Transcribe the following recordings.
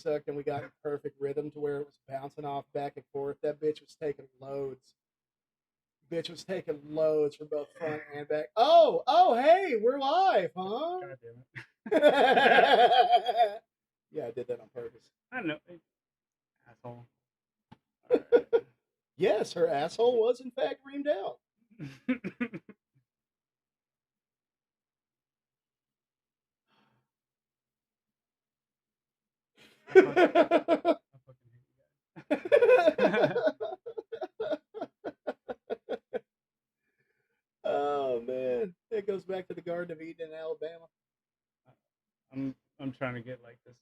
sucked and we got in perfect rhythm to where it was bouncing off back and forth. That bitch was taking loads. Bitch was taking loads from both front and back. Oh, hey, we're live, huh? God damn it. Yeah, I did that on purpose. I know. Asshole. Yes, her asshole was in fact reamed out. I fucking hate you guys. Oh man, it goes back to the Garden of Eden in Alabama. I'm trying to get like this.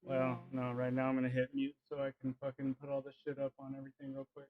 Well, no, right now I'm gonna hit mute so I can fucking put all this shit up on everything real quick.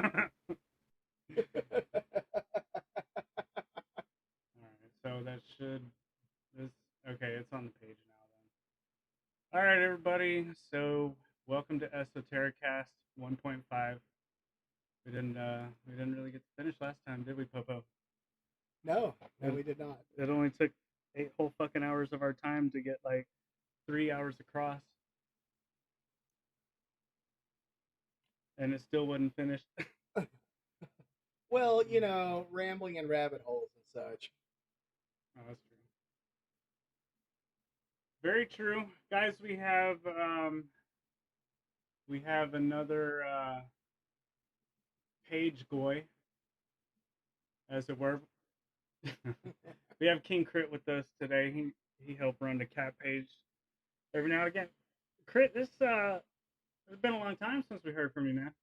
Alright, so that should okay, it's on the page now then. Alright everybody, so welcome to Esotericast 1.5. We didn't really get to finish last time, did we, Popo? No, we did not. It only took 8 whole fucking hours of our time to get like 3 hours across. And it still wasn't finished. Well, you know, rambling in rabbit holes and such. Oh, that's true. Very true, guys. We have another page goy, as it were. We have King Crit with us today. He helped run the cat page every now and again. Crit, this it's been a long time since we heard from you, man.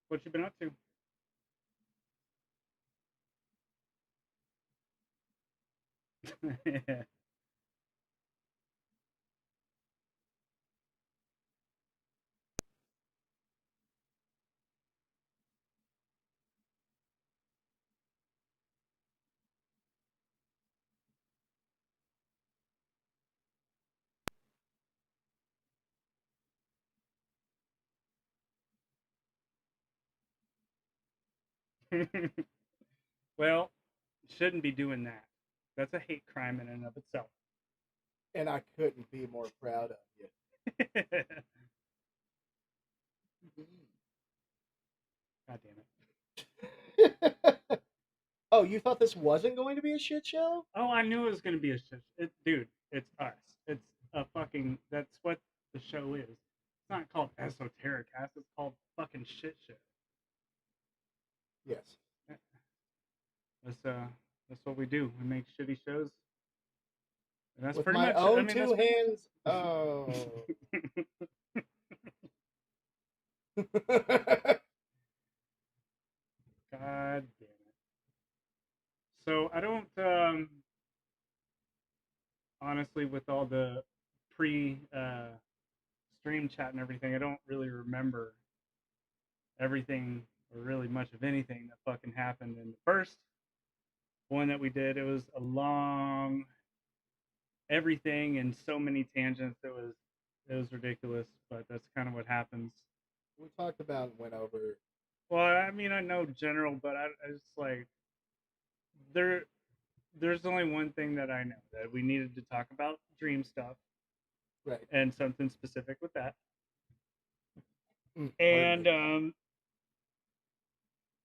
What you been up to? Yeah. Well, shouldn't be doing that. That's a hate crime in and of itself. And I couldn't be more proud of you. God damn it. Oh, you thought this wasn't going to be a shit show? Oh, I knew it was going to be a shit. Dude, it's us. It's a fucking. That's what the show is. It's not called Esotericast. It's called fucking shit show. Yes. That's what we do. We make shitty shows. And that's with pretty my much. Own two hands. Oh. God damn it. So I don't honestly, with all the pre stream chat and everything, I don't really remember everything or really much of anything that fucking happened in the first one that we did. It was a long everything and so many tangents. It was ridiculous, but that's kind of what happens. We talked about and went over. Well, I mean, I know general, but I just like there's only one thing that I know that we needed to talk about dream stuff Right. and something specific with that. Pardon And me.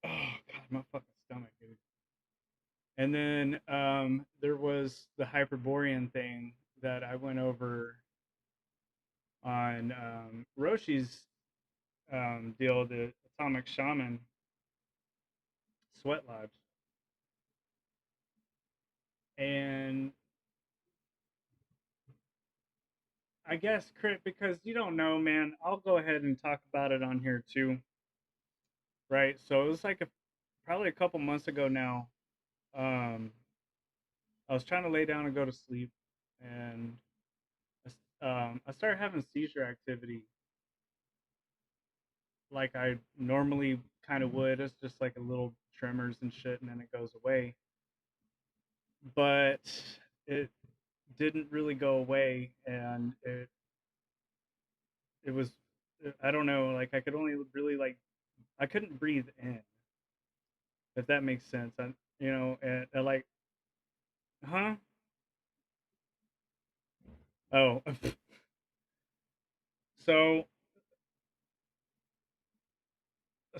oh god, my fucking stomach, dude. And then there was the Hyperborean thing that I went over on Roshi's deal, the Atomic Shaman Sweat Lodge. And I guess, Crit, because you don't know, man, I'll go ahead and talk about it on here too, right? So it was like probably a couple months ago now. Um, I was trying to lay down and go to sleep, and I started having seizure activity like I normally kind of would. It's just like a little tremors and shit, and then it goes away. But it didn't really go away, and it was, I don't know, like I could only really like, I couldn't breathe in, if that makes sense. And like, huh? Oh, so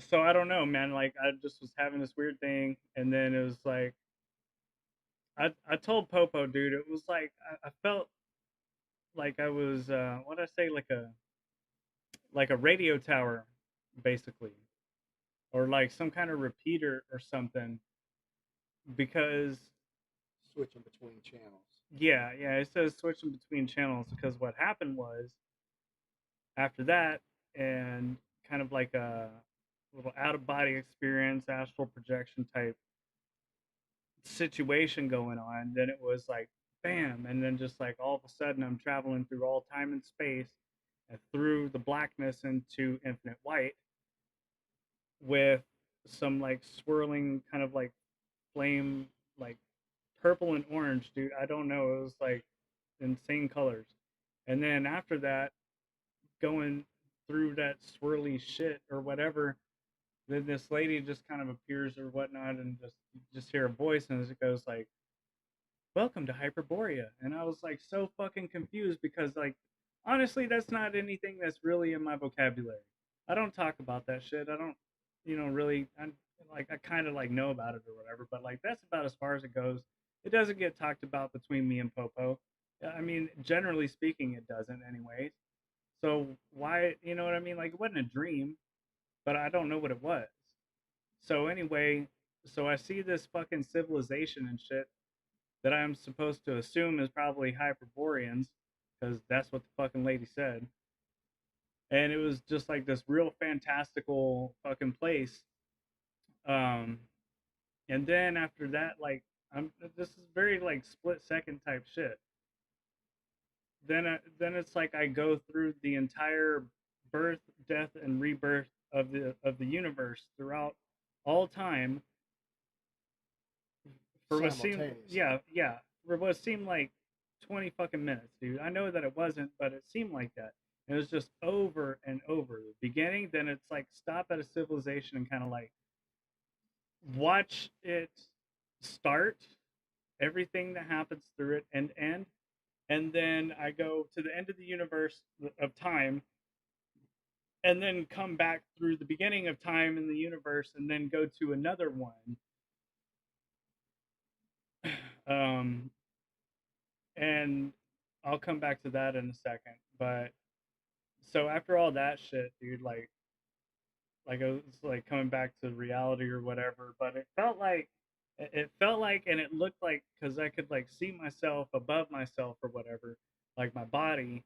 so I don't know, man. Like I just was having this weird thing, and then it was like I told Popo, dude, it was like I felt like I was what did I say, like a radio tower, basically, or like some kind of repeater or something, because Switching between channels. yeah, it says switching between channels because what happened was after that, and kind of like a little out of body experience, astral projection type situation going on. Then it was like bam, and then just like all of a sudden I'm traveling through all time and space and through the blackness into infinite white with some like swirling kind of like flame, like purple and orange, dude. I don't know, it was like insane colors. And then after that, going through that swirly shit or whatever, then this lady just kind of appears or whatnot, and just hear a voice, and it goes like, welcome to Hyperborea. And I was like so fucking confused because like honestly that's not anything that's really in my vocabulary. I don't talk about that shit. I don't, really, I'm like I kind of like know about it or whatever, but like that's about as far as it goes. It doesn't get talked about between me and Popo. I mean, generally speaking, it doesn't anyways. So why, you know what I mean? Like it wasn't a dream, but I don't know what it was. So anyway, so I see this fucking civilization and shit that I'm supposed to assume is probably Hyperboreans, because that's what the fucking lady said. And it was just like this real fantastical fucking place. Um, and then after that, like, this is very like split second type shit. Then it's like I go through the entire birth, death, and rebirth of the universe throughout all time for what seemed, Simultaneously. for what seemed like 20 fucking minutes, dude. I know that it wasn't, but it seemed like that. It was just over and over. The beginning, then it's like stop at a civilization and kind of like watch it start, everything that happens through it and end. And then I go to the end of the universe of time, and then come back through the beginning of time in the universe, and then go to another one. Um, and I'll come back to that in a second. But so after all that shit, dude, like it was like coming back to reality or whatever. But it felt like, and it looked like, because I could like see myself above myself or whatever, like my body.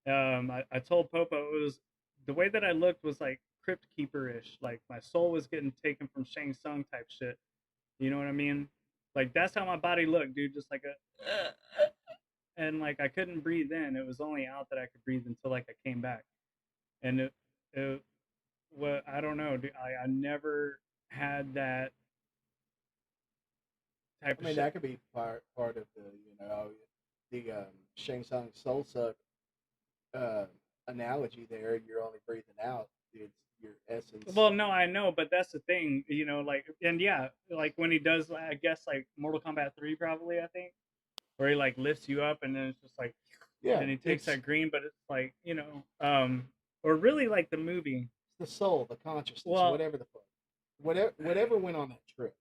I told Popo it was the way that I looked was like Crypt Keeper ish, like my soul was getting taken from Shang Tsung type shit. You know what I mean? Like that's how my body looked, dude. Just like a and like I couldn't breathe in. It was only out that I could breathe until like I came back. And it what I don't know. Dude, I never had that type I of mean, shit. that could be part of the Shang Tsung Soul Suck uh, analogy there. You're only breathing out. It's your essence. Well, no, I know, but that's the thing, like, and yeah, like when he does, I guess, like Mortal Kombat 3, probably, I think, where he like lifts you up, and then it's just like, Yeah, then he takes it's that green, but it's like, or really like the movie. the soul, the consciousness, Well, whatever the fuck, whatever went on that trip.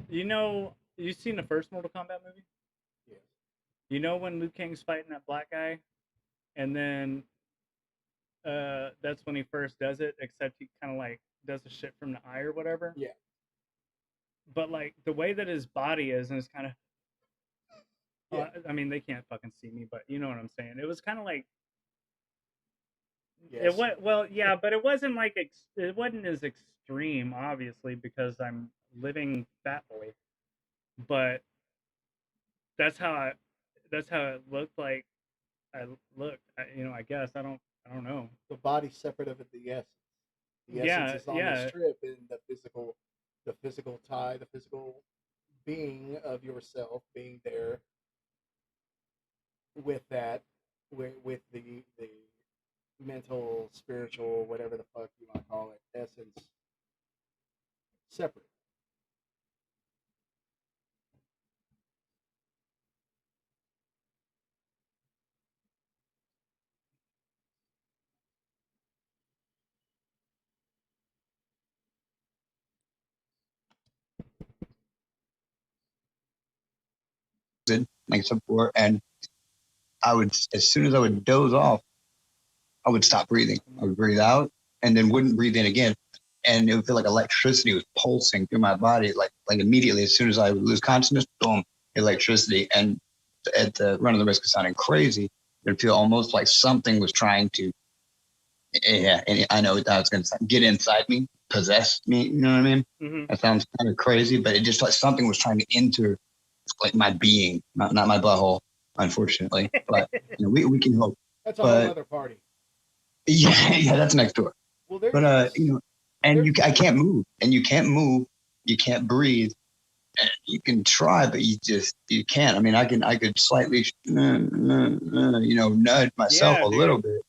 you've seen the first Mortal Kombat movie. Yes. When Liu Kang's fighting that black guy, and then that's when he first does it, except he kind of like does the shit from the eye or whatever. Yeah. But like the way that his body is, and it's kind of, Yeah. I mean, they can't fucking see me, but you know what I'm saying. It was kind of like it Yes. was, well, yeah, but it wasn't like it wasn't as extreme, obviously, because I'm living fat boy. But that's how I, that's how it looked like. I looked, I guess I don't know. The body's separate of it. The essence. The essence Yeah, is on this yeah, trip, and the physical tie, the physical being of yourself being there with that, with the mental, spiritual, whatever the fuck you want to call it, essence separate. like I said before, and I would, as soon as I would doze off, I would stop breathing. I would breathe out and then wouldn't breathe in again. And it would feel like electricity was pulsing through my body, like immediately. As soon as I would lose consciousness, boom, electricity. And at the run of the risk of sounding crazy, it would feel almost like something was trying to, yeah, and I know that was going to get inside me, possess me. You know what I mean? mm-hmm. That sounds kind of crazy, but it just like something was trying to enter like my being, not my butthole, unfortunately. But we can hope. That's a whole But other party. yeah, that's next door. Well, there's But and I can't move, and you can't move, you can't breathe. You can try, but you can't. I mean, I could slightly, nudge myself Yeah, a dude. little bit,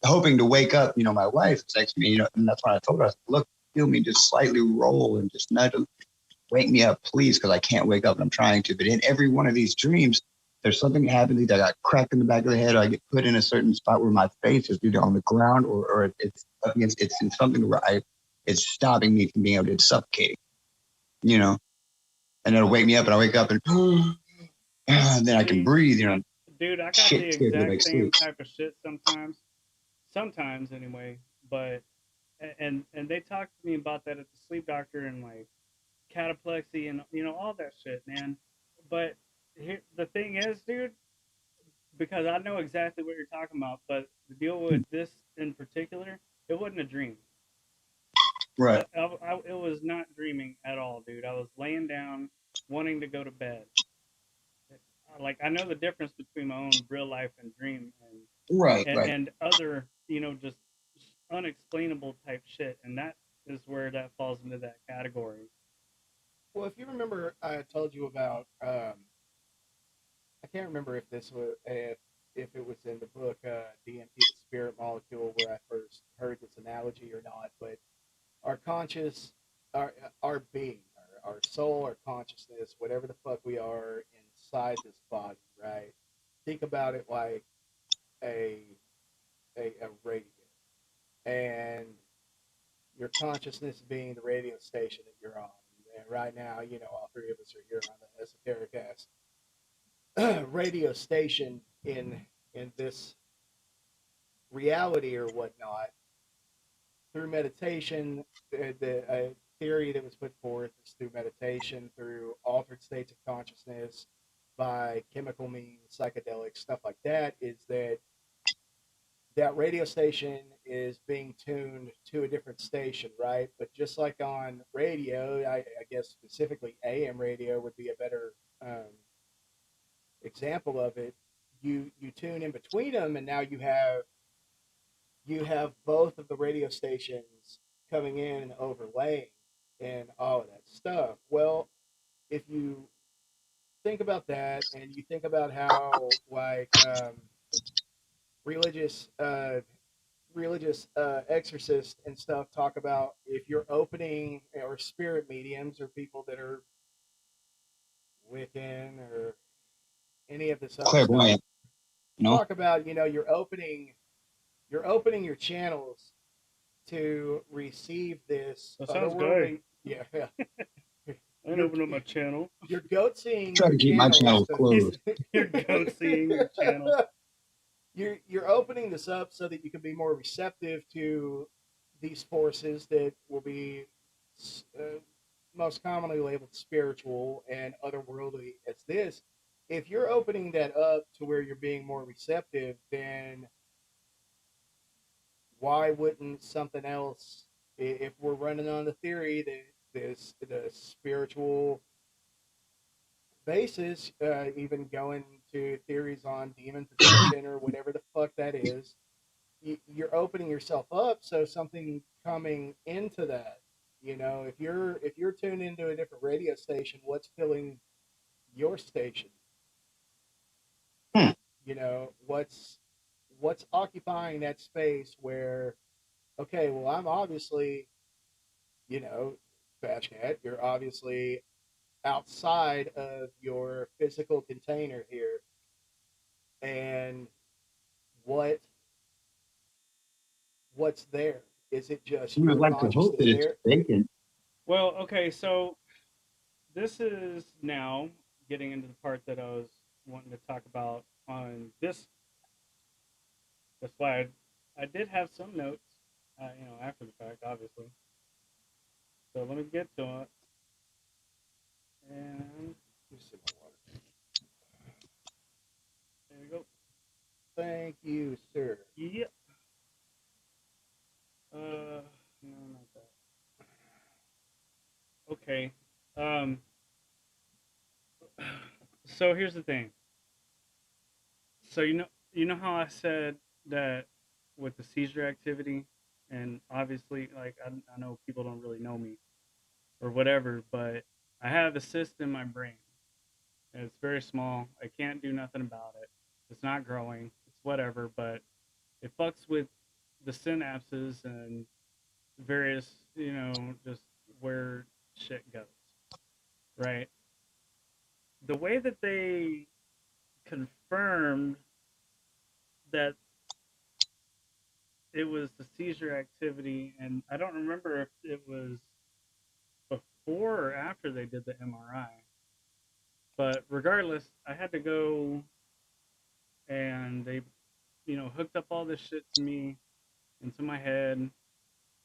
hoping to wake up. My wife texted me, and that's why I told her, I said, look, feel me just slightly roll and just nudge, wake me up, please, because I can't wake up and I'm trying to. But in every one of these dreams, there's something that happens. Either I got cracked in the back of the head, or I get put in a certain spot where my face is either on the ground or it's up against, it's in something where it's stopping me from being able to, it's suffocating, and it'll wake me up and I wake up and, and then I can breathe, Dude, I got the shit scared to exact make same sleep. type of shit sometimes anyway. But and they talked to me about that at the sleep doctor, and like cataplexy and all that shit, man. But here the thing is, dude, because I know exactly what you're talking about, but to deal with this in particular, it wasn't a dream. Right. It was not dreaming at all, dude. I was laying down, wanting to go to bed. Like, I know the difference between my own real life and dream, Right. and other, just unexplainable type shit, and that is where that falls into that category. Well, if you remember, I told you about. I can't remember if this was if it was in the book DMT, the Spirit Molecule, where I first heard this analogy or not. But our conscious, our being, our soul, our consciousness, whatever the fuck we are inside this body, right? Think about it like a a radio, and your consciousness being the radio station that you're on. And right now, all three of us are here on the Esoteric radio station in this reality or whatnot through meditation. The theory that was put forth is through meditation, through altered states of consciousness, by chemical means, psychedelics, stuff like that. Is that radio station is being tuned to a different station, right? But just like on radio, I guess specifically AM radio would be a better example of it. You tune in between them, and now you have both of the radio stations coming in and overlaying and all of that stuff. Well, if you think about that, and you think about how like religious religious exorcists and stuff talk about if you're opening, or spirit mediums or people that are Wiccan or any of this other stuff, Clairvoyant, you know? talk about, you're opening your channels to receive this That sounds otherworldly. Yeah, yeah. I ain't You're, open up my channel. you're goat seeing Try your to keep my channels channels to. closed. You're goat seeing your channel. You're opening this up so that you can be more receptive to these forces that will be uh, most commonly labeled spiritual and otherworldly as this. If you're opening that up to where you're being more receptive, then why wouldn't something else? If we're running on the theory that the spiritual basis, even going to theories on demon possession or whatever the fuck that is, you're opening yourself up, so something coming into that, if you're tuned into a different radio station, what's filling your station? Hmm. What's occupying that space where, okay, well, I'm obviously, you know Bashcat, you're obviously outside of your physical container here, and what what's there? Is it just We would your like to hope that consciousness it's there? vacant. Well, okay, so this is now getting into the part that I was wanting to talk about on this slide. I did have some notes, after the fact, obviously. So let me get to it. And Let me see my water. there you go. Thank you, sir. Yep. No, not that. Okay. Um. So here's the thing. So you know how I said that with the seizure activity, and obviously, like I know people don't really know me or whatever, but I have a cyst in my brain, and it's very small. I can't do nothing about it. It's not growing. It's whatever, but it fucks with the synapses and various, just where shit goes, right? The way that they confirmed that it was the seizure activity, and I don't remember if it was before or after they did the MRI, but regardless, I had to go and they, hooked up all this shit to me into my head,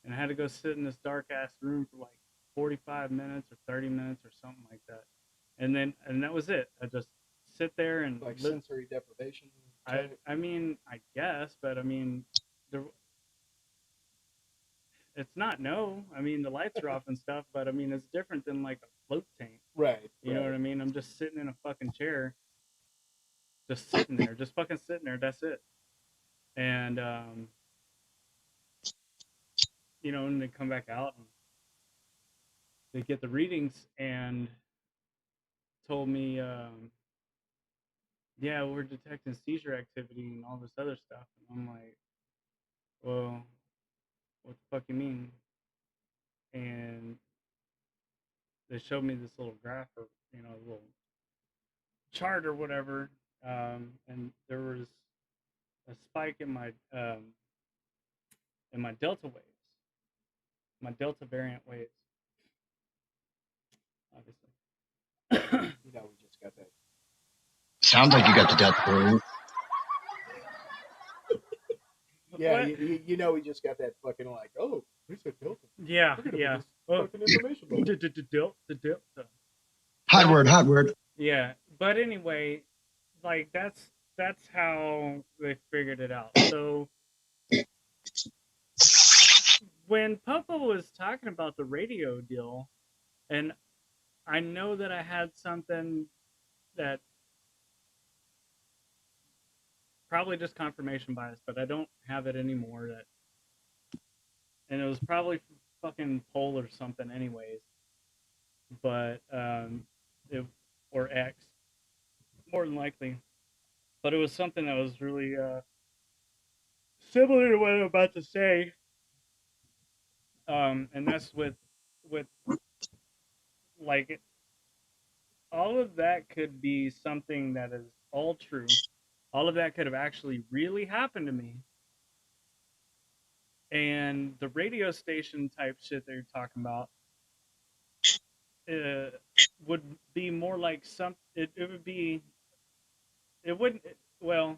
and I had to go sit in this dark ass room for like 45 minutes or 30 minutes or something like that. And that was it. I just sit there and Like sensory deprivation type. I mean, I guess, but I mean, there, it's not no. I mean, the lights are off and stuff, but I mean, it's different than like a float tank. Right. You know what I mean? I'm just sitting in a fucking chair, just sitting there, just fucking sitting there. That's it. And and they come back out and they get the readings and told me, yeah, we're detecting seizure activity and all this other stuff. And I'm like, well, what the fuck you mean? And they showed me this little graph or a little chart or whatever, and there was a spike in my delta waves, my delta variant waves, obviously. We just got that. Sounds like you got the Delta variant. Yeah, What? we just got that fucking like, oh, we said Delta. Yeah, We're gonna yeah. put this fucking information below. The delta. Hot word, hot word. Yeah, but anyway, like that's how they figured it out. So when Popo was talking about the radio deal, and I know that I had something that probably just confirmation bias, but I don't have it anymore. And it was probably fucking Pole or something, anyways. But it or X, more than likely. But it was something that was really similar to what I'm about to say. And that's with like all of that could be something that is all true. All of that could have actually really happened to me. And the radio station type shit that you're talking about uh, would be more like it would be it wouldn't well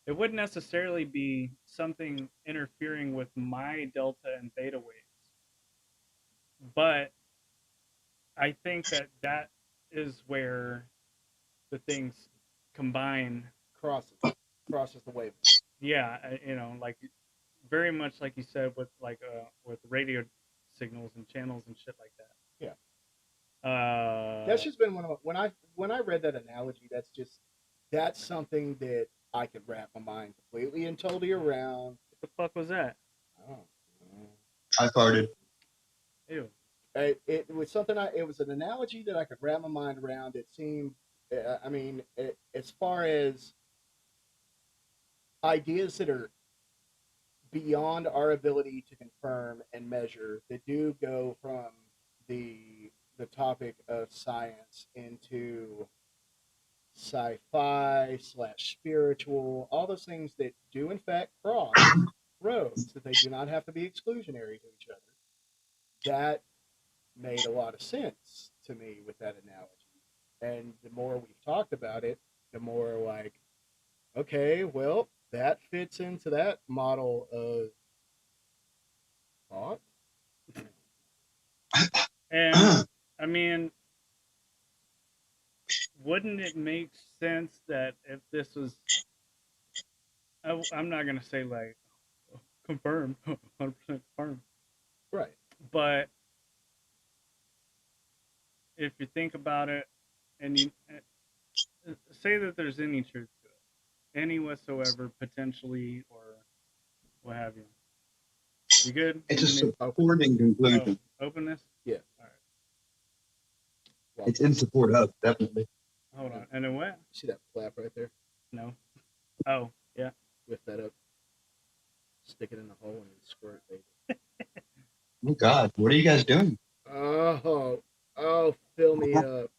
it wouldn't necessarily be something interfering with my delta and theta waves, but I think that is where the things combine. Crosses the wavelength. Yeah, like very much like you said with radio signals and channels and shit like Yeah. that. That's just been when I read that analogy. That's something that I could wrap my mind completely and totally around. What the fuck was that? I don't know. I farted. Ew. It was something. It was an analogy that I could wrap my mind around. It seemed. I mean, as far as ideas that are beyond our ability to confirm and measure, that do go from the topic of science into sci-fi / spiritual, all those things that do in fact cross roads, that they do not have to be exclusionary to each other. That made a lot of sense to me with that analogy. And the more we've talked about it, the more like, okay, well, that fits into that model of thought. And I mean, wouldn't it make sense that if this was, I'm not gonna say like confirmed, 100% confirmed, Right. but if you think about it, and you say that there's any truth to it, any whatsoever, potentially, or what have you. You good? It's a You need supporting conclusion. openness? Yeah. All right. Well, It's in support of, definitely. Hold on. And then what? see that flap right there? No. Oh, yeah. Lift that up, stick it in the hole, and squirt, baby. Oh God, what are you guys doing? Oh, fill me up.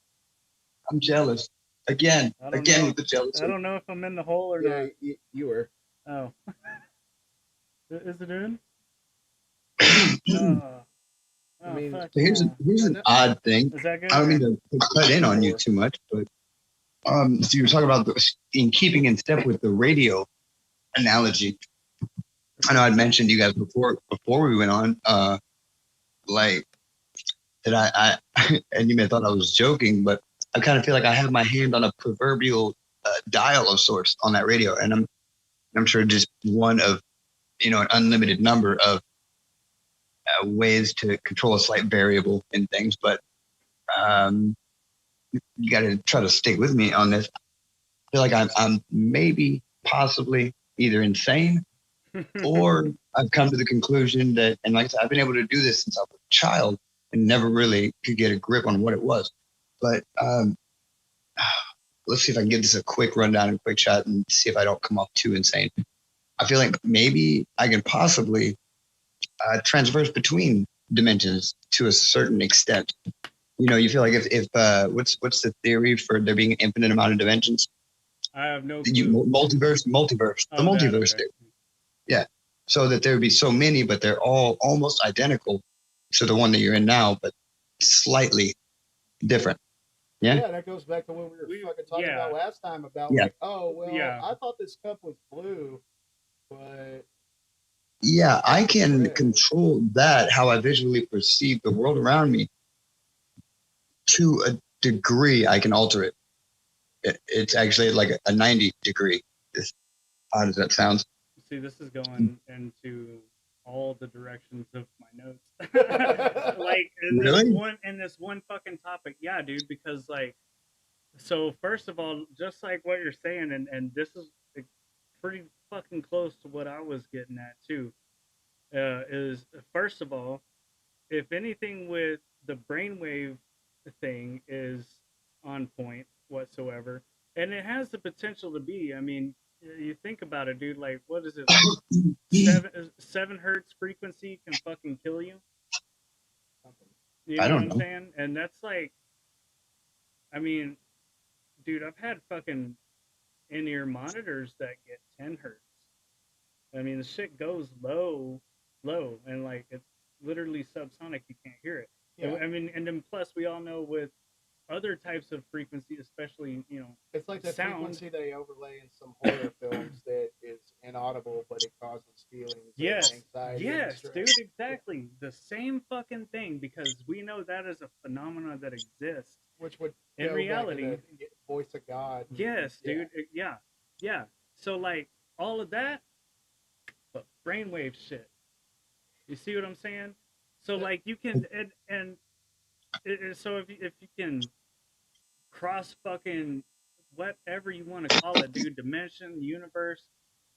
I'm jealous. Again I don't know. with the jealousy. I don't know if I'm in the hole or Yeah, not. you were. Oh. Is it in? I mean, fuck Here's yeah. here's an odd thing. Is that good? I don't mean to cut in on you too much, but so you were talking about in keeping in step with the radio analogy. I know I'd mentioned you guys before we went on, like that I and you may have thought I was joking, but I kind of feel like I have my hand on a proverbial dial of sorts on that radio, and I'm sure just one of an unlimited number of ways to control a slight variable in things, but you got to try to stick with me on this. I feel like I'm maybe possibly either insane or I've come to the conclusion that, and like I said, I've been able to do this since I was a child and never really could get a grip on what it was. But let's see if I can give this a quick rundown and quick shot and see if I don't come off too insane. I feel like maybe I can possibly transverse between dimensions to a certain extent. You feel like if what's the theory for there being an infinite amount of dimensions? I have no You, clue. multiverse, the multiverse okay. theory. Yeah, so that there would be so many, but they're all almost identical to the one that you're in now, but slightly different. Yeah. Yeah, that goes back to what we were fucking talking about last time about Yeah. like, oh well, Yeah. I thought this cup was blue, but Yeah, I can red. control that, how I visually perceive the world around me. To a degree, I can alter it. It's actually like a 90 degree. How does that sound? See, this is going into all the directions of my notes. Like Really? in this one fucking topic. Yeah, dude, because like so first of all, just like what you're saying, and this is like, pretty fucking close to what I was getting at too. Is first of all, if anything with the brainwave thing is on point whatsoever, and it has the potential to be. I mean, you think about it, dude. Like, what is it? Like 7 hertz frequency can fucking kill you. You I know what don't I'm know. saying? And that's like, I mean, dude, I've had fucking in-ear monitors that get 10 hertz. I mean, the shit goes low, low, and like it's literally subsonic. You can't hear it. Yeah. I mean, and then plus we all know with other types of frequency, especially It's like that sound. frequency they overlay in some horror films that is inaudible, but it causes feelings Yes, of anxiety and yes, distress. dude, exactly the same fucking thing because we know that is a phenomenon that exists Which would in go reality. back to the voice of God. Yes, dude, yeah, yeah. So like all of that, but brainwave shit. You see what I'm saying? So like you can so if you can cross fucking whatever you want to call it, dude, dimension, universe,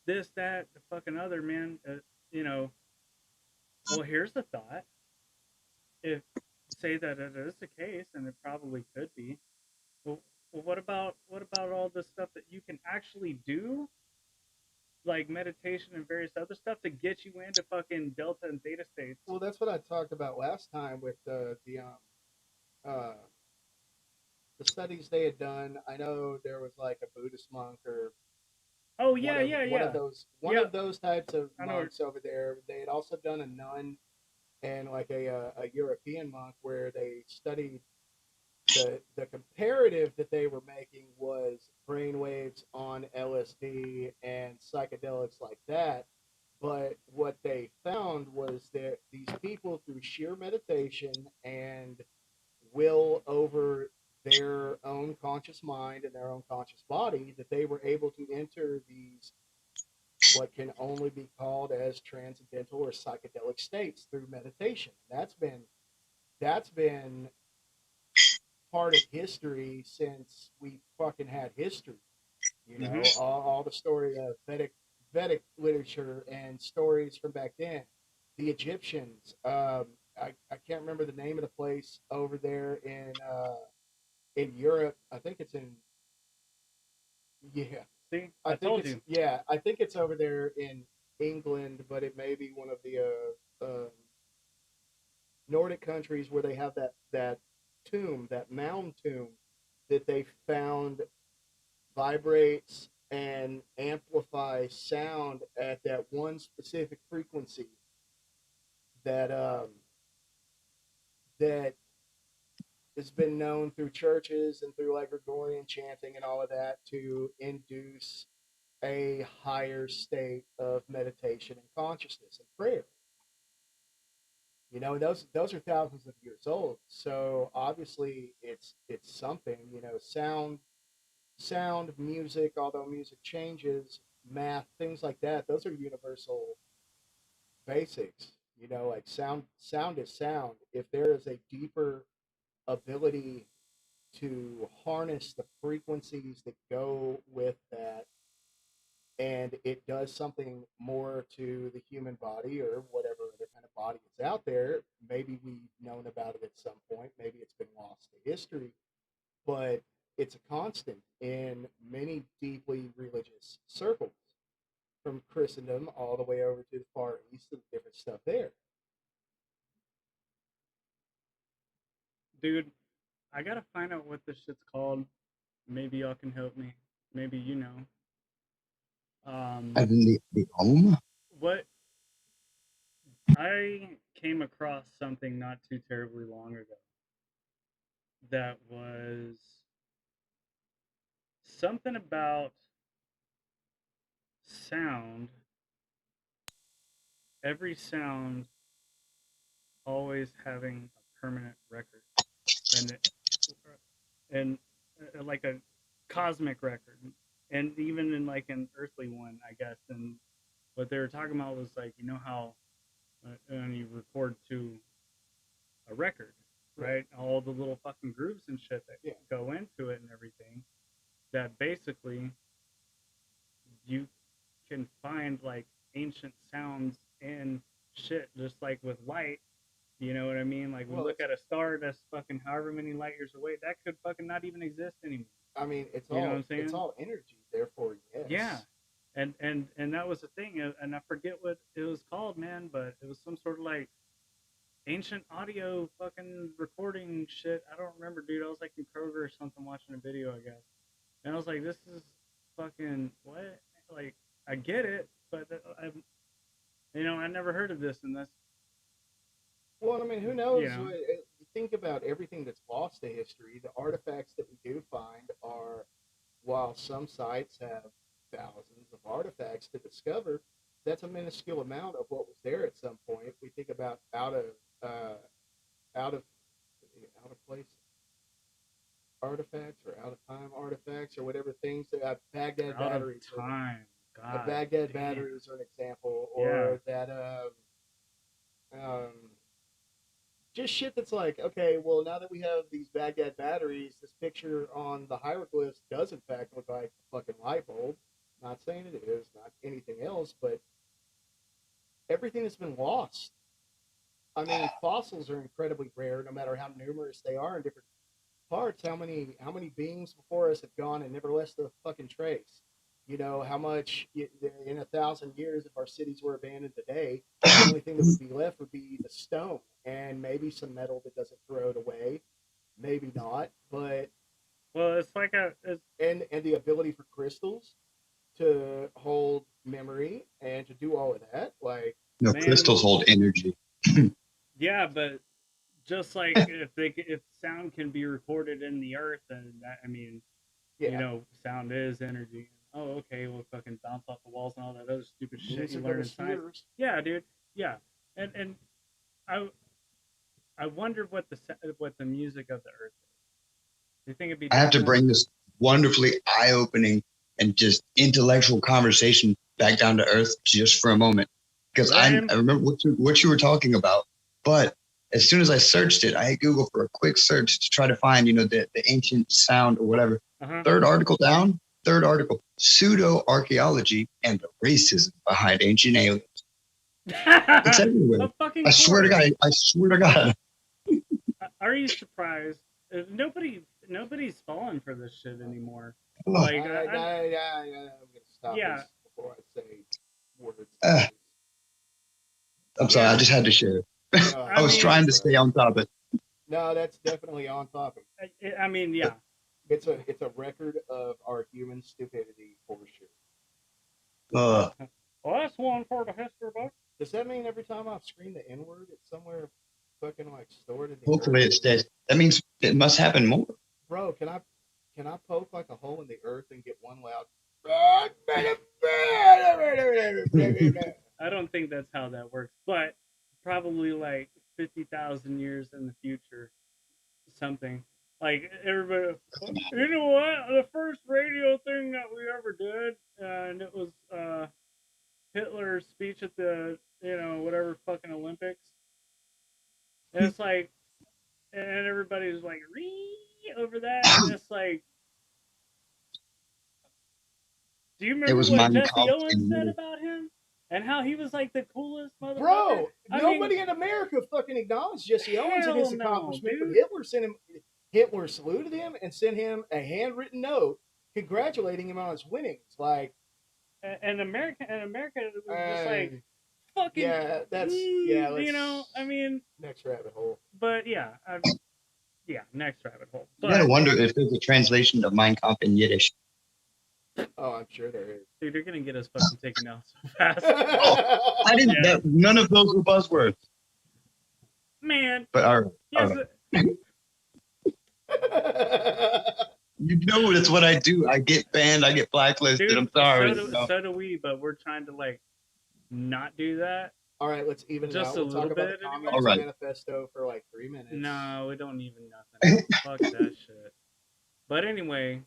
this, that, the fucking other, man. You know, well, here's the thought: if say that it is the case, and it probably could be, well, what about all the stuff that you can actually do, like meditation and various other stuff, to get you into fucking delta and theta states? Well, that's what I talked about last time with uh, the studies they had done. I know there was like a Buddhist monk or Oh one yeah, of yeah, one of yeah, those one yeah. of those types of I know. monks over there. They had also done a nun and like a European monk where they studied the comparative that they were making was brainwaves on LSD and psychedelics like that. But what they found was that these people, through sheer meditation and will over their own conscious mind and their own conscious body, that they were able to enter these what can only be called as transcendental or psychedelic states through meditation. That's been part of history since we fucking had history. You know, Mm-hmm. all the story of Vedic literature and stories from back then. The Egyptians. I can't remember the name of the place over there in Europe. I think it's in yeah. See, I I think told it's you. yeah. I think it's over there in England, but it may be one of the Nordic countries where they have that tomb, that mound tomb that they found vibrates and amplifies sound at that one specific frequency that that has been known through churches and through like Gregorian chanting and all of that to induce a higher state of meditation and consciousness and prayer. You know, those are thousands of years old. So obviously it's something, you know, sound, music, although music changes, math, things like that, those are universal basics. You know, like sound is sound. If there is a deeper ability to harness the frequencies that go with that, and it does something more to the human body or whatever other kind of body is out there, maybe we've known about it at some point, maybe it's been lost to history, but it's a constant in many deeply religious circles, from Christendom all the way over to the Far East and different stuff there. Dude, I gotta find out what this shit's called. Maybe y'all can help me. Maybe you know. As in the home? What I came across something not too terribly long ago that was something about sound. Every sound always having a permanent record, and like a cosmic record, and even in like an earthly one, I guess. And what they were talking about was like, you know how when you record to a record, right? All the little fucking grooves and shit that Yeah. go into it and everything. That basically you can find like ancient sounds and shit, just like with light. You know what I mean? Like we Well, look at a star that's fucking however many light years away, that could fucking not even exist anymore. I mean, You know what I'm it's saying? all energy. Therefore, yes. Yeah. and that was the thing, and I forget what it was called, man, but it was some sort of like ancient audio fucking recording shit. I don't remember, dude. I was like in Kroger or something watching a video, I guess, and I was like, this is fucking what? Like, I get it, but I never heard of this, and that's Well, I mean, who you knows? know, You think about everything that's lost to history. The artifacts that we do find are, while some sites have thousands of artifacts to discover, that's a minuscule amount of what was there at some point. We think about uh, out of out of place artifacts or out of time artifacts or whatever things that Baghdad out of batteries. time. The God Baghdad damn. batteries are an example, Yeah. or that just shit that's like, okay, well, now that we have these Baghdad batteries, this picture on the hieroglyphs does in fact look like a fucking light bulb. Not saying it is, not anything else, but everything has been lost. I mean, fossils are incredibly rare, no matter how numerous they are in different parts. How many beings before us have gone and never left a fucking trace? You know how much in 1,000 years, if our cities were abandoned today, the only thing that would be left would be the stone and maybe some metal that doesn't corrode away, maybe not, but Well, it's like and the ability for crystals to hold memory and to do all of that, like No, man, crystals hold energy. yeah, but just like if sound can be recorded in the earth, and that, I mean, yeah, sound is energy. Oh, okay, we'll fucking bounce off the walls and all that other stupid shit you music of learn the in science. spheres. Yeah, dude. Yeah, and I I wonder what the music of the earth is. Do you think it'd be I have to different? bring this wonderfully eye-opening and just intellectual conversation back down to earth just for a moment, because Same. I remember what you were talking about, but as soon as I searched it, I hit Google for a quick search to try to find, the ancient sound or whatever. Uh Third article, pseudo archaeology and the racism behind ancient aliens. It's huh. everywhere. Of fucking I swear to course. God. I swear to God. Are you surprised? Nobody's falling for this shit anymore. Oh, Like I'm gonna stop yeah. this before I say words. uh, I'm sorry. I Yeah. just had to share. No, I I was mean, trying to stay on topic. no, that's definitely on topic. I mean, yeah. It's a record of our human stupidity for sure. Uh, Well, that's one for the history book. Does that mean every time I've screamed the N word, it's somewhere fucking like stored in the Hopefully earth? it stays. That means it must happen more. Bro, can I poke like a hole in the earth and get one loud? I don't think that's how that works, but probably like 50,000 years in the future, something like everybody. You know what? The first radio thing that we ever did, and it was Hitler's speech at the whatever fucking Olympics. And it's like, and everybody's like, "Ree" over that, and it's like, do you It remember was what Mein Jesse Kampf Owens in said Hitler. about him and how he was like the coolest motherfucker? Bro, I mean, nobody in America fucking acknowledged Jesse Owens and hell his no, accomplishment, but dude. Hitler saluted him and sent him a handwritten note congratulating him on his winnings. Like, And America was just like uh, fucking, yeah, yeah. I Let's mean, next rabbit hole. but yeah, next rabbit hole. You gotta But wonder if there's a translation of Mein Kampf in Yiddish. Oh, I'm sure there is. dude, you're gonna get us fucking taken out so fast. Oh, I didn't. Yeah. None of those were buzzwords. Man, But all right, all yes, right. You know, that's what I do. I get banned. I get blacklisted. dude. I'm sorry. So do we, but we're trying to like not do that All right, let's even it just out. a We'll talk little about the bit anymore. All Communist right. Manifesto for like 3 minutes. No, we don't even nothing. Fuck that shit. But anyway,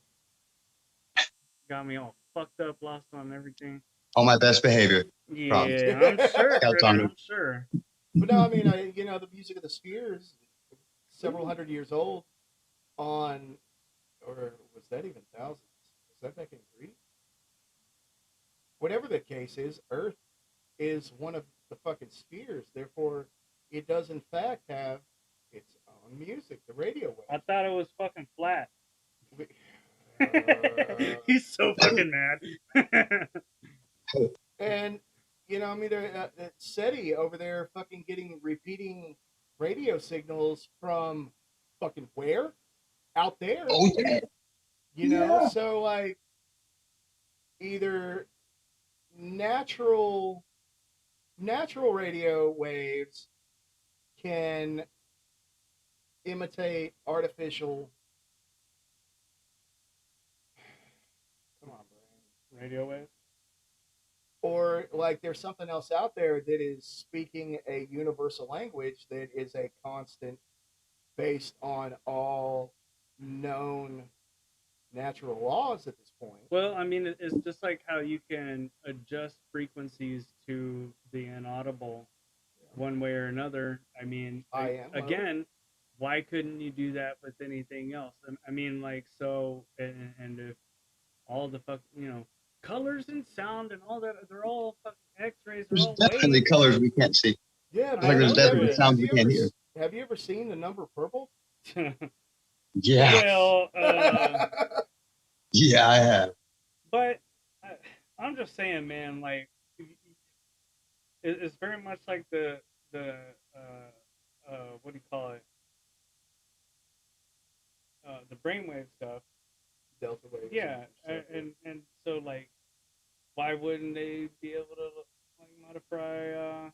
got me all fucked up, lost on everything. On my best behavior. Promise. Yeah, I'm sure, Scout's Critter. honor. I'm sure. But no, I mean, the music of the Spheres, several hundred years old, on, or was that even thousands? Was that back in Greece? Whatever the case is, Earth is one of the fucking spheres. Therefore, it does in fact have its own music, the radio waves. I thought it was fucking flat. We- He's so fucking mad. And I mean, SETI over there fucking getting repeating radio signals from fucking where? Out there. Oh yeah, yeah. So like either natural natural radio waves can imitate artificial. Come on, brain. Radio waves. Or like there's something else out there that is speaking a universal language that is a constant based on all known natural laws at this point. Well, I mean, it's just like how you can adjust frequencies to the inaudible one way or another. I mean, I am again, why couldn't you do that with anything else? I mean, like, so, and if all the colors and sound and all that, they're all fucking X-rays, they're There's all definitely waves. colors we can't see. Yeah, Just like there's definitely sounds we can't hear. Have you ever seen the number purple? Yeah. Well, yeah, I have. but I'm just saying, man, like, it's very much like the what do you call it? The brainwave stuff. Delta waves. Yeah, and so like, why wouldn't they be able to like modify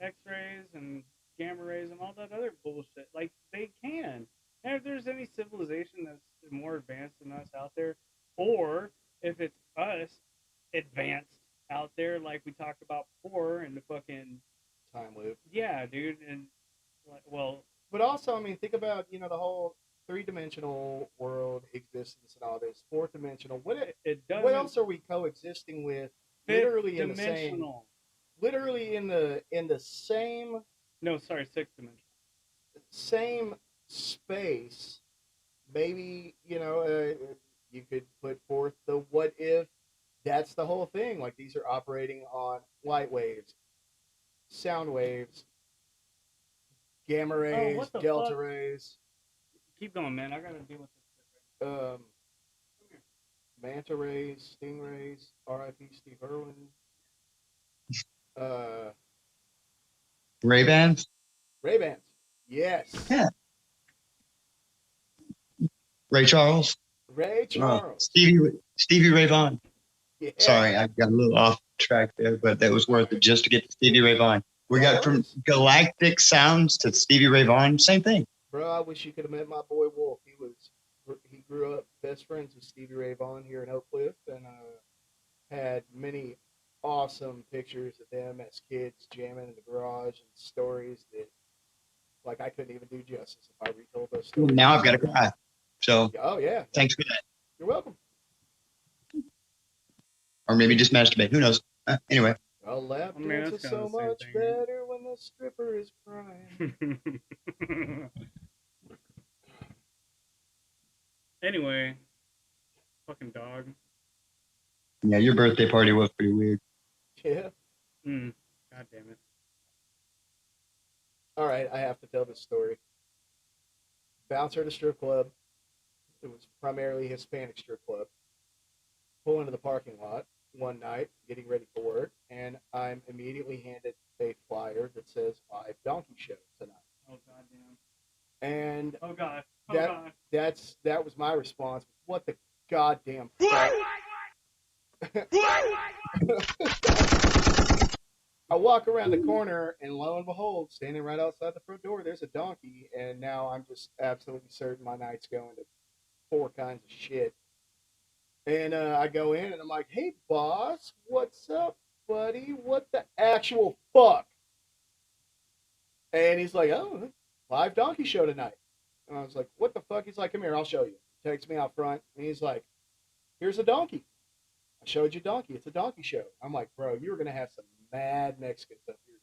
X-rays and gamma rays and all that other bullshit? Like they can. And if there's any civilization that's more advanced than us out there, or if it's us advanced out there, like we talked about before in the fucking time loop. Yeah, dude, and like, well, but also, I mean, think about the whole three-dimensional world existence and all this. Fourth-dimensional. What else are we coexisting with? Literally in the same. Literally in the same. No, sorry, sixth dimension. Same space. Maybe you could put forth the what if. That's the whole thing. Like these are operating on light waves, sound waves, gamma rays, delta rays. Keep going, man. I gotta deal with this. Manta rays, stingrays, R.I.P. Steve Irwin. Ray-Bans? Ray-Bans. Yes. Yeah. Ray Charles? Ray Charles. Stevie Ray Vaughan. Yeah. Sorry, I got a little off track there, but that was worth it just to get to Stevie Ray Vaughan. We got from galactic sounds to Stevie Ray Vaughan, same thing. Bro, I wish you could have met my boy Wolf. He grew up best friends with Stevie Ray Vaughan here in Oak Cliff, and had many awesome pictures of them as kids jamming in the garage and stories that, like, I couldn't even do justice if I retold those stories. Now I've got to cry. So, oh yeah, thanks for that. You're welcome. Or maybe just masturbate. Who knows? Anyway. A lap dance is so much better when the stripper is crying. Anyway, fucking dog. Yeah, your birthday party was pretty weird. Yeah. God damn it. All right, I have to tell this story. Bouncer at a strip club. It was primarily a Hispanic strip club. Pull into the parking lot one night, getting ready for work, and I'm immediately handed a flyer that says live donkey show tonight. Oh goddamn. And oh god. That was my response. What the goddamn fuck? I walk around the corner, and lo and behold, standing right outside the front door, there's a donkey, and now I'm just absolutely certain my night's going to 4 kinds of shit. And I go in, and I'm like, hey, boss, what's up, buddy? What the actual fuck? And he's like, oh, live donkey show tonight. And I was like, what the fuck? He's like, come here, I'll show you. Takes me out front, and he's like, here's a donkey. I showed you donkey. It's a donkey show. I'm like, bro, you're going to have some mad Mexicans up here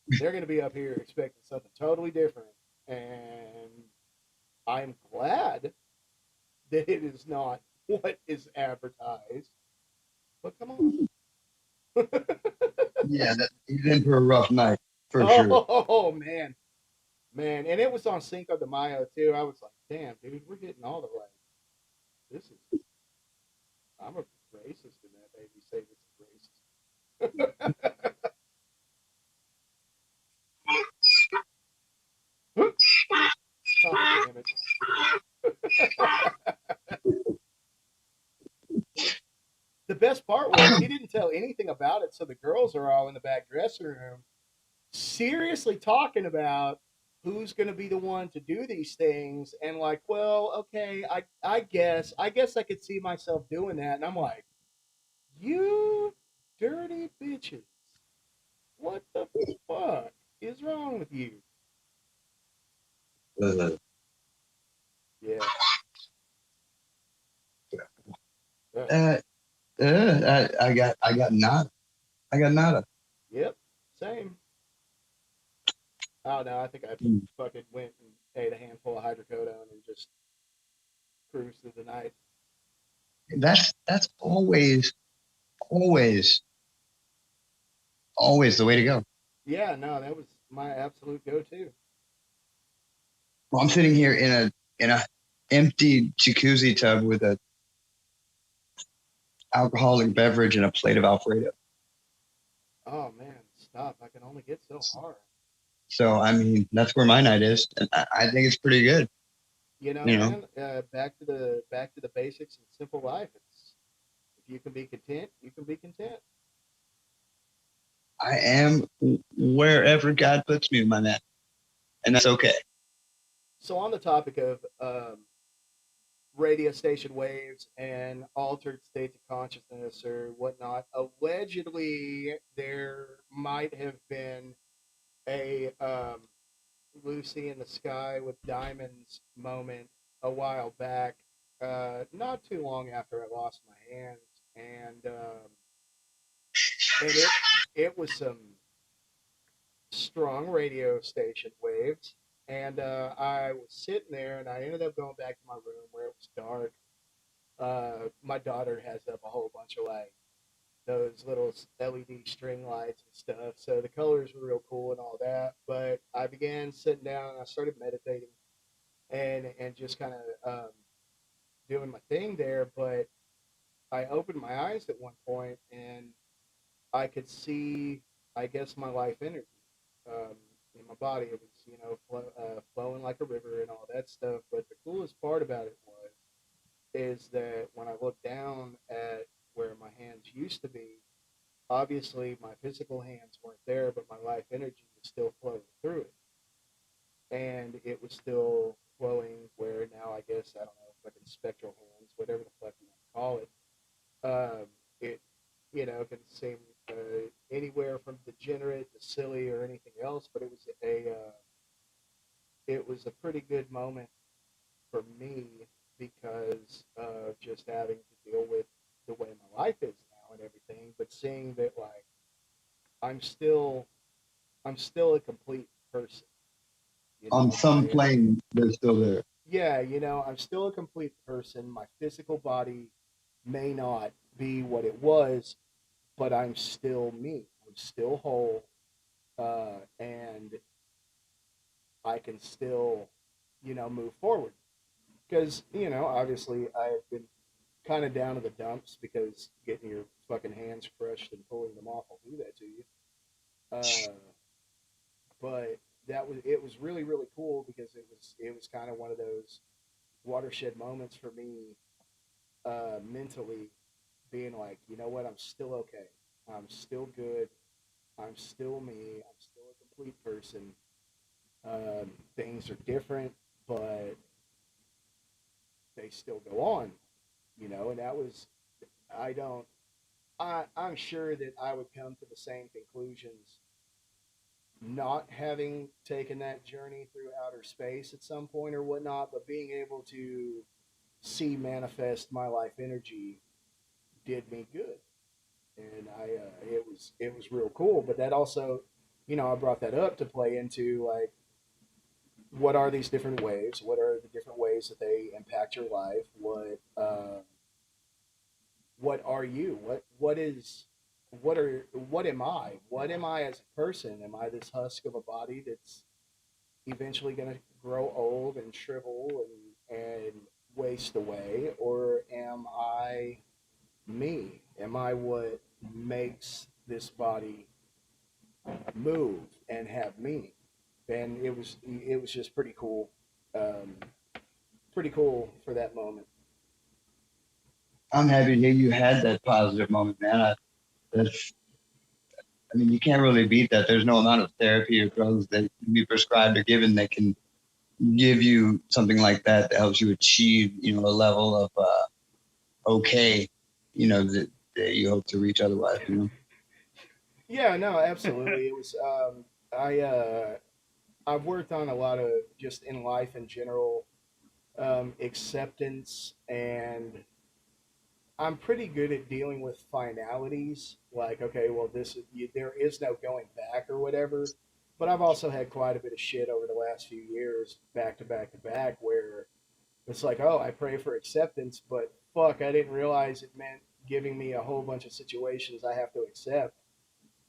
tonight. They're going to be up here expecting something totally different. And I'm glad that it is not what is advertised. But come on. Yeah, he's in for a rough night, for sure. Oh, man. Man, and it was on Cinco de Mayo, too. I was like, damn, dude, we're getting all the right. This is... I'm a racist in that baby say this is best part was he didn't tell anything about it, so the girls are all in the back dressing room seriously talking about who's going to be the one to do these things, and like, well, okay, I guess I could see myself doing that. And I'm like, you dirty bitches, what the fuck is wrong with you? Uh, Yeah. Uh, uh, I got nada. I got nada. yep. Same. Oh no, I think I Mm. fucking went and ate a handful of hydrocodone and just cruised through the night. That's always, always the way to go. Yeah, no, that was my absolute go-to. Well, I'm sitting here in a empty jacuzzi tub with a alcoholic beverage and a plate of Alfredo. Oh man, stop! I can only get so hard. So I mean, that's where my night is, and I think it's pretty good. You know, You know, man. Back to the basics and simple life. It's if you can be content, you can be content. I am wherever God puts me, my man, and that's okay. So on the topic of radio station waves and altered states of consciousness or whatnot, allegedly there might have been a Lucy in the Sky with Diamonds moment a while back, not too long after I lost my hands, and it was some strong radio station waves. And I was sitting there, and I ended up going back to my room where it was dark. My daughter has up a whole bunch of like those little LED string lights and stuff, so the colors were real cool and all that. But I began sitting down, and I started meditating and just kind of doing my thing there. But I opened my eyes at one point, and I could see, I guess, my life energy in my body. It was, flowing like a river and all that stuff. But the coolest part about it was is that when I looked down at where my hands used to be, obviously my physical hands weren't there, but my life energy was still flowing through it, and it was still flowing where now I guess I don't know, fucking spectral hands, whatever the fuck you want to call it. It can seem anywhere from degenerate to silly or anything else, but it was a pretty good moment for me because of just having to deal with the way my life is now and everything, but seeing that like I'm still I'm still a complete person. On some plane, they're still there. Yeah, I'm still a complete person. My physical body may not be what it was, but I'm still me. I'm still whole, and I can still, move forward. Because, obviously I have been kind of down to the dumps because getting your fucking hands crushed and pulling them off will do that to you. Uh, but it was really really cool because it was kind of one of those watershed moments for me, mentally, being like, you know what, I'm still okay, I'm still good, I'm still me, I'm still a complete person. Things are different, but they still go on, and that was I don't I'm sure that I would come to the same conclusions not having taken that journey through outer space at some point or whatnot, but being able to see manifest my life energy did me good, and it was real cool. But that also, I brought that up to play into like, what are these different ways? What are the different ways that they impact your life? What are you? What am I? What am I as a person? Am I this husk of a body that's eventually going to grow old and shrivel and waste away, or am I me? Am I what makes this body move and have meaning? And it was just pretty cool, pretty cool for that moment. I'm happy to hear you had that positive moment, man. I mean, you can't really beat that. There's no amount of therapy or drugs that can be prescribed or given that can give you something like that that helps you achieve, a level of okay, that you hope to reach otherwise. Yeah, no, absolutely. It was I I've worked on a lot of just in life in general acceptance, and I'm pretty good at dealing with finalities. Like, okay, well, there is no going back or whatever. But I've also had quite a bit of shit over the last few years, back to back to back, where it's like, oh, I pray for acceptance, but fuck, I didn't realize it meant giving me a whole bunch of situations I have to accept.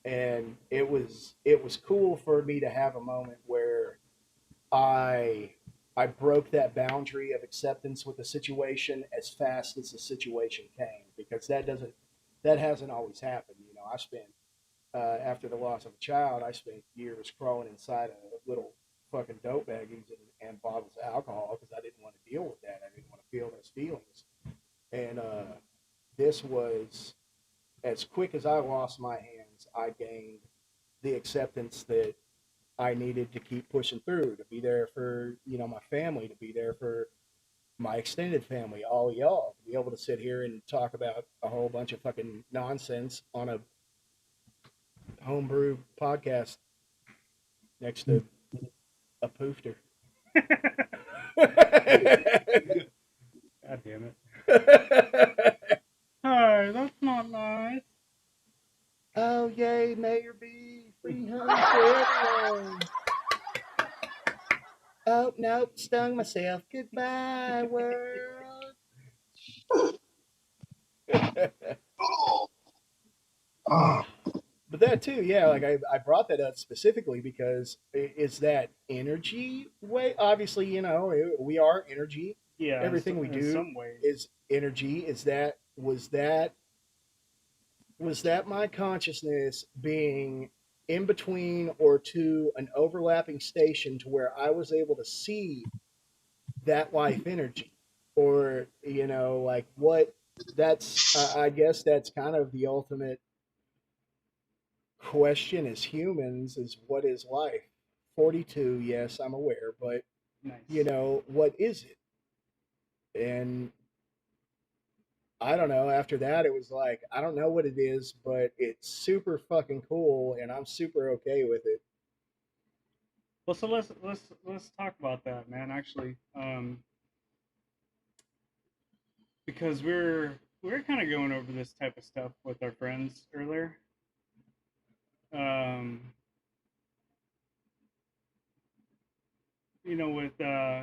And it was cool for me to have a moment where I I broke that boundary of acceptance with the situation as fast as the situation came, because that hasn't always happened. I spent after the loss of a child, I spent years crawling inside of little fucking dope baggies and bottles of alcohol because I didn't want to deal with that. I didn't want to feel those feelings. And this was as quick as I lost my hands, I gained the acceptance that I needed to keep pushing through, to be there for, my family, to be there for my extended family, all y'all, to be able to sit here and talk about a whole bunch of fucking nonsense on a homebrew podcast next to a poofter. God damn it. Hey, that's not nice. Oh, yay, Mayor B, free hugs for everyone. Oh, nope, stung myself. Goodbye, world. Oh, But that too, yeah, like I brought that up specifically because it's that energy way. Obviously, we are energy. Yeah, Everything we in do some ways. is energy. Was that my consciousness being in between or to an overlapping station to where I was able to see that life energy, or like what? That's I guess that's kind of the ultimate question as humans, is what is life? 42, yes, I'm aware, but Nice. what is it? And I don't know. After that, it was like, I don't know what it is, but it's super fucking cool, and I'm super okay with it. Well, so let's talk about that, man. Actually, because we're kind of going over this type of stuff with our friends earlier. Um, with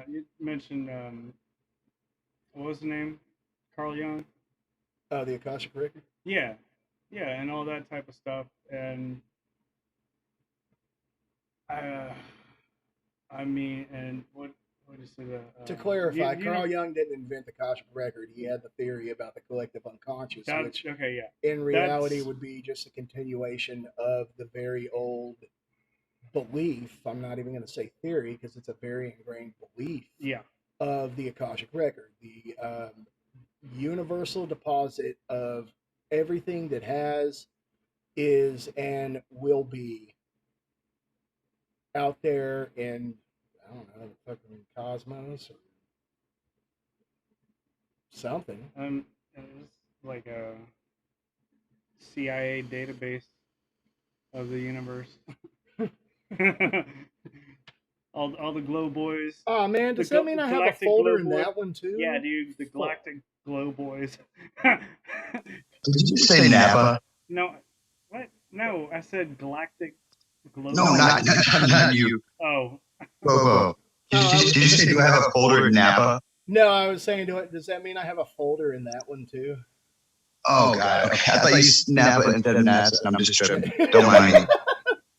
you mentioned what was the name? Carl Jung. The Akashic Record. Yeah, yeah, and all that type of stuff. And uh, I mean, and what is it? To You, clarify, you know Carl Jung didn't invent the Akashic Record. He had the theory about the collective unconscious, that which okay, yeah, in reality that's would be just a continuation of the very old belief. I'm not even going to say theory because it's a very ingrained belief yeah, of the Akashic Record, the universal deposit of everything that has, is, and will be out there in, I don't know, the fucking cosmos or something. it's like a CIA database of the universe. all the glow boys, Oh man, does that mean I have a galactic glow folder in boys. that one Yeah, too? dude, the Fuck. galactic glow boys. did you say Napa? No, what? No, I said galactic glow. No, not you, Oh, Popo. Did you say do I have a folder in Napa? No, I was saying, does that mean I have a folder in that one too? Oh God, okay. I thought you Napa instead of NASA. I'm just tripping. Don't mind me.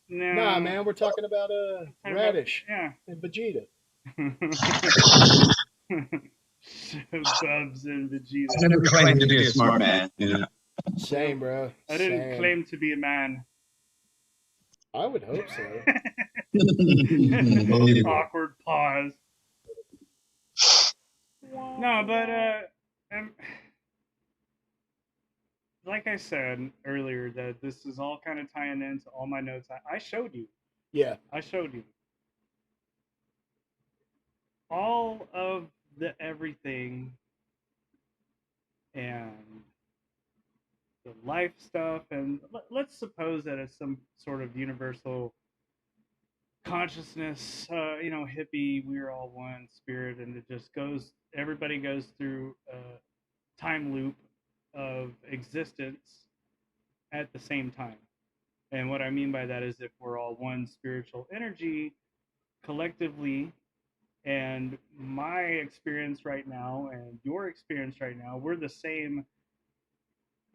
no. Nah, man, we're talking about Talking about- Radish yeah. and Vegeta. Bubs and Vegeta. I never claimed to be a smart man. Same, bro. I didn't Same. claim to be a man. I would hope so. Awkward pause. No, but like I said earlier, that this is all kind of tying into all my notes. I showed you. Yeah. I showed you all of the everything and the life stuff, and let's suppose that it's some sort of universal consciousness, hippie, we're all one spirit, and it just goes, everybody goes through a time loop of existence at the same time. And what I mean by that is if we're all one spiritual energy collectively, and my experience right now and your experience right now, we're the same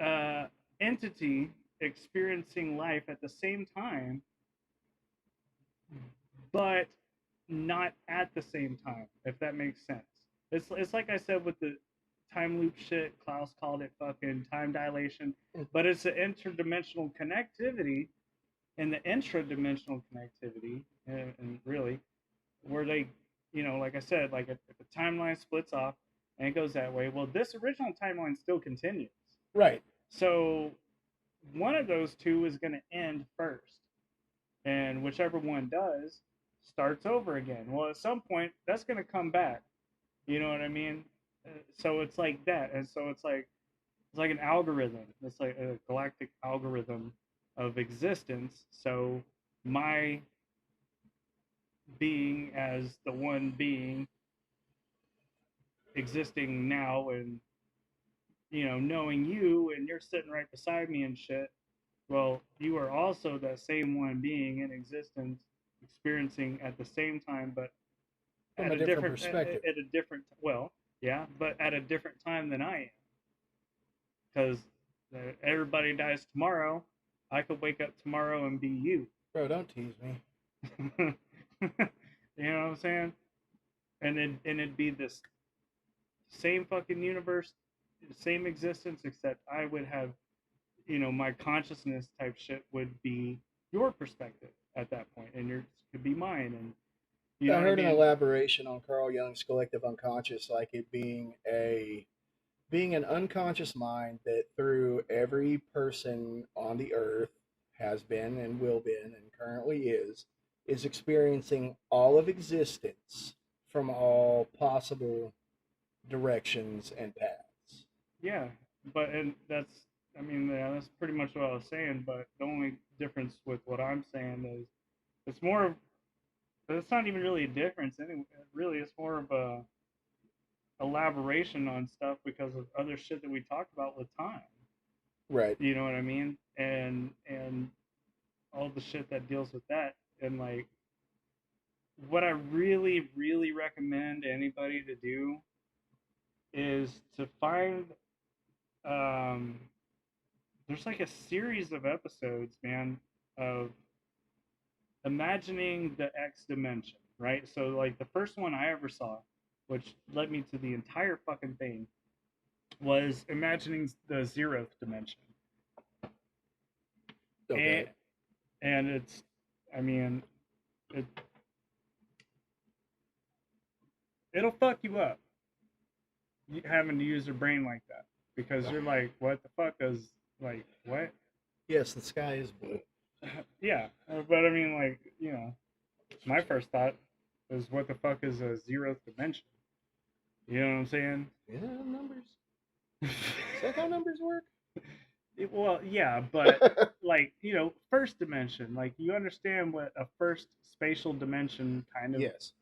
uh, entity experiencing life at the same time, but not at the same time, if that makes sense. It's like I said with the time loop shit. Klaus called it fucking time dilation, but it's an interdimensional connectivity, and the intradimensional connectivity, and really, where they, like I said, like if the timeline splits off and it goes that way, well, this original timeline still continues. Right. So one of those two is going to end first, and whichever one does starts over again. Well, at some point, that's going to come back. You know what I mean? So it's like that, and so it's like an algorithm. It's like a galactic algorithm of existence. So my being as the one being existing now, and knowing you, and you're sitting right beside me and shit. Well, you are also that same one being in existence, experiencing at the same time, but From at a a different different perspective. at a different, well, yeah, but at a different time than I am, because everybody dies tomorrow. I could wake up tomorrow and be you. Bro, don't tease me. You know what I'm saying? And it'd be this same fucking universe, same existence, except I would have, my consciousness type shit would be your perspective at that point, and yours could be mine, and you I know what I heard an mean? elaboration on Carl Jung's collective unconscious, like it being an unconscious mind that through every person on the earth has been and will been and currently is experiencing all of existence from all possible directions and paths. Yeah, but and that's, I mean, yeah, that's pretty much what I was saying. But the only difference with what I'm saying is it's more of, but it's not even really a difference anyway. Really, it's more of a elaboration on stuff because of other shit that we talked about with time. Right. You know what I mean? And all the shit that deals with that. And like, what I really, really recommend anybody to do is to find, um, there's like a series of episodes, man, of imagining the X dimension, right? So like the first one I ever saw, which led me to the entire fucking thing, was imagining the zeroth dimension. And Okay. and it's, I mean, it it'll fuck you up having to use your brain like that, because you're like, what the fuck is, like, what? Yes, the sky is blue. Yeah, but I mean, like, my first thought is, what the fuck is a zeroth dimension? You know what I'm saying? Yeah, numbers. Is that how numbers work? Well, yeah, but like, first dimension, like, you understand what a first spatial dimension Yes.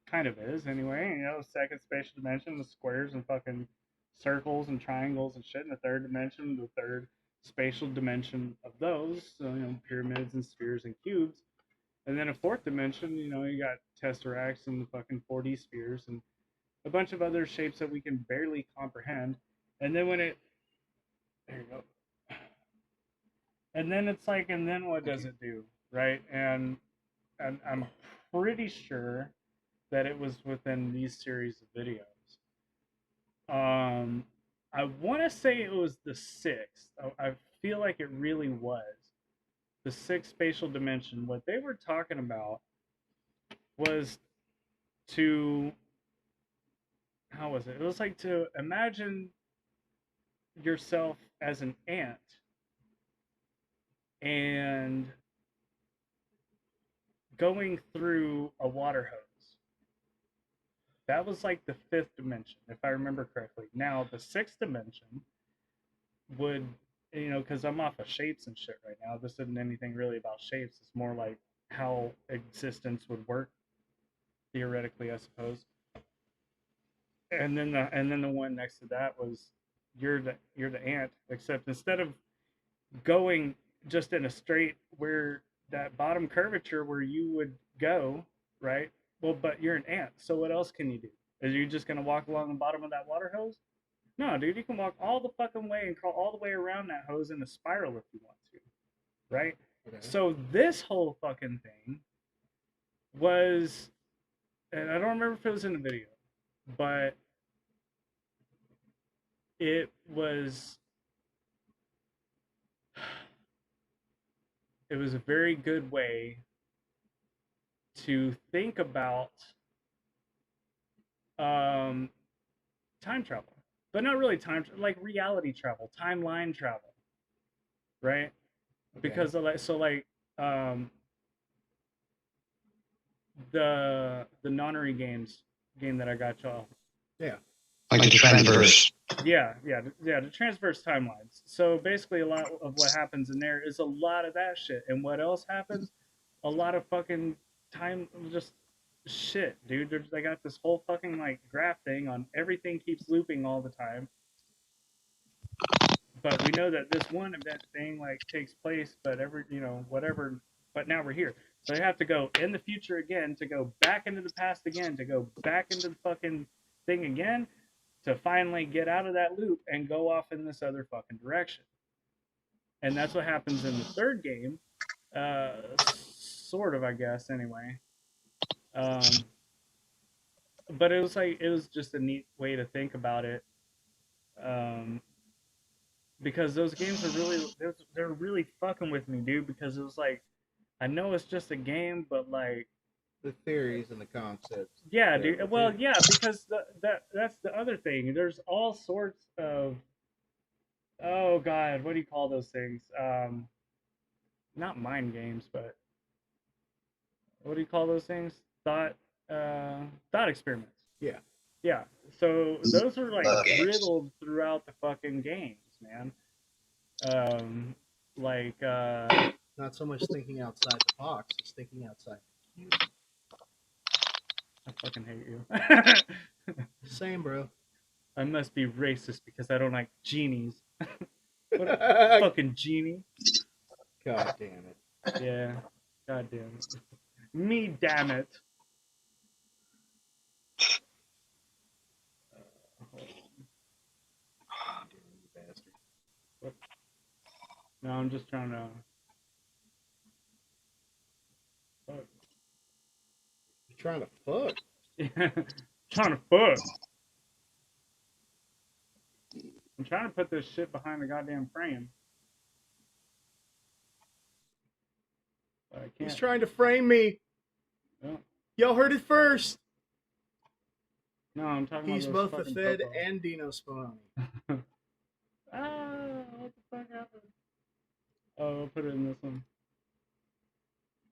kind of is anyway. Second spatial dimension, the squares and fucking circles and triangles and shit. And the third dimension, the third spatial dimension of those, so, pyramids and spheres and cubes. And then a fourth dimension, you got tesseracts and the fucking 4D spheres and a bunch of other shapes that we can barely comprehend. And then there you go. And then it's like, and then what does it do, right? And I'm pretty sure that it was within these series of videos. I want to say it was the sixth. I feel like it really was the sixth spatial dimension. What they were talking about was to, how was it? It was like to imagine yourself as an ant and going through a water hose. That was like the fifth dimension, if I remember correctly. Now, the sixth dimension would, because I'm off of shapes and shit right now. This isn't anything really about shapes. It's more like how existence would work, theoretically, I suppose. And then the one next to that was you're the ant, except instead of going just in a straight where that bottom curvature where you would go, right? Well, but you're an ant, so what else can you do? Are you just gonna walk along the bottom of that water hose? No, dude, you can walk all the fucking way and crawl all the way around that hose in a spiral if you want to, right? Okay. So this whole fucking thing was, and I don't remember if it was in the video, but it was a very good way to think about time travel, but not really like reality travel, timeline travel, right? Okay. Because um, the nonary game that I got y'all. Yeah. Like the transverse. Yeah, the transverse timelines. So basically, a lot of what happens in there is a lot of that shit. And what else happens? A lot of fucking time, just shit, dude. They got this whole fucking like graph thing on everything keeps looping all the time. But we know that this one event thing like takes place, but whatever. But now we're here, so they have to go in the future again, to go back into the past again, to go back into the fucking thing again, to finally get out of that loop and go off in this other fucking direction. And that's what happens in the third game, sort of, I guess. Anyway, but it was just a neat way to think about it. Because those games are they're really fucking with me, dude. Because it was like, I know it's just a game, but like the theories and the concepts. Yeah, dude. Well, yeah, because that's the other thing. There's all sorts of, oh god, what do you call those things? Not mind games, but what do you call those things? Thought experiments. Yeah. Yeah. So those are like riddled throughout the fucking games, man. Not so much thinking outside the box, it's thinking outside. I fucking hate you. Same, bro. I must be racist because I don't like genies. What a fucking genie. God damn it. Yeah. God damn it. Me damn it. No, I'm just trying to. Fuck. You're trying to fuck. Trying to fuck. I'm trying to put this shit behind the goddamn frame. But I can't. He's trying to frame me. Oh. Y'all heard it first. No, I'm talking He's about both the Fed and Dino Spumoni. What the fuck happened? Oh, I'll put it in this one.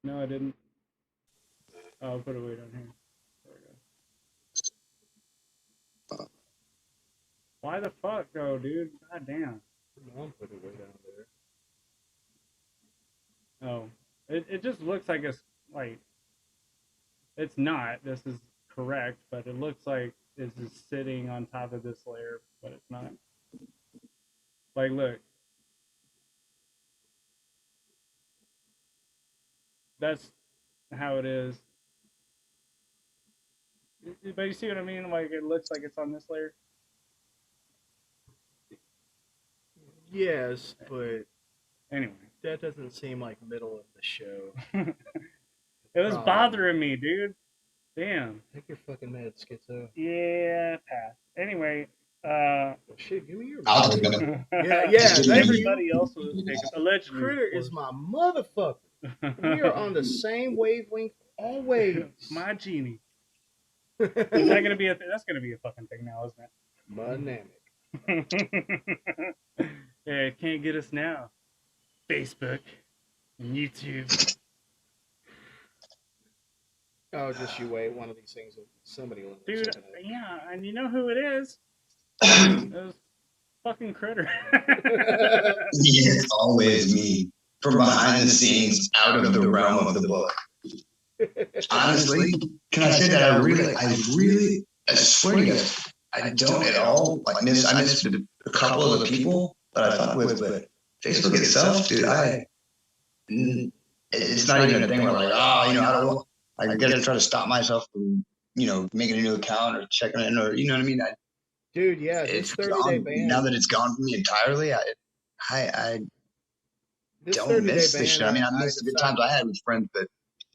No, I didn't. Oh, I'll put it way down here. There we go. Why the fuck, though, dude? God damn. Mom put it way down there. Oh. It just looks like it's not. This is correct, but it looks like this is sitting on top of this layer, but it's not. Like, look. That's how it is. But you see what I mean? Like, it looks like it's on this layer. Yes, but anyway, that doesn't seem like middle of the show. It was bothering me, dude. Damn. Take your fucking meds, schizo. Yeah, pass. Anyway, shit, give me your meds. yeah. Everybody else was taking allegedly. Critter is my motherfucker. We are on the same wavelength always. My genie. Is that gonna be that's gonna be a fucking thing now, isn't it? Dynamic. Yeah, it can't get us now. Facebook and YouTube. Oh, just you wait. One of these things, somebody will Dude, check it yeah, and you know who it is? Those fucking critter. out. It's always me. From behind the scenes, out of the realm of the book. Honestly, can I say that I swear to you guys, I don't at all I miss a couple of the people that I thought with, but Facebook itself, dude, it's not even a thing where like, oh, I don't, I gotta try to stop myself from, making a new account or checking in or, you know what I mean? Dude, yeah, this It's 30-day gone. Now ban. that it's gone from me entirely, I This don't 30-day miss this ban, shit. I mean, I I miss the good times decided I had with friends, but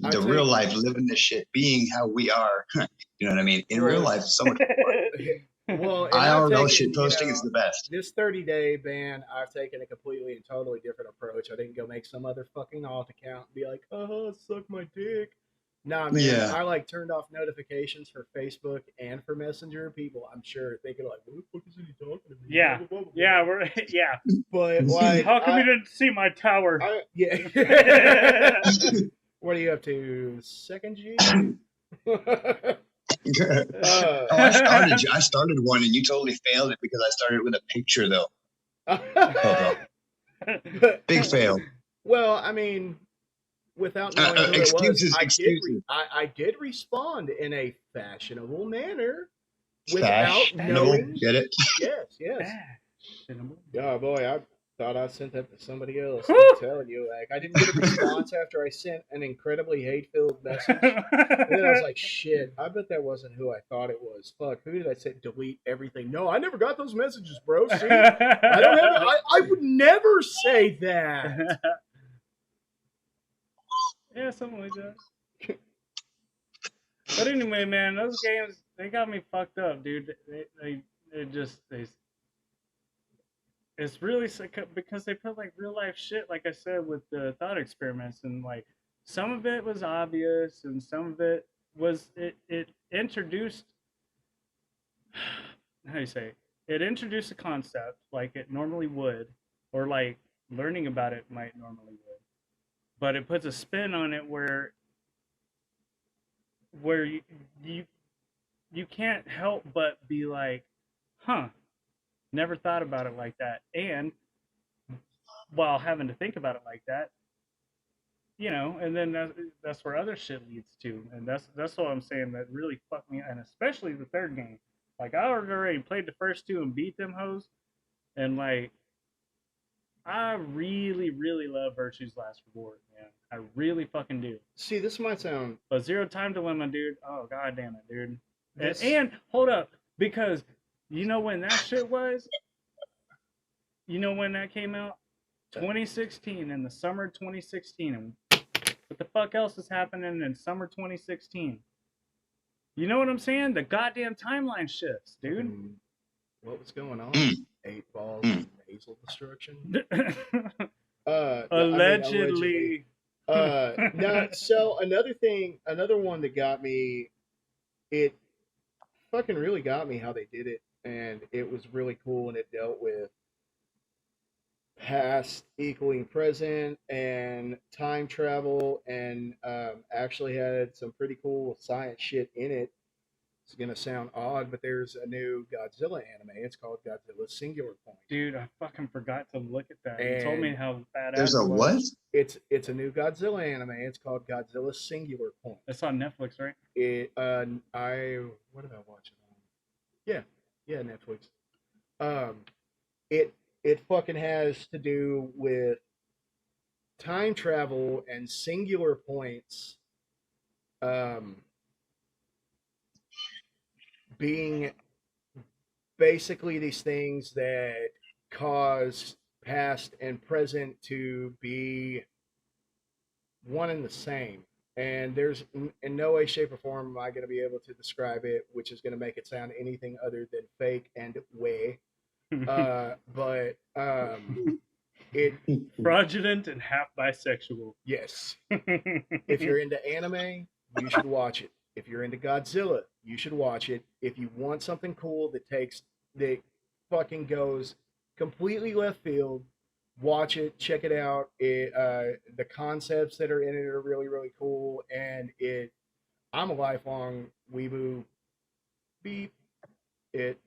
I the real take. life, living this shit, being how we are, you know what I mean? In real Well, life, it's so much well, and I've IRL taken, shit posting is the best. this 30-day ban, I've taken a completely and totally different approach. I didn't go make some other fucking alt account and be like, oh, suck my dick. Nah, man, Yeah. I like turned off notifications for Facebook and for Messenger. People, I'm sure, thinking like, what the fuck is he talking to me? Yeah. Blah, blah, blah, blah. Yeah, we're yeah. But like, How come you didn't see my tower? yeah. What are you up to? Second G? Oh, I started one and you totally failed it because I started with a picture though. Big fail. Well, I mean, without knowing who it was, Excuses. I did respond in a fashionable manner without Fashionable. knowing. Get it? Yes. Oh boy, I thought I sent that to somebody else. Whew. I'm telling you, like I didn't get a response after I sent an incredibly hate-filled message. And then I was like, shit, I bet that wasn't who I thought it was. Fuck, who did I say delete everything? No, I never got those messages, bro. See? I don't have I would never say that. Yeah, something like that. But anyway, man, those games, they got me fucked up, dude. It's really sick because they put like real life shit, like I said, with the thought experiments, and like some of it was obvious, and some of it was it introduced how do you say it introduced a concept like it normally would, or like learning about it might normally would, but it puts a spin on it where you you can't help but be like, huh, never thought about it like that, and while having to think about it like that, and then that's where other shit leads to, and that's what I'm saying that really fucked me, and especially the third game. Like I already played the first two and beat them hoes, and like I really really love Virtue's Last Reward, man. I really fucking do. See, this might sound. But Zero Time Dilemma, dude. Oh god damn it, dude. This... Hold up, because you know when that shit was. You know when that came out? 2016, in the summer 2016, and what the fuck else is happening in summer 2016? You know what I'm saying? The goddamn timeline shifts, dude. What was going on? 8 balls of nasal destruction. Allegedly. No, so another one that got me, it fucking really got me how they did it, and it was really cool, and it dealt with past equaling present and time travel, and actually had some pretty cool science shit in it. It's gonna sound odd, but there's a new Godzilla anime. It's called Godzilla Singular Point. Dude, I fucking forgot to look at that. You told me how badass There's a it was. what? It's a new Godzilla anime. It's called Godzilla Singular Point. It's on Netflix, right? What did I watch it on? Yeah, Netflix. It fucking has to do with time travel and singular points, being basically these things that cause past and present to be one and the same. And there's in no way, shape, or form am I going to be able to describe it, which is going to make it sound anything other than fake and way. But it fraudulent and half bisexual. Yes. If you're into anime, you should watch it. If you're into Godzilla, you should watch it. If you want something cool that fucking goes completely left field. Watch it, check it out. The concepts that are in it are really really cool, and it. I'm a lifelong weeboo. Beep it,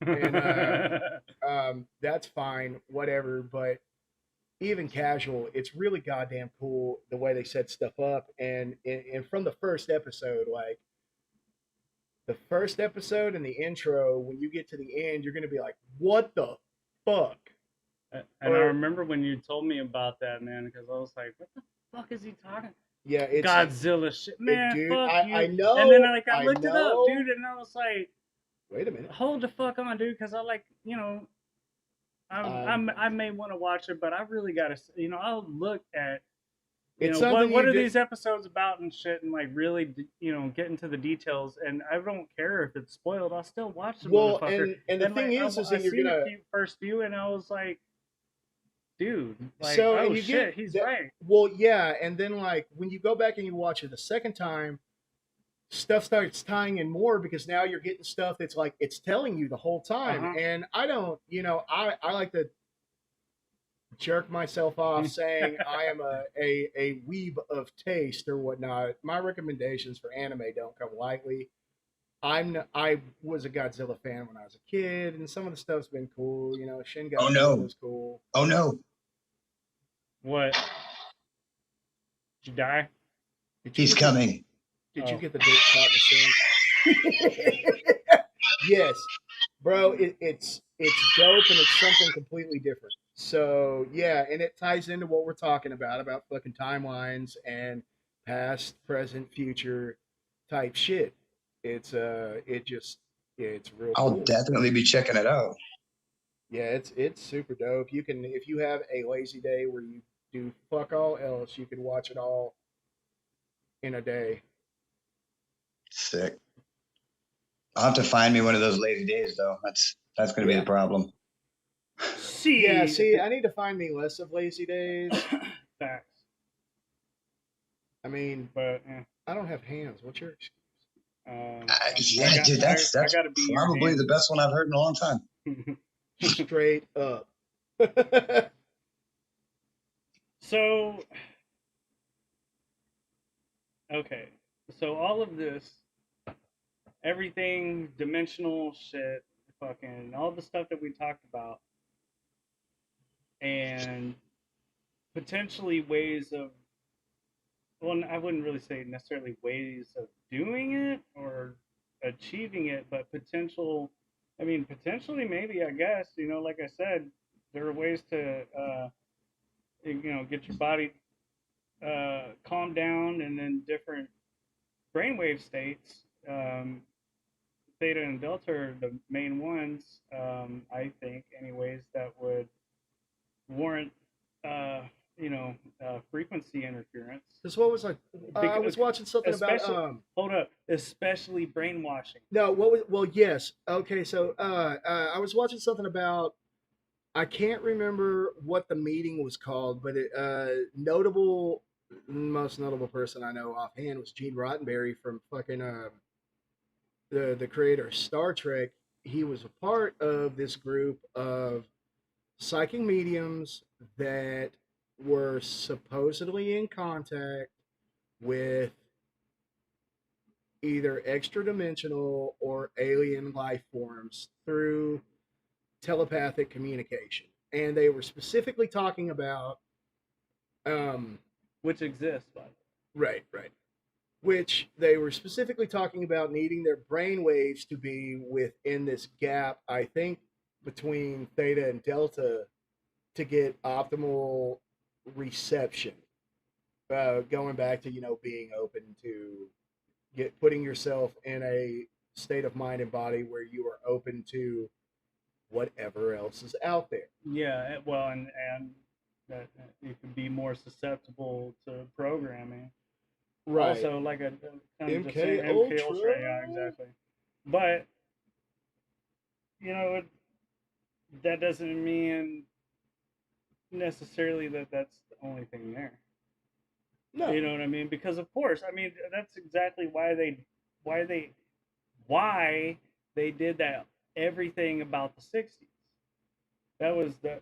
and that's fine, whatever. But even casual, it's really goddamn cool the way they set stuff up, and from the first episode, like the first episode and the intro, when you get to the end, you're gonna be like, "What the fuck?" And I remember when you told me about that, man, because I was like, "What the fuck is he talking?" Yeah, it's Godzilla shit, man. dude. Fuck I you. know. And then like I I looked it up, know. dude, and I was like, Wait a minute. hold the fuck on, dude, because I like, I may want to watch it, but I really gotta, I'll look at, It's something what you are just. these episodes about and shit, and like really, get into the details. And I don't care if it's spoiled. I'll still watch the Well, motherfucker. and the And thing like is I that you're seen gonna. first few, and I was like, dude, like, So oh and you shit, get he's that. right. Well, yeah, and then like when you go back and you watch it the second time, stuff starts tying in more because now you're getting stuff that's like it's telling you the whole time. Uh-huh. And I don't, I like to jerk myself off saying I am a weeb of taste or whatnot. My recommendations for anime don't come lightly. I was a Godzilla fan when I was a kid, and some of the stuff's been cool. Shin Oh Godzilla no. was cool. Oh no. What? Did you die? Did you He's get the coming. Did you Oh. get the dick caught in the sink? Yes, bro. It's dope and it's something completely different. So yeah, and it ties into what we're talking about fucking timelines and past, present, future type shit. It's real I'll cool. definitely be checking it out. Yeah, it's super dope. You can if you have a lazy day where you do fuck all else, you can watch it all in a day. Sick. I'll have to find me one of those lazy days though. That's gonna be Yeah. the problem. Yeah, See. see, I need to find me less of lazy days. Facts. I mean, But yeah. I don't have hands. What's your excuse? Yeah, dude, that's I gotta be your probably hand. the best one I've heard in a long time. Straight up. So, okay. So all of this, everything, dimensional shit, fucking all the stuff that we talked about, and potentially ways of, well, I wouldn't really say necessarily ways of doing it or achieving it, but potentially maybe, I guess, like I said, there are ways to, get your body calm down, and then different brainwave states. Theta and delta are the main ones, I think, anyways, that would warrant, uh, frequency interference. Because what was I was watching something about Especially, hold up, especially brainwashing. no, what was well yes. Okay, so I was watching something about I can't remember what the meeting was called, but most notable person I know offhand was Gene Roddenberry from fucking the creator of Star Trek. He was a part of this group of psychic mediums that were supposedly in contact with either extra dimensional or alien life forms through telepathic communication. And they were specifically talking about, Which exists, by the way. right, which they were specifically talking about needing their brain waves to be within this gap, I think, between theta and delta to get optimal reception. Going back to being open to putting yourself in a state of mind and body where you are open to whatever else is out there. Yeah, well, and that you could be more susceptible to programming. Right. Also, like a kind of just MK saying MK Ultra, Ultra. yeah, exactly. But that doesn't mean necessarily that that's the only thing there. No. You know what I mean? Because of course, I mean that's exactly why they did that everything about the 60s. That was the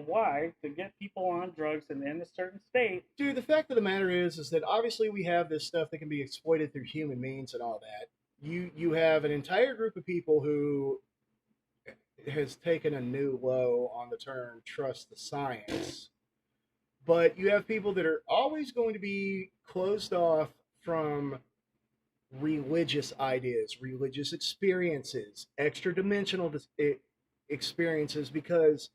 why, to get people on drugs and in a certain state. Dude, the fact of the matter is that obviously we have this stuff that can be exploited through human means and all that. You have an entire group of people who has taken a new low on the term trust the science. But you have people that are always going to be closed off from religious ideas, religious experiences, extra dimensional experiences, because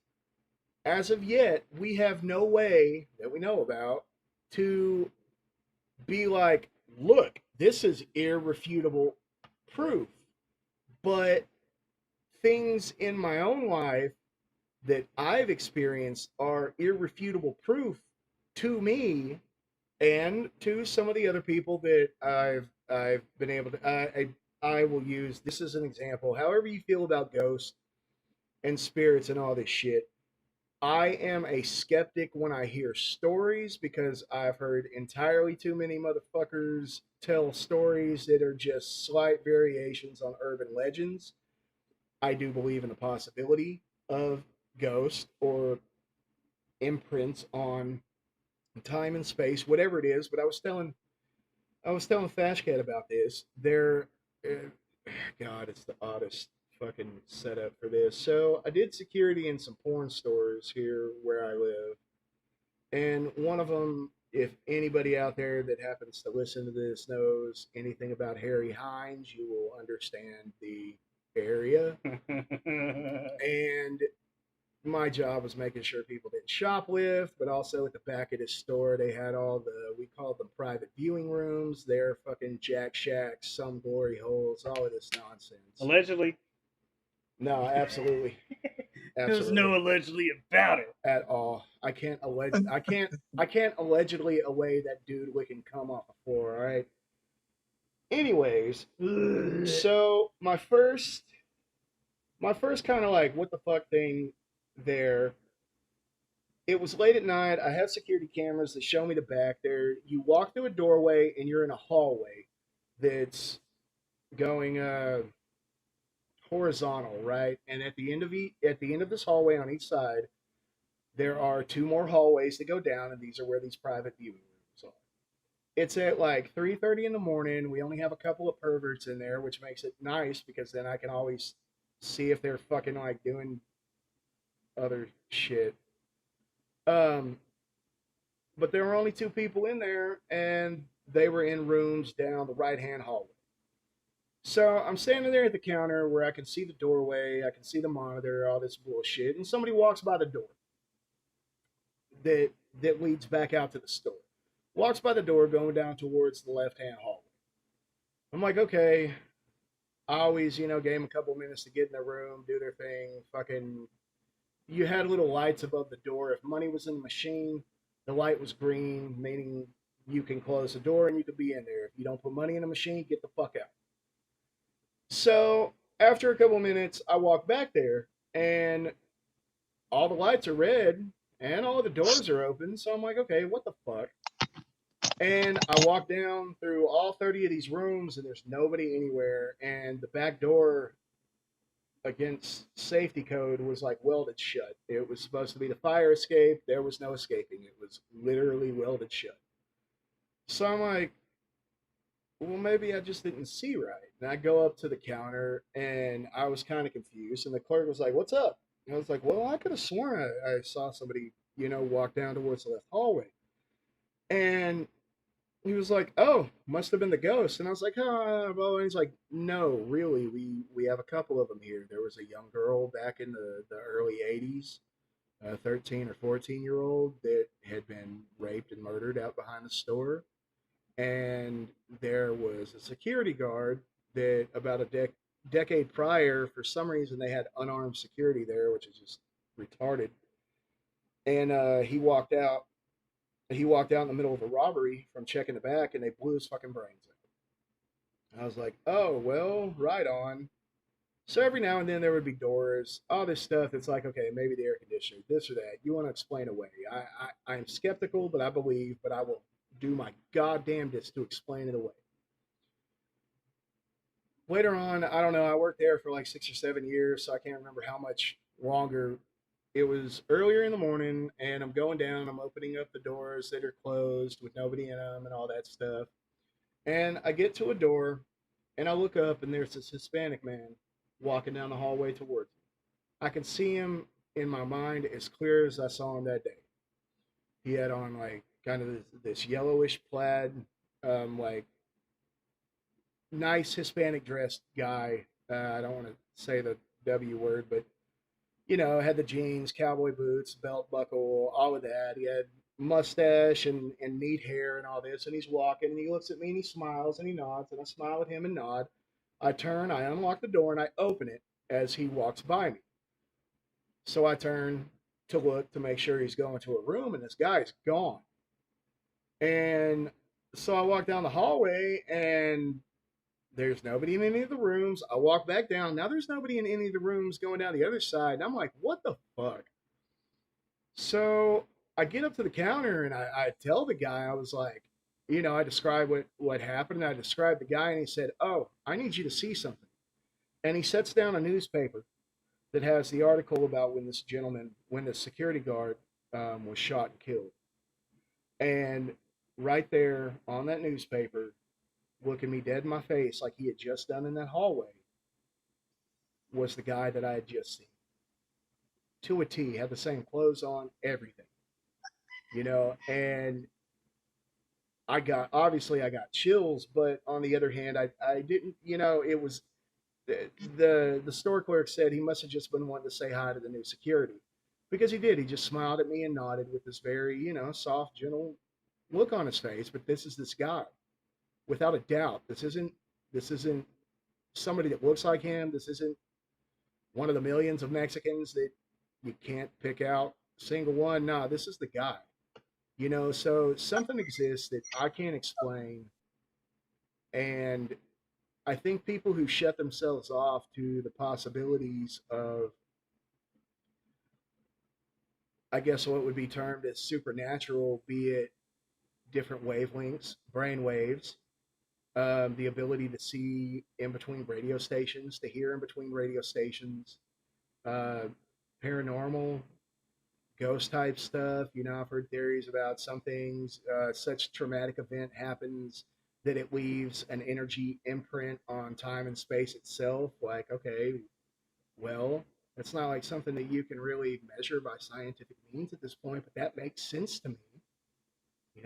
as of yet, we have no way that we know about to be like, look, this is irrefutable proof. But things in my own life that I've experienced are irrefutable proof to me and to some of the other people that I've been able to. I will use this as an example. However you feel about ghosts and spirits and all this shit, I am a skeptic when I hear stories because I've heard entirely too many motherfuckers tell stories that are just slight variations on urban legends. I do believe in the possibility of ghosts or imprints on time and space, whatever it is. But I was telling Fashcat about this. God, it's the oddest fucking setup for this. So I did security in some porn stores here where I live, and one of them, if anybody out there that happens to listen to this knows anything about Harry Hines, you will understand the area. And my job was making sure people didn't shoplift, but also at the back of this store, they had all we called them private viewing rooms. They're fucking jack shacks, some glory holes, all of this nonsense. Allegedly. No, absolutely. There's no allegedly about it. At all. I can't allegedly away that dude licking cum off the floor, all right? Anyways, so my first kind of like what the fuck thing there. It was late at night. I have security cameras that show me the back there. You walk through a doorway and you're in a hallway that's going horizontal, right? And at the end of this hallway on each side, there are two more hallways that go down, and these are where these private viewing rooms are. It's at like 3:30 in the morning. We only have a couple of perverts in there, which makes it nice because then I can always see if they're fucking like doing other shit. Um, but there were only two people in there, and they were in rooms down the right hand hallway. So I'm standing there at the counter where I can see the doorway, I can see the monitor, all this bullshit, and somebody walks by the door that that leads back out to the store. Walks by the door going down towards the left hand hallway. I'm like, okay. I always, gave them a couple minutes to get in their room, do their thing. Fucking, you had little lights above the door. If money was in the machine, the light was green, meaning you can close the door and you could be in there. If you don't put money in the machine, get the fuck out. So after a couple minutes, I walk back there and all the lights are red and all the doors are open. So I'm like, okay, what the fuck? And I walk down through all 30 of these rooms and there's nobody anywhere. And the back door against safety code was like welded shut. It was supposed to be the fire escape. There was no escaping. It was literally welded shut. So I'm like, well, maybe I just didn't see right. And I go up to the counter and I was kind of confused. And the clerk was like, what's up? And I was like, well, I could have sworn I saw somebody, walk down towards the left hallway. And he was like, "Oh, must have been the ghost." And I was like, "Oh," well, and he's like, "No, really, we have a couple of them here. There was a young girl back in the early '80s, a 13 or 14-year-old that had been raped and murdered out behind the store, and there was a security guard that about a decade prior, for some reason, they had unarmed security there, which is just retarded. And he walked out in the middle of a robbery from checking the back, and they blew his fucking brains out. I was like, oh, well, right on. So every now and then there would be doors, all this stuff. It's like, okay, maybe the air conditioner, this or that. You want to explain away. I'm skeptical, but I believe, but I will do my goddamnedest to explain it away. Later on, I don't know, I worked there for like 6 or 7 years, so I can't remember how much longer earlier in the morning, and I'm going down. I'm opening up the doors that are closed with nobody in them and all that stuff. And I get to a door, and I look up, and there's this Hispanic man walking down the hallway towards me. I can see him in my mind as clear as I saw him that day. He had on like kind of this yellowish plaid, like nice Hispanic dressed guy. I don't want to say the W word, but had the jeans, cowboy boots, belt buckle, all of that. He had mustache and neat hair and all this. And he's walking and he looks at me and he smiles and he nods. And I smile at him and nod. I turn, I unlock the door and I open it as he walks by me. So I turn to look to make sure he's going to a room and this guy's gone. And so I walk down the hallway and there's nobody in any of the rooms. I walk back down. Now there's nobody in any of the rooms going down the other side. And I'm like, what the fuck? So I get up to the counter and I tell the guy, I was like, I described what happened. And I described the guy and he said, oh, I need you to see something. And he sets down a newspaper that has the article about when the security guard was shot and killed. And right there on that newspaper, looking me dead in my face like he had just done in that hallway, was the guy that I had just seen. To a T, had the same clothes on, everything. And I got chills, but on the other hand, I didn't, it was the store clerk said he must have just been wanting to say hi to the new security. Because he did. He just smiled at me and nodded with this very, soft, gentle look on his face. But this guy, without a doubt. This isn't somebody that looks like him. This isn't one of the millions of Mexicans that you can't pick out a single one. Nah, this is the guy. So something exists that I can't explain. And I think people who shut themselves off to the possibilities of, I guess, what would be termed as supernatural, be it different wavelengths, brain waves, the ability to see in between radio stations, to hear in between radio stations, uh, paranormal, ghost type stuff. I've heard theories about some things, such traumatic event happens that it leaves an energy imprint on time and space itself. Like, okay, well, it's not like something that you can really measure by scientific means at this point, but that makes sense to me.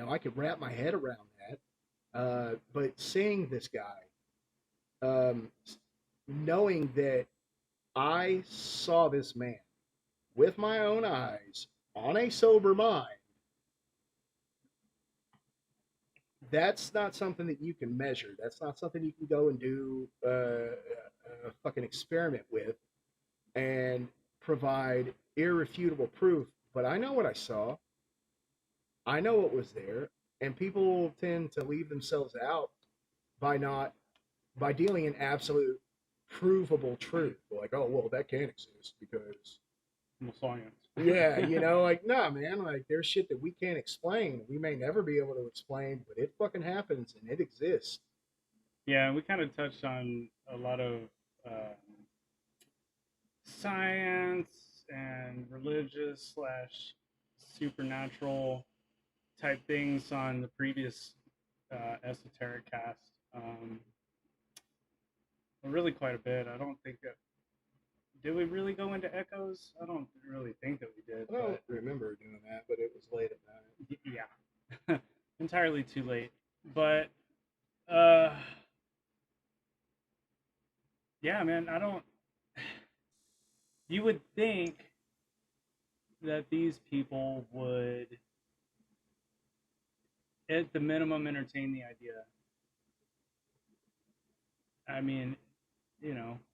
I could wrap my head around that. But seeing this guy, um, knowing that I saw this man with my own eyes on a sober mind, that's not something that you can measure. That's not something you can go and do a fucking experiment with and provide irrefutable proof. But I know what I saw. I know what was there, and people tend to leave themselves out by not by dealing in absolute provable truth. Like, oh well, that can't exist because science. yeah, like nah, man, like there's shit that we can't explain. We may never be able to explain, but it fucking happens and it exists. Yeah, we kind of touched on a lot of science and religious / supernatural type things on the previous esoteric cast. Really quite a bit. I don't think that. Did we really go into echoes? I don't really think that we did. I don't remember doing that, but it was late at night. Yeah, entirely too late. But yeah, man, I don't. You would think that these people would, at the minimum, entertain the idea. I mean,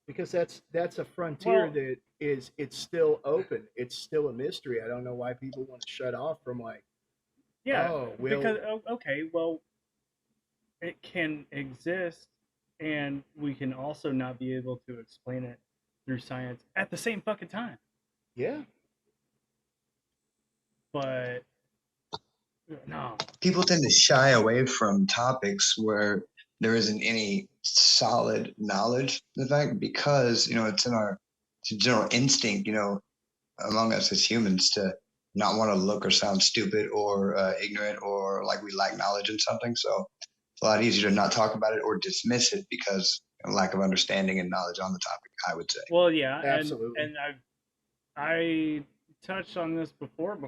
because that's a frontier that it's still open. It's still a mystery. I don't know why people want to shut off from like, yeah, because okay, well, it can exist, and we can also not be able to explain it through science at the same fucking time. Yeah, but no, people tend to shy away from topics where there isn't any solid knowledge. In fact, because it's in our general instinct. among us as humans to not want to look or sound stupid or ignorant or like we lack knowledge in something. So it's a lot easier to not talk about it or dismiss it because of lack of understanding and knowledge on the topic, I would say. Well, yeah, Absolutely. and I touched on this before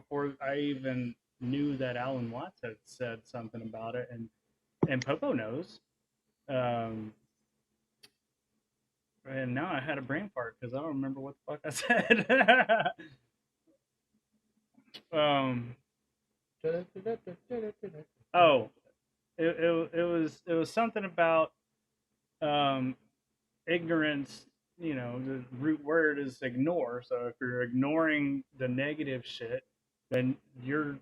I even knew that Alan Watts had said something about it, and Popo knows. And now I had a brain fart because I don't remember what the fuck I said. um, oh, it was something about ignorance. You know, the root word is ignore. So if you're ignoring the negative shit, then you're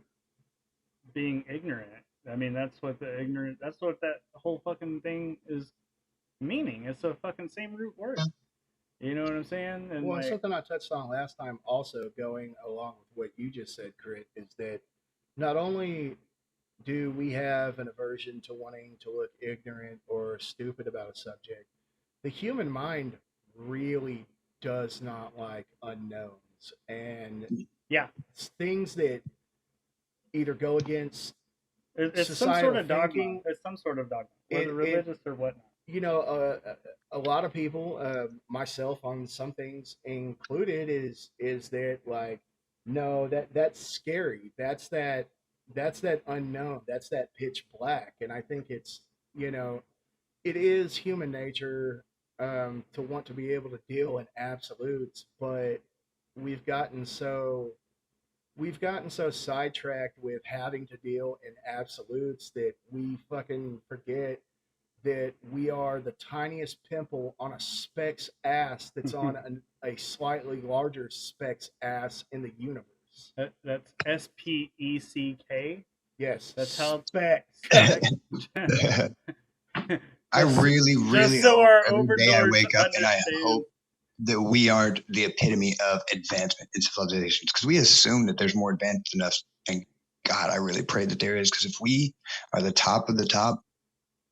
being ignorant. I mean, that's what the ignorant. That's what that whole fucking thing is meaning. It's a fucking same root word. You know what I'm saying? And Well, like, something I touched on last time, also going along with what you just said, Crit, is that not only do we have an aversion to wanting to look ignorant or stupid about a subject, the human mind really does not like unknowns and yeah, things that either go against it's some sort societal of dogma. thinking. It's some sort of dogma, whether It religious or whatnot. you know, a lot of people, myself on some things included, is that like, no, that's scary. That's that unknown. That's that pitch black. And I think it's, you know, it is human nature to want to be able to deal in absolutes, but we've gotten so we've gotten so sidetracked with having to deal in absolutes that we fucking forget that we are the tiniest pimple on a speck's ass that's on a slightly larger speck's ass in the universe. That's SPECK. Yes, That's how specks. I really, really just so hope our every day I overlords wake up and I understand. hope that we aren't the epitome of advancement in civilizations because we assume that there's more advanced than us. And God, I really pray that there is because if we are the top of the top,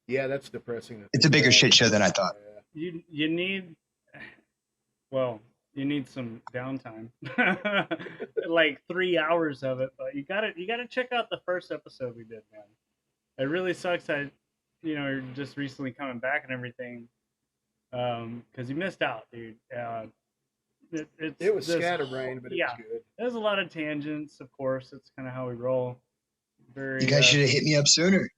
Yeah, that's depressing. it's a bigger shit show than I thought. You need, well, you need some downtime, like 3 hours of it. But you gotta check out the first episode we did, man. It really sucks that you're just recently coming back and everything, because you missed out, dude. It was scatterbrained, but it yeah, was good. there's a lot of tangents. Of course, it's kind of how we roll. You guys should have hit me up sooner.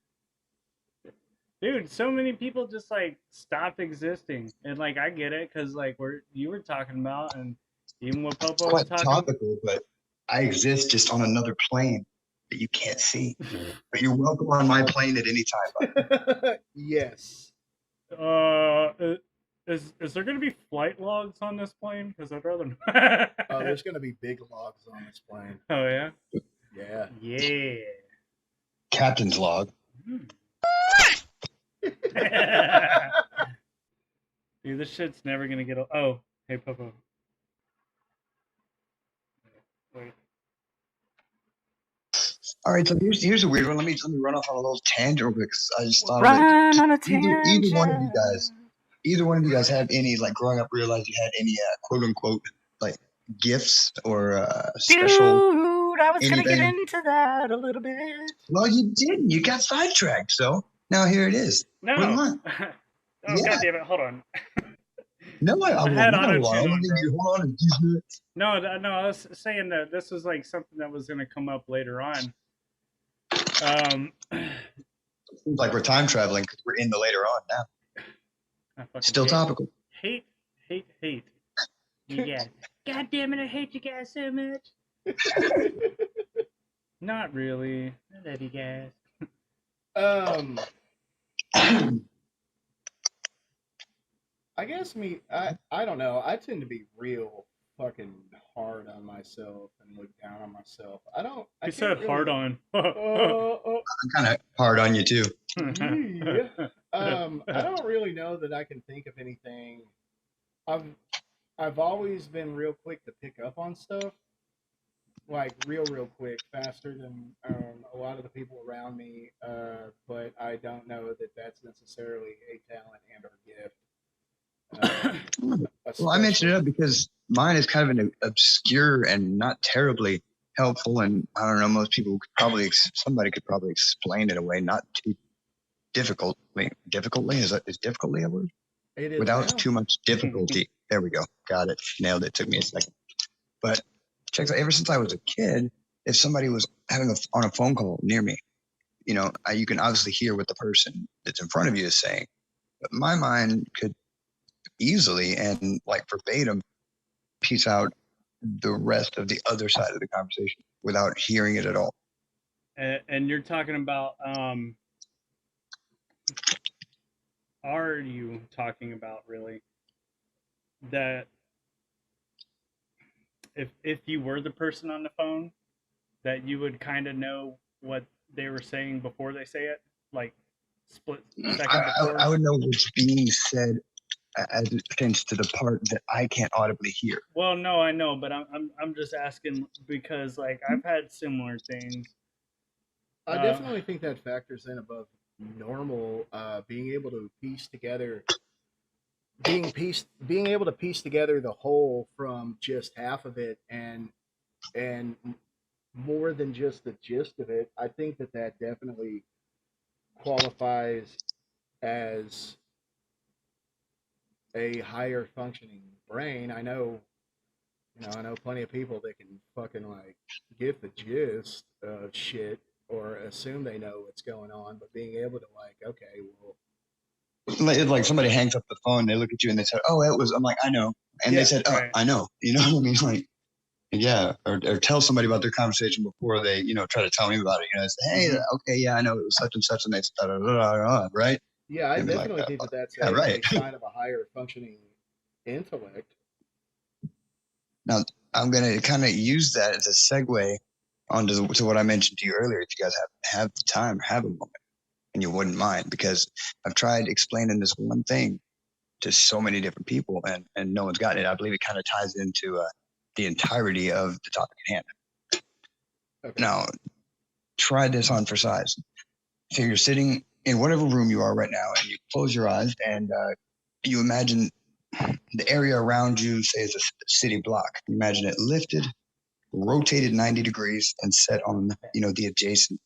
Dude, so many people just like stopped existing, and like I get it because like you were talking about, and even what Popo was Quite talking. topical, but I exist just on another plane that you can't see. But you're welcome on my plane at any time. Yes. Is there going to be flight logs on this plane? Because I'd rather not. Oh, there's going to be big logs on this plane. Oh yeah. Yeah. Yeah. Captain's log. Dude, this shit's never gonna get. Oh, hey Popo. Wait. All right, so here's a weird one. Let me run off on a little tangent because I just thought Run of it. on a tangent. Either one of you guys have any like growing up realized you had any quote unquote like gifts or special? Dude, I was anything? gonna get into that a little bit. Well, you didn't. You got sidetracked. So now here it is. No. Oh, yeah. Yeah. God damn it! Hold on. No, I had hold auto-tune on, hold on. No, I was saying that this was like something that was gonna come up later on. Seems like we're time traveling because we're in the later on now. Still topical. Hate. You guys. God damn it! I hate you guys so much. Not really. I love you guys. I guess I don't know. I tend to be real fucking hard on myself and look down on myself. You said really, hard on. I'm kind of hard on you too. Yeah. I don't really know that I can think of anything. I've always been real quick to pick up on stuff, like real quick, faster than a lot of the people around me. But I don't know that that's necessarily a talent and or gift. Well, I mentioned it up because mine is kind of an obscure and not terribly helpful. And I don't know, most people could probably, somebody could probably explain it away, not too difficultly. Is difficultly a word? It is Without now. too much difficulty. There we go. Got it. Nailed it. Took me a second. But check out, ever since I was a kid, if somebody was having on a phone call near me, you know, you can obviously hear what the person that's in front of you is saying. But my mind could easily and like verbatim piece out the rest of the other side of the conversation without hearing it at all. And you're talking about, are you talking about really that if you were the person on the phone, that you would kind of know what they were saying before they say it, like split second before? I would know what's being said as it pertains to the part that I can't audibly hear. Well, no, I know, but I'm just asking because like I've had similar things. I definitely think that factors in above normal. Being able to piece together, being able to piece together the whole from just half of it, and more than just the gist of it. I think that that definitely qualifies as a higher functioning brain. I know plenty of people that can fucking like get the gist of shit or assume they know what's going on, but being able to like, okay, well, Like somebody hangs up the phone, they look at you and they say, "Oh, it was." I'm like, "I know," and Yeah, they said, "Oh, right. I know." You know what I mean? Like, yeah, or tell somebody about their conversation before they, you know, try to tell me about it. You know, say, "Hey, okay, yeah, I know it was such and such," and they said, right? yeah, I And be like, definitely think that that's "Yeah, a right." sign of a higher functioning intellect. Now, I'm gonna kind of use that as a segue onto to what I mentioned to you earlier. If you guys have the time, have a moment, and you wouldn't mind, because I've tried explaining this one thing to so many different people, and no one's gotten it. I believe it kind of ties into the entirety of the topic at hand. Okay. Now, try this on for size. So you're sitting in whatever room you are right now, and you close your eyes, and you imagine the area around you, say, is a city block. You imagine it lifted, rotated 90 degrees, and set on, you know, the adjacent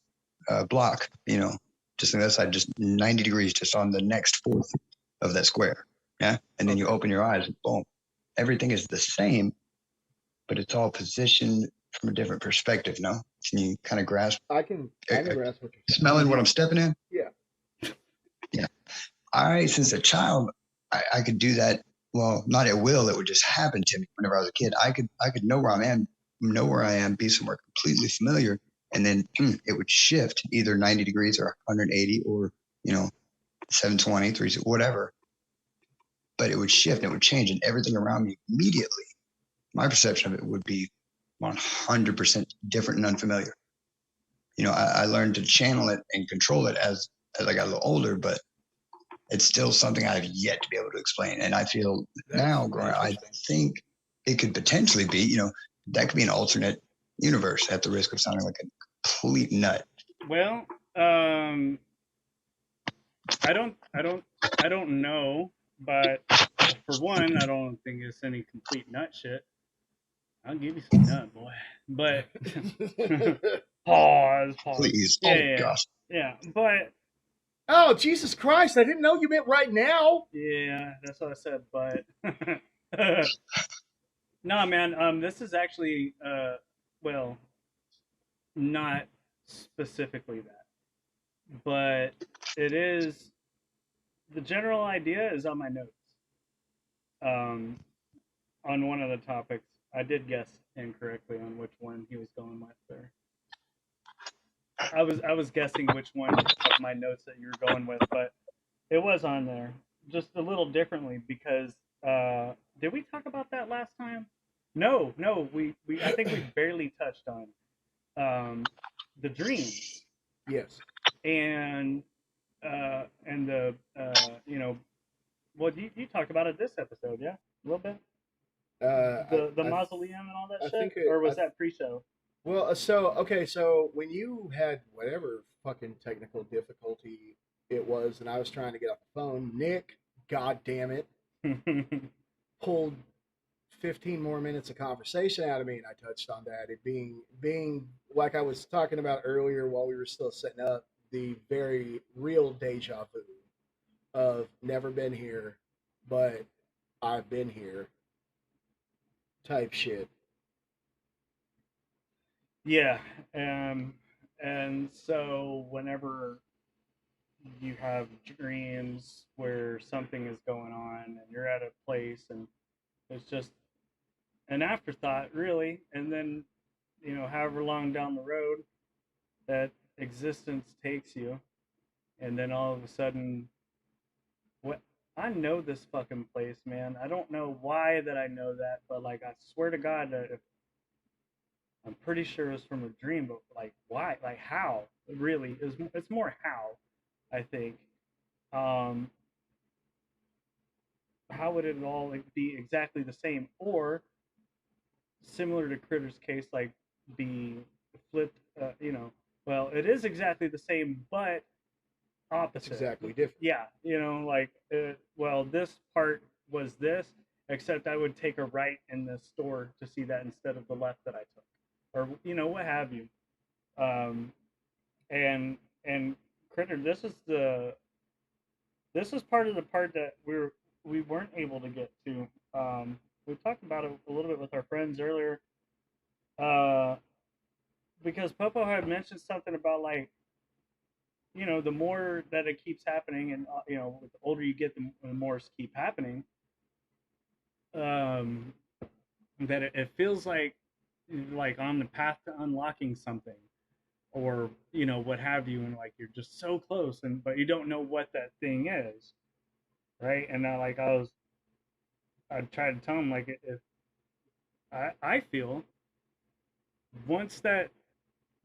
block, you know, just on the other side, just 90 degrees, just on the next fourth of that square. Yeah. And then you open your eyes and boom, everything is the same, but it's all positioned from a different perspective. No, can you kind of grasp? I can grasp what you're saying. Smelling what I'm stepping in? Yeah. Yeah. Since a child, I could do that. Well, not at will. It would just happen to me whenever I was a kid. I could know where I am, be somewhere completely familiar, and then it would shift either 90 degrees or 180 or, you know, 720, 3, whatever. But it would shift and it would change, and everything around me immediately, my perception of it would be 100% different and unfamiliar. You know, I learned to channel it and control it as I got a little older, but it's still something I've yet to be able to explain. And I feel now, growing, I think it could potentially be, you know, that could be an alternate universe at the risk of sounding like a complete nut. Well, I don't know, but for one, I don't think it's any complete nut shit. I'll give you some nut, boy. But pause. Please. Yeah, Gosh. yeah. But Oh, Jesus Christ! I didn't know you meant right now. yeah, that's what I said. But no, man. This is actually well, not specifically that, but it is. The general idea is on my notes. Um, on one of the topics, I did guess incorrectly on which one he was going with there. I was guessing which one of my notes that you were going with, but it was on there just a little differently because did we talk about that last time? No, we I think we barely touched on the dreams. Yes. And the you know, well you talked about it this episode, yeah, a little bit. The mausoleum and all that shit, or was that pre-show? Well, so when you had whatever fucking technical difficulty it was, and I was trying to get off the phone, Nick, god damn it, pulled 15 more minutes of conversation out of me, and I touched on that. It being like I was talking about earlier while we were still setting up, the very real deja vu of never been here, but I've been here type shit. Yeah. Um, and so whenever you have dreams where something is going on and you're at a place and it's just an afterthought, really, and then however long down the road that existence takes you, and then all of a sudden, what I know this fucking place, man. I don't know why that I know that, but like I swear to God that if I'm pretty sure it's from a dream, but like why, like how, really is it's more how I think. Um, how would it all like, be exactly the same, or similar to Critter's case, like be flipped? Well, it is exactly the same, but It's opposite. exactly different. Yeah, like, well, this part was this, except I would take a right in the store to see that instead of the left that I took, or what have you. Um, and Critter, this is part of the part that we weren't able to get to. We talked about it a little bit with our friends earlier, uh, because Popo had mentioned something about like the more that it keeps happening, and the older you get, the more it keep happening. Um, that it feels like on the path to unlocking something, or what have you, and like you're just so close, and but you don't know what that thing is, right? And I tried to tell him like if I feel once that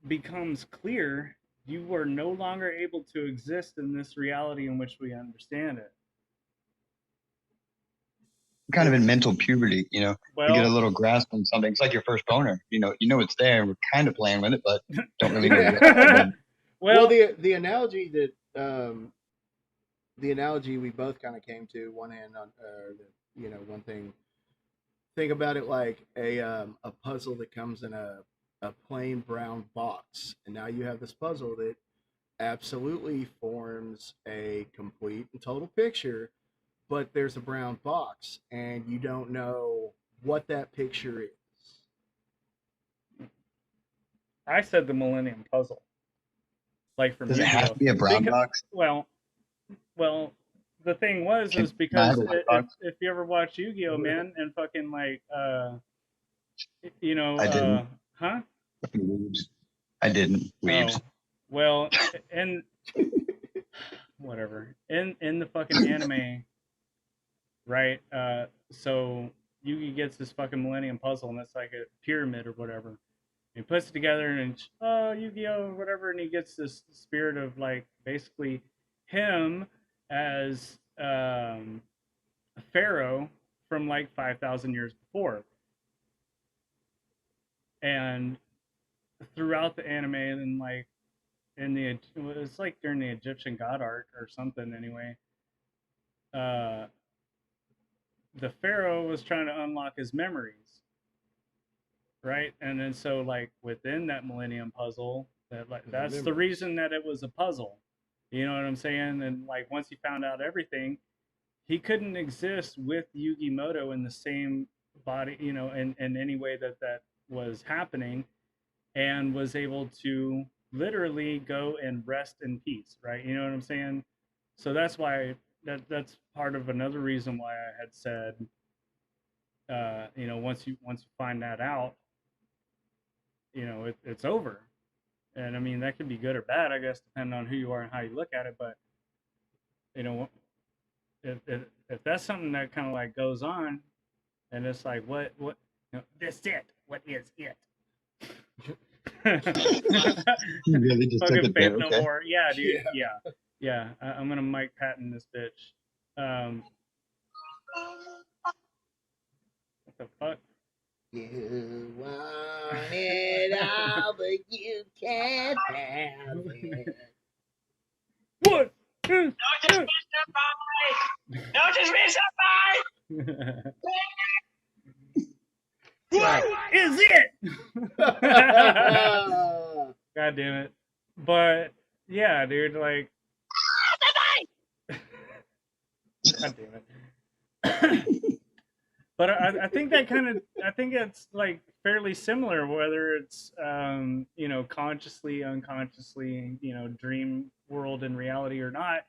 becomes clear, you are no longer able to exist in this reality in which we understand it. Kind of in mental puberty, you get a Well, little grasp on something. It's like your first boner. It's there. We're kind of playing with it, but don't really know what. Well, well, the analogy that the analogy we both kind of came to one hand on, one thing. Think about it like a puzzle that comes in a plain brown box, and now you have this puzzle that absolutely forms a complete and total picture, but there's a brown box, and you don't know what that picture is. I said the Millennium Puzzle, like from Does it have Yu-Gi-Oh. to be a brown Because, box? well, the thing was Can I have because a white box? if you ever watch Yu-Gi-Oh, man, and fucking like I didn't. huh? Fucking weebs. I didn't. Weebs. Oh, well, and whatever. In the fucking anime, right? So Yugi gets this fucking Millennium Puzzle, and it's like a pyramid or whatever. He puts it together, and Yu-Gi-Oh, whatever, and he gets this spirit of like basically him as a pharaoh from like 5,000 years before, and throughout the anime, and like it's like during the Egyptian god art or something anyway. Uh, the pharaoh was trying to unlock his memories, right? And then so like within that Millennium Puzzle, that's the reason that it was a puzzle. You know what I'm saying? And like once he found out everything, he couldn't exist with Yugi Moto in the same body, in any way that was happening, and was able to literally go and rest in peace, right? You know what I'm saying? So that's why that's part of another reason why I had said, once you find that out, it's over. And I mean that could be good or bad, I guess, depending on who you are and how you look at it. But you know, if that's something that kind of like goes on, and it's like, what, this it? What is it? You really just took Fucking it Faith there. No Okay. More. Yeah, dude. Yeah. I'm gonna Mike Patton this bitch. What the fuck? You want it all, but you can't have it. What? Notice Mr. Bye! Notice Mr. Bye! What is it? God damn it. But yeah, dude, like God damn it. But I think that kind of I think it's like fairly similar, whether it's you know, consciously, unconsciously, you know, dream world and reality or not.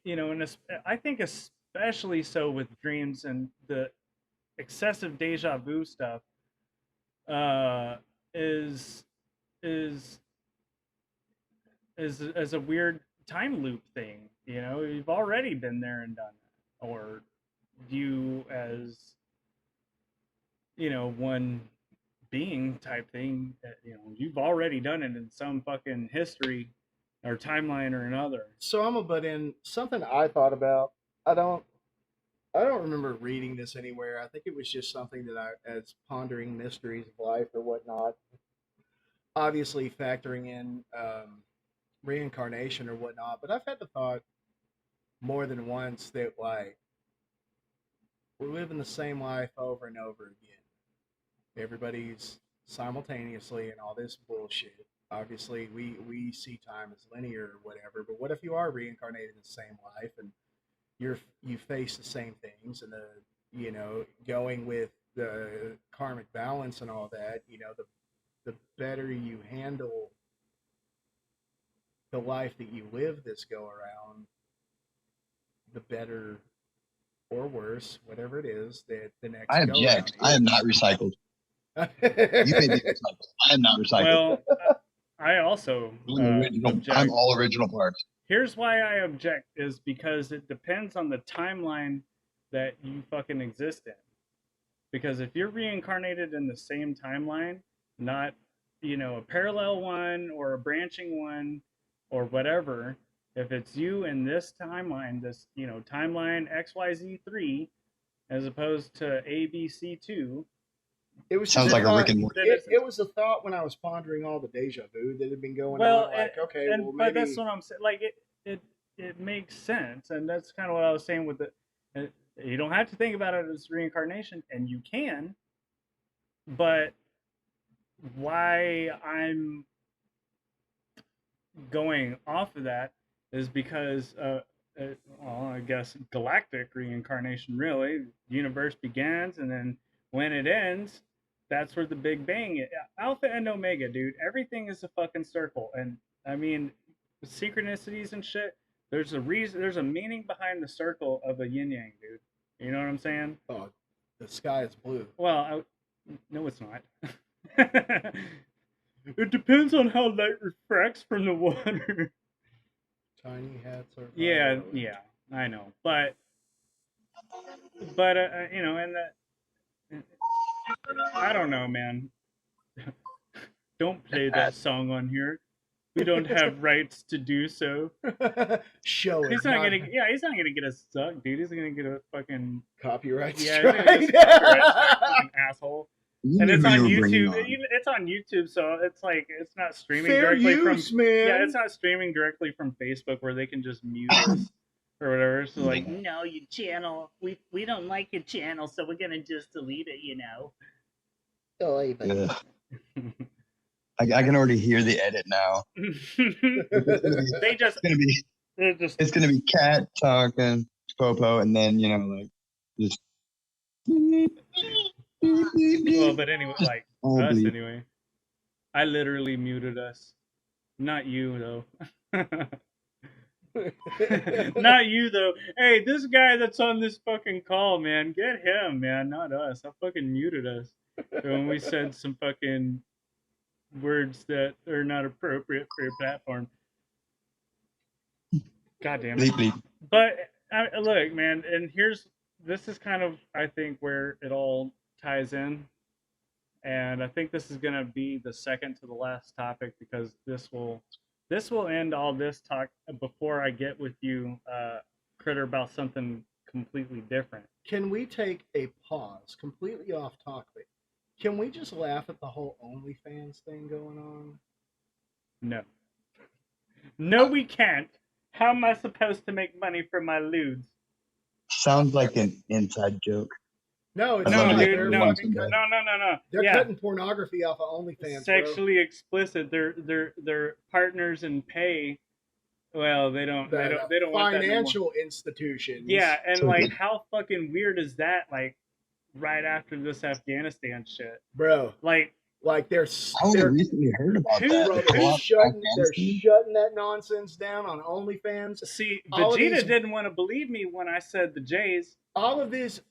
You know, and I think especially so with dreams and the excessive deja vu stuff uh, is is is a weird time loop thing. You know, you've already been there and done that, or you as you know one being type thing. That, you know, you've already done it in some fucking history or timeline or another. So I'm gonna butt in something I thought about. I don't I don't remember reading this anywhere. I think it was just something that I, as pondering mysteries of life or whatnot, obviously factoring in reincarnation or whatnot. But I've had the thought more than once that like we're living the same life over and over again. Everybody's simultaneously and all this bullshit. Obviously, we see time as linear or whatever. But what if you are reincarnated in the same life and you face the same things and the going with the karmic balance and all that, the better you handle the life that you live this go around, the better or worse, whatever it is that the next I go around object. I am not recycled. You may be is. recycled. I am not recycled. Well, I also I'm all original parts. Here's why I object is because it depends on the timeline that you fucking exist in. Because if you're reincarnated in the same timeline, not, you know, a parallel one or a branching one or whatever, if it's you in this timeline, this, you know, timeline XYZ3 as opposed to ABC2, It was Sounds just like a Rick and Morty. It was a thought when I was pondering all the deja vu that had been going on. Like, okay, well, maybe. But that's what I'm saying. Like it makes sense, and that's kind of what I was saying with it. You don't have to think about it as reincarnation, and you can, but why I'm going off of that is because, well, I guess galactic reincarnation. Really, the universe begins, and then when it ends, that's where the Big Bang is. Alpha and Omega, dude. Everything is a fucking circle, and I mean, synchronicities and shit. There's a reason. There's a meaning behind the circle of a yin yang, dude. You know what I'm saying? Oh, the sky is blue. Well, no, it's not. It depends on how light refracts from the water. Tiny hats are. Yeah, I know, but you know, and I don't know, man. Don't play that song on here. We don't have rights to do so. Show it. He's not gonna. Yeah, he's not gonna get a suck, dude. He's gonna get a fucking copyright strike. strike. Fucking asshole. And it's on YouTube. On. It's on YouTube, so it's like it's not streaming Fair directly use, from. man. Yeah, it's not streaming directly from Facebook where they can just mute us or whatever. So like, no, your channel. We don't like your channel, so we're gonna just delete it. You know. Yeah. I can already hear the edit now. It's gonna be cat talking, popo, and then like just. Well, but anyway, like us anyway. I literally muted us. Not you though. Not you though. Hey, this guy that's on this fucking call, man, get him, man, not us. I fucking muted us when we said some fucking words that are not appropriate for your platform. God damn it. Bleep. But look, man, and this is kind of I think where it all ties in. And I think this is going to be the second to the last topic because this will end all this talk before I get with you, Critter, about something completely different. Can we take a pause, completely off topic? Can we just laugh at the whole OnlyFans thing going on? No. No, we can't. How am I supposed to make money from my lewds? Sounds like an inside joke. No, it's I'd love No, to not. get dude, They're through no, one fucking someday. no. They're Yeah, cutting pornography off of OnlyFans, bro. sexually explicit. They're partners in pay. Well, they don't The they don't want that no more. financial institutions, Yeah, and So like good. how fucking weird is that? Like right after this Afghanistan shit. bro. Like Like I only they're recently heard about who that. bro, The they're co-op they're Afghanistan. shutting that nonsense down on OnlyFans. see All of Vegeta these didn't want to believe me when I said the Jays. all of these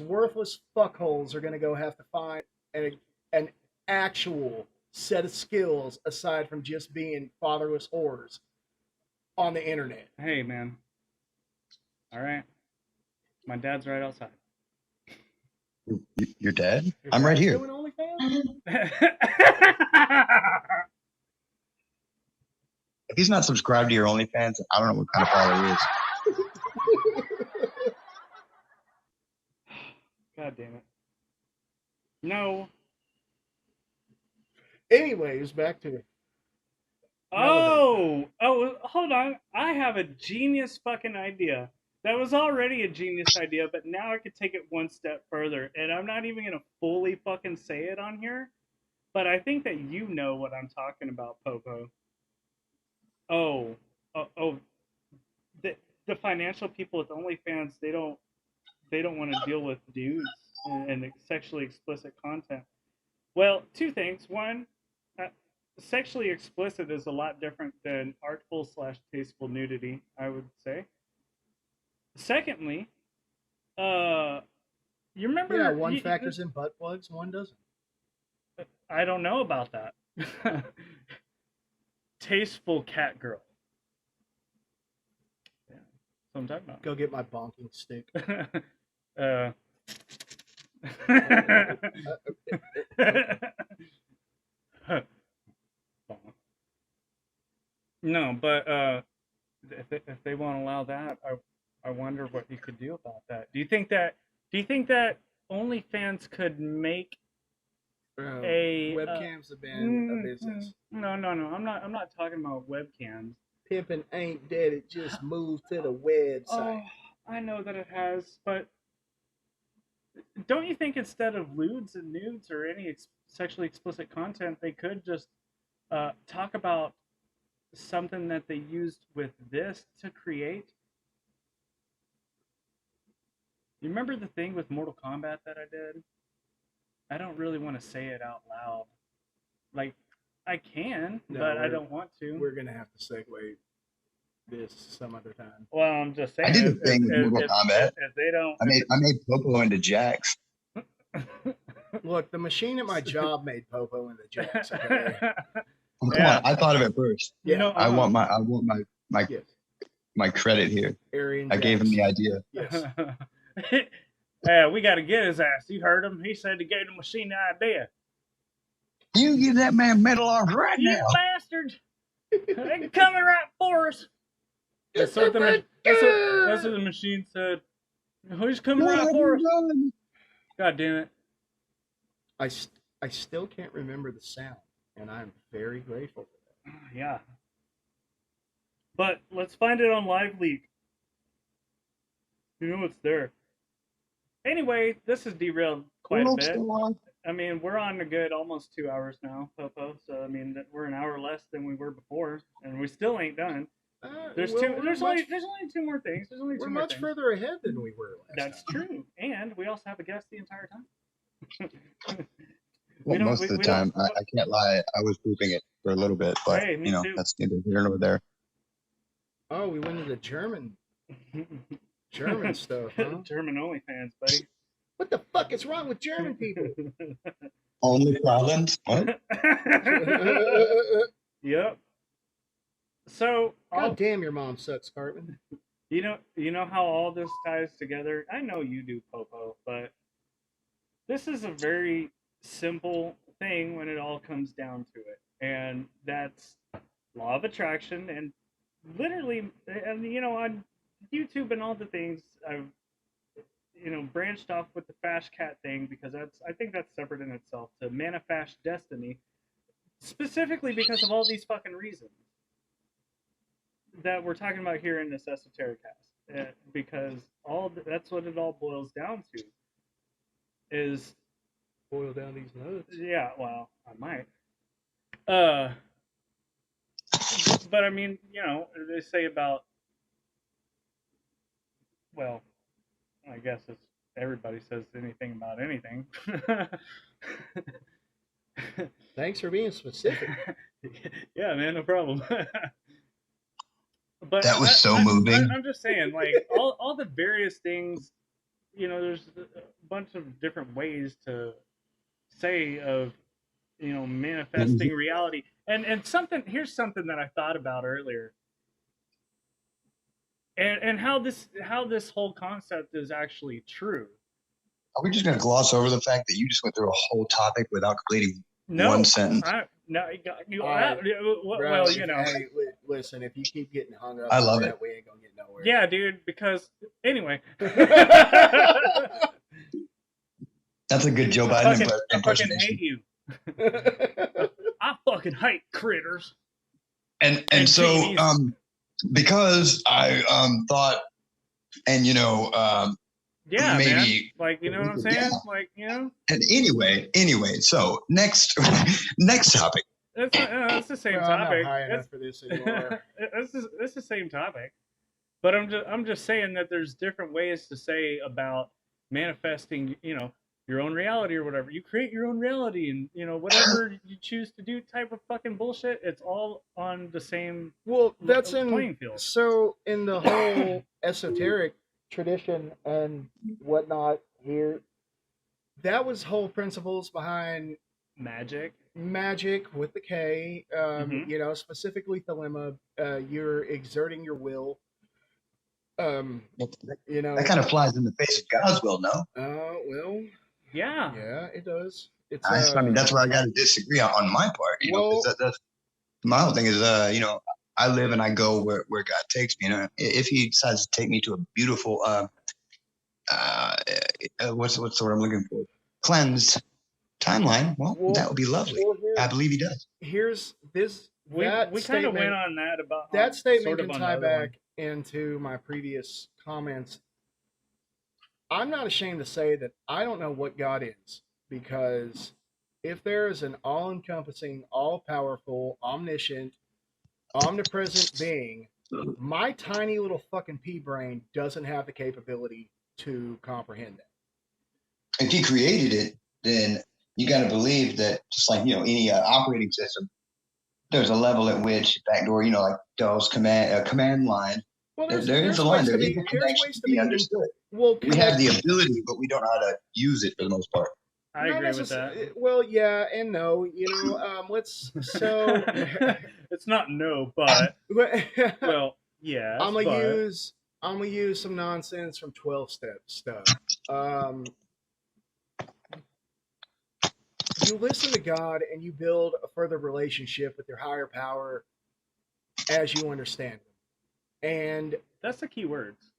worthless fuckholes are gonna go have to find an actual set of skills aside from just being fatherless whores on the internet. Hey man. All right. My dad's right outside. Your dad? Your I'm right dad's here. doing OnlyFans? If he's not subscribed to your OnlyFans, I don't know what kind of father he is. God damn it. No. Anyways, back to Oh, hold on. I have a genius fucking idea. That was already a genius idea, but now I could take it one step further. And I'm not even going to fully fucking say it on here, but I think that you know what I'm talking about, Popo. Oh, oh, the financial people with OnlyFans, they don't want to deal with dudes and sexually explicit content. Well, two things. One, uh, sexually explicit is a lot different than artful slash tasteful nudity, I would say. Secondly, you yeah, remember? one factors in butt plugs, one doesn't. I don't know about that. Tasteful cat girl. Yeah, that's what I'm talking about. Go get my bonking stick. uh, no, but if they won't allow that, I wonder what you could do about that. Do you think that OnlyFans could make a Webcams have been a business. No, I'm not talking about webcams. Pimping ain't dead. It just moved to the website. Oh, I know that it has, but don't you think instead of lewds and nudes or any sexually explicit content, they could just talk about something that they used with this to create? You remember the thing with Mortal Kombat that I did? I don't really want to say it out loud. Like, I can, No, but I don't want to. We're gonna have to segue this some other time. Well, I'm just saying. I did the thing with Mortal Kombat. If they don't, I made Popo into Jax. Look, the machine at my job made Popo in the jacks. Okay? Oh, come Yeah. on, I thought of it first. You know, I want my Yes. my credit here. Arian I gave him jacks. the idea. Yes. Yeah, we got to get his ass. You heard him. He said he gave the machine the idea. You give that man metal arms right You now. bastards! They're coming right for us. That's what the machine said. Who's coming What right have for us? you done? God damn it! I still can't remember the sound, and I'm very grateful for that. Yeah. But let's find it on Live Leak. You know it's there. Anyway, this is derailed quite a bit. I mean, we're on a good almost 2 hours now, Popo. So I mean, we're an hour less than we were before, and we still ain't done. There's only 2 more things. There's only 2 We're more much things. further ahead than we were last That's time. true, and we also have a guest the entire time. Well, most of the time, I can't lie. I was pooping it for a little bit, but Hey, me too. that's neither here nor there. Oh, we went into German stuff, huh? German OnlyFans, buddy. What the fuck is wrong with German people? Only problems? What? Yep. So, God damn, your mom sucks, Cartman. you know how all this ties together. I know you do, Popo, but this is a very simple thing when it all comes down to it, and that's law of attraction. And literally, and on YouTube and all the things, I've branched off with the Fash Cat thing because I think that's separate in itself, to manifest destiny, specifically because of all these fucking reasons that we're talking about here in this esoteric cast, because that's what it all boils down to. is, Boil down these nuts. yeah, well, I might. Uh, but I mean, they say about, well, I guess it's everybody says anything about anything. Thanks for being specific. Yeah, man, no problem. But That was so moving. I'm just saying, like all the various things, there's a bunch of different ways to say of manifesting reality. And here's something that I thought about earlier, and how this whole concept is actually true. Are we just going to gloss over the fact that you just went through a whole topic without completing one No, sentence? no, Alright, well, Bro, hey, listen, if you keep getting hung up I on love that, it. we ain't gonna get nowhere. yeah, dude. Because anyway, That's a good Joe I Biden fucking impersonation. hate you. I fucking hate critters. And so TVs. because I thought, and Yeah, maybe man. Like, you know what I'm saying? yeah. Like, And anyway, so next topic. it's the same Bro, I'm not topic. high enough for this anymore. It's the same topic. But I'm just saying that there's different ways to say about manifesting, your own reality or whatever. You create your own reality, and whatever you choose to do, type of fucking bullshit. It's all on the same Well, that's playing field. So in the whole esoteric tradition and whatnot here, that was whole principles behind Magic with the K. Mhm. Specifically Thelema. You're exerting your will. That kind of flies in the face of God's will, no? Well, Yeah. yeah, it does. It's I mean, that's where I got to disagree on my part, because that's my whole thing is, I live and I go where God takes me. If He decides to take me to a beautiful, what's the word I'm looking for? Cleansed timeline. Well, that would be lovely. I believe He does. Here's this. We kind of went on that about that statement sort of can on tie the other back into my previous comments. I'm not ashamed to say that I don't know what God is, because if there is an all-encompassing, all-powerful, omniscient, omnipresent being, my tiny little fucking pea brain doesn't have the capability to comprehend that. If He created it, then you got to believe that, just like any operating system, there's a level at which backdoor, like those command line. Well, there is a line. There is a connection to be understood. Well, we have the ability, but we don't know how to use it for the most part. I agree with that. Well, yeah and no. Let's so. It's not no, but well, yes. I'm gonna use some nonsense from 12-step stuff. You listen to God and you build a further relationship with your higher power as you understand them. And that's the key words.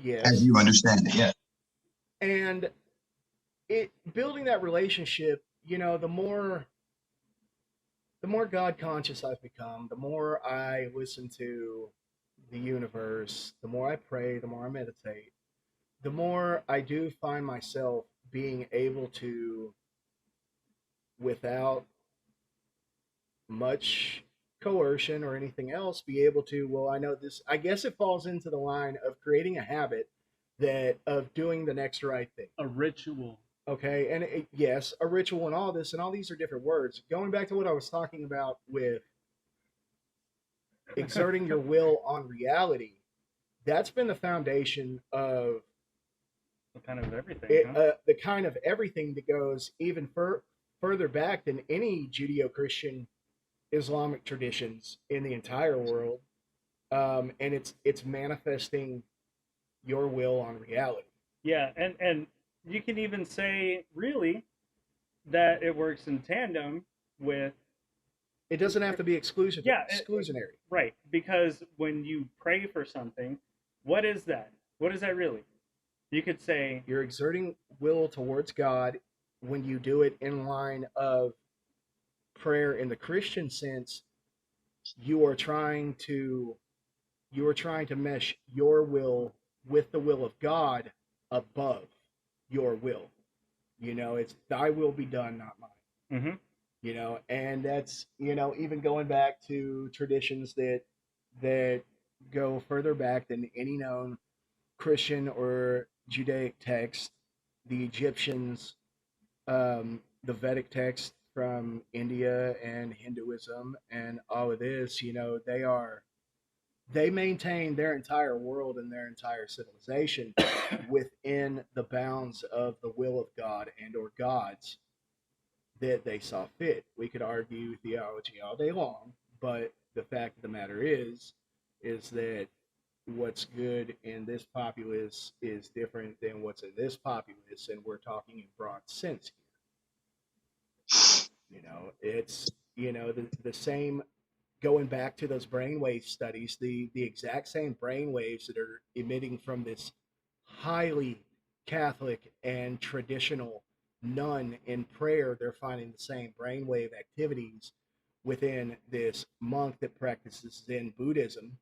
Yes. As you understand it, yeah. And building that relationship, the more God conscious I've become, the more I listen to the universe, the more I pray, the more I meditate, the more I do find myself being able to, without much coercion or anything else, be able to, well, I know this, I guess it falls into the line of creating a habit of doing the next right thing. A ritual. Okay, and yes, a ritual and all this, and all these are different words. Going back to what I was talking about with exerting your will on reality, that's been the foundation of the kind of everything. The kind of everything that goes even further back than any Judeo-Christian Islamic traditions in the entire world, and it's manifesting your will on reality. Yeah, and you can even say really that it works in tandem with. It doesn't have to be exclusionary. Yeah, right? Because when you pray for something, what is that? What is that really? You could say you're exerting will towards God when you do it in line of prayer in the Christian sense. You are trying to mesh your will with the will of God above your will. You know, it's thy will be done, not mine. Mm-hmm. You know, and that's, you know, even going back to traditions that go further back than any known Christian or Judaic text, the Egyptians, the Vedic text from India and Hinduism and all of this, you know, they maintain their entire world and their entire civilization within the bounds of the will of God and or gods that they saw fit. We could argue theology all day long, but the fact of the matter is that what's good in this populace is different than what's in this populace, and we're talking in broad sense here. You know, it's, you know, the same, going back to those brainwave studies, the exact same brainwaves that are emitting from this highly Catholic and traditional nun in prayer, they're finding the same brainwave activities within this monk that practices Zen Buddhism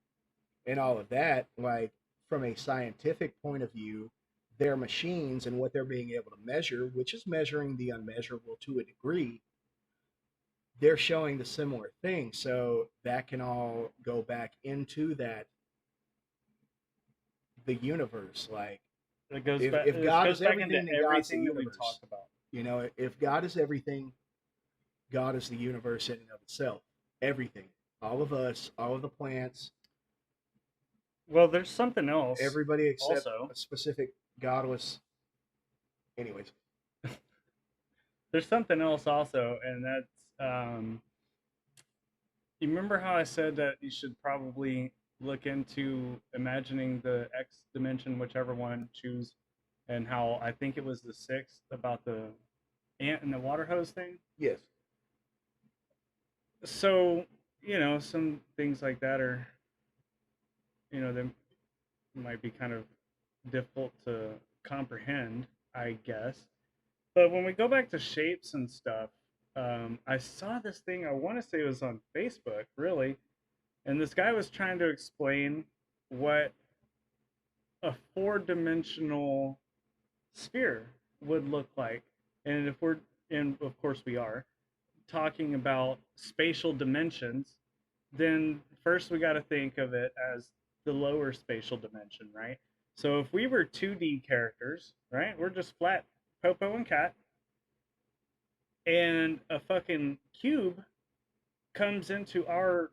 and all of that. Like, from a scientific point of view, their machines and what they're being able to measure, which is measuring the unmeasurable to a degree, they're showing the similar thing. So that can all go back into that, the universe. Like, It goes if, back. if This God goes is back into everything, then God's the everything that we universe. talked about. You know, if God is everything, God is the universe in and of itself. Everything. All of us, all of the plants, Well, there's something else. everybody except Also, a specific godless. Anyways, there's something else also, and that's you remember how I said that you should probably look into imagining the X dimension, whichever one choose, and how I think it was the sixth about the ant and the water hose thing. yes. So, you know, some things like that are, you know, they might be kind of difficult to comprehend, I guess. But when we go back to shapes and stuff, I saw this thing. I want to say it was on Facebook, really, and this guy was trying to explain what a four-dimensional sphere would look like, and if we're, and of course we are talking about spatial dimensions, then first we got to think of it as the lower spatial dimension, right? So if we were 2D characters, right, we're just flat Popo and Cat, and a fucking cube comes into our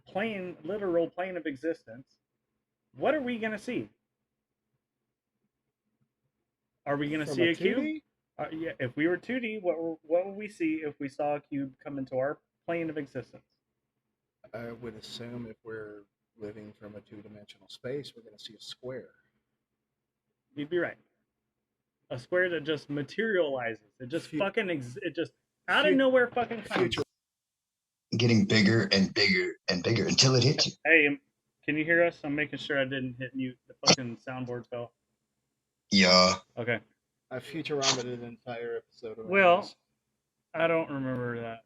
plane, literal plane of existence, what are we gonna see? Are we gonna From see a a cube? 2D, Yeah, if we were 2D, what would we see if we saw a cube come into our plane of existence? I would assume if we're living from a two-dimensional space, we're going to see a square. You'd be right. A square that just materializes. It just Fu- fucking it just out of fu- nowhere fucking comes. Future. Getting bigger and bigger and bigger until it hits you. Hey, can you hear us? I'm making sure I didn't hit mute. The fucking soundboard fell. Yeah. Okay. I Futurama did an entire episode around Well, this. I don't remember that.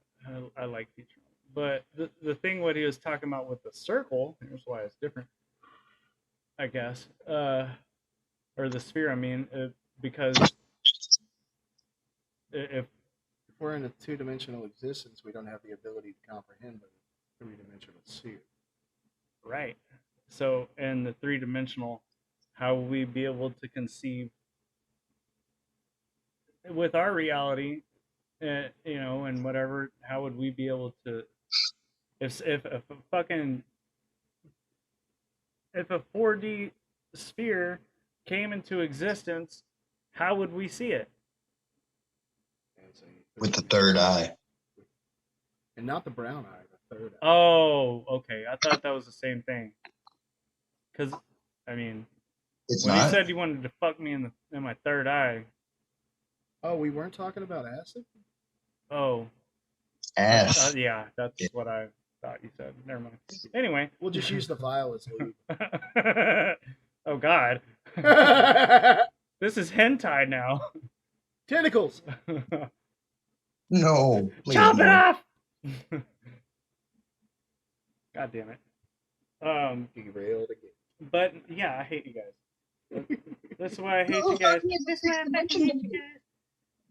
I like Futurama. But the thing what he was talking about with the circle, here's why it's different, I guess. Or the sphere, I mean, because if If we're in a two-dimensional existence, we don't have the ability to comprehend a three-dimensional sphere. right. So in the three-dimensional, how will we be able to conceive with our reality, you know, and whatever, how would we be able to, if a fucking, if a 4D sphere came into existence, how would we see it? As With the third eye. and not the brown eye, the third eye. Oh, okay. I thought that was the same thing. Because, I mean, It's when not. he said you wanted to fuck me in my third eye, Oh, we weren't talking about acid? oh, Ass. yeah, that's what I thought you said. Never mind. Anyway, We'll just use the vial as lube. oh God, this is hentai now. Tentacles! No. Please Chop it no. off! God damn it. Derailed again. But yeah, I hate you guys. That's why I hate you guys. That's why I fucking hate you guys.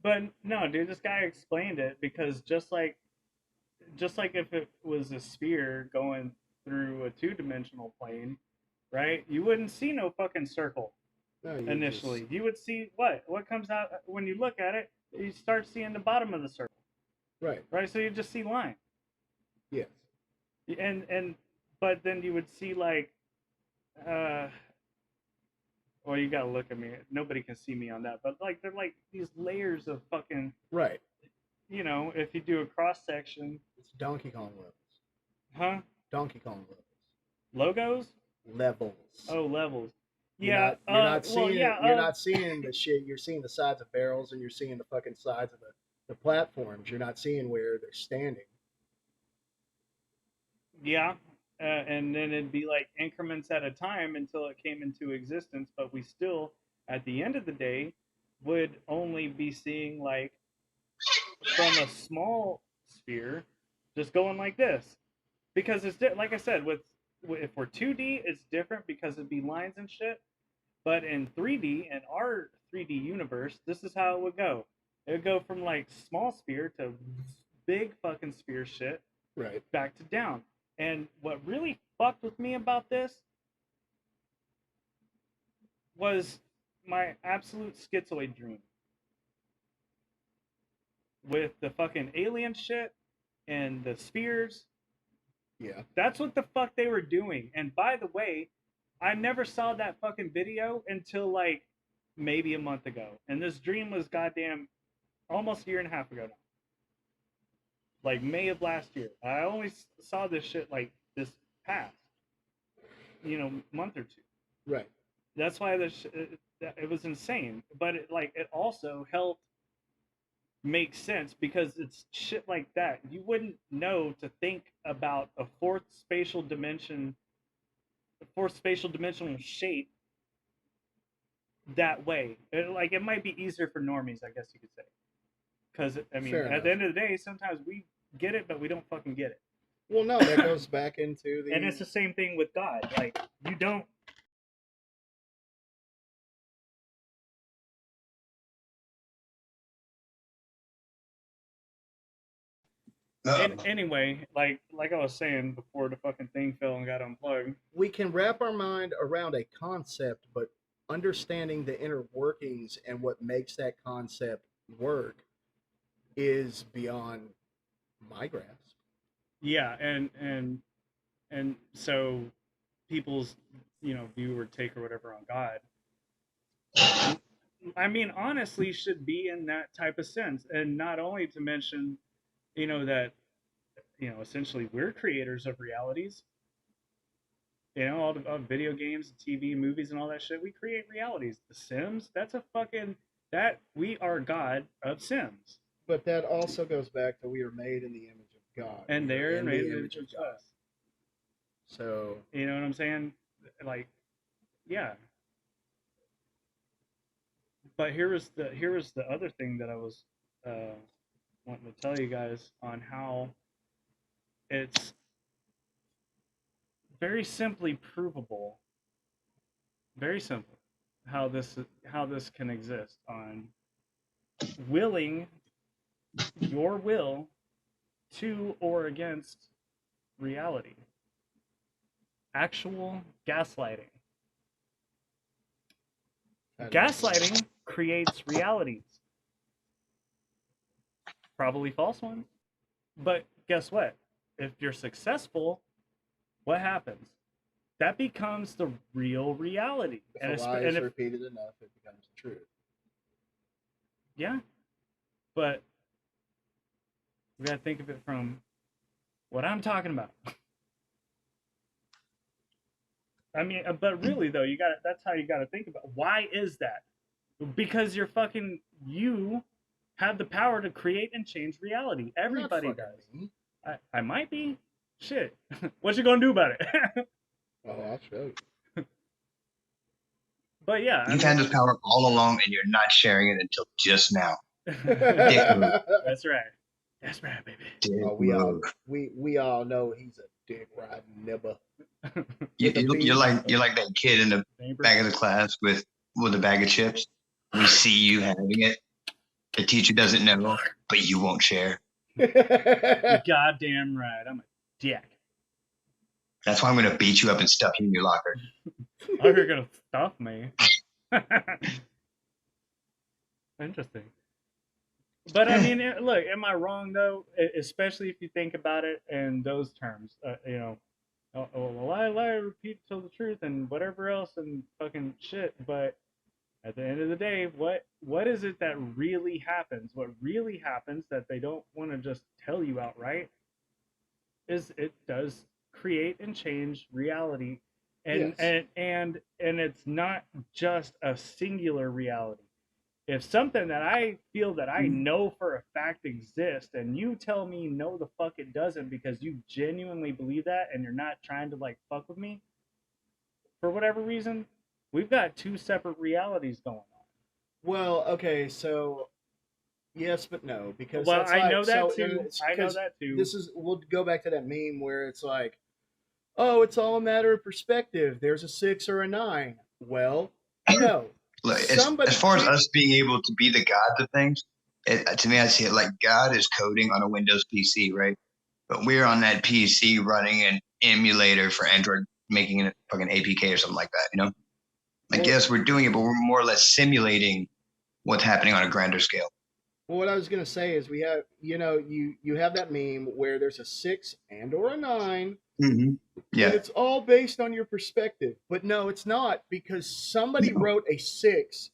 But no, dude, this guy explained it because just like if it was a sphere going through a two-dimensional plane, right? You wouldn't see no fucking circle No, you initially. just You would see what comes out when you look at it. You start seeing the bottom of the circle, right. right? So you just see line, Yes. and but then you would see like, uh, well, you gotta look at me. Nobody can see me on that, but like they're like these layers of fucking, Right. you know, if you do a cross section, It's Donkey Kong levels. huh? Donkey Kong Logos? levels. Oh, levels. You're Yeah. not you're not Well, seeing yeah. you're not seeing the shit. You're seeing the sides of barrels and you're seeing the fucking sides of the platforms. You're not seeing where they're standing. Yeah. And then it'd be like increments at a time until it came into existence, but we still, at the end of the day, would only be seeing like from a small sphere, just going like this, because it's like I said, with if we're 2D, it's different because it'd be lines and shit. But in 3D, in our 3D universe, this is how it would go. It would go from like small sphere to big fucking sphere shit, Right. back to down. And what really fucked with me about this was my absolute schizoid dream with the fucking alien shit and the spheres. Yeah. That's what the fuck they were doing. And by the way, I never saw that fucking video until like maybe a month ago. And this dream was goddamn almost a year and a half ago now. Like May of last year. I only saw this shit like this past, month or two. Right. That's why it was insane. But it also helped make sense because it's shit like that. You wouldn't know to think about a fourth spatial dimensional shape that way. It might be easier for normies, I guess you could say. Because I mean, Fair at enough. the end of the day, sometimes we get it, but we don't fucking get it. Well, no, that goes back into the. And it's the same thing with God. Like you don't. And anyway, like I was saying before, the fucking thing fell and got unplugged. We can wrap our mind around a concept, but understanding the inner workings and what makes that concept work is beyond my grasp. Yeah, and so people's view or take or whatever on God, I mean, honestly, should be in that type of sense, and not only to mention, that essentially we're creators of realities. All the video games, TV, movies, and all that shit. We create realities. The Sims, that's a fucking that we are God of Sims. But that also goes back to we are made in the image of God. And We are they're in made the in the image of God. us. So You know what I'm saying? Like, yeah. But here was the other thing that I was wanting to tell you guys on how it's very simply provable, very simple, how this can exist on willing your will to or against reality. Actual gaslighting. Gaslighting creates realities. Probably false ones. But guess what? If you're successful, what happens? That becomes the real reality. if a lie is repeated enough, it becomes the truth. Yeah. But we gotta think of it from what I'm talking about. I mean, but really though, that's how you gotta think about it. Why is that? Because you have the power to create and change reality. Everybody does. I might be. Shit. What you gonna do about it? Well, I'll show you. But yeah, You've had this power all along, and you're not sharing it until just now. That's right. That's right, baby. Oh, we all know he's a dick riding nibber. You're like that kid in the back of the class with a bag of chips. We see you having it. The teacher doesn't know, but you won't share. You're goddamn right. I'm a dick. That's why I'm going to beat you up and stuff you in your locker. Oh, you're gonna stuff me. Interesting. But I mean, look, am I wrong though? Especially if you think about it in those terms. You know, lie, repeat, tell the truth, and whatever else, and fucking shit. But at the end of the day, what is it that really happens? What really happens that they don't want to just tell you outright is it does create and change reality, and Yes. and it's not just a singular reality. If something that I feel that I know for a fact exists and you tell me no the fuck it doesn't because you genuinely believe that and you're not trying to like fuck with me for whatever reason, we've got two separate realities going on. Well, okay, so yes, but no, because Well, that's I know like that so. too. It's I know because that too. this is. We'll go back to that meme where it's like, oh, it's all a matter of perspective. There's a 6 or a 9. Well, no. Like, as Somebody far as pick. us being able to be the gods of things, to me, I see it like God is coding on a Windows PC, right? But we're on that PC running an emulator for Android, making it fucking APK or something like that, you know? Like, Well, yes, we're doing it, but we're more or less simulating what's happening on a grander scale. well, what I was gonna say is we have, you have that meme where there's a 6 and or a 9, Mm-hmm. and Yeah. it's all based on your perspective. But no, it's not because somebody No. wrote a 6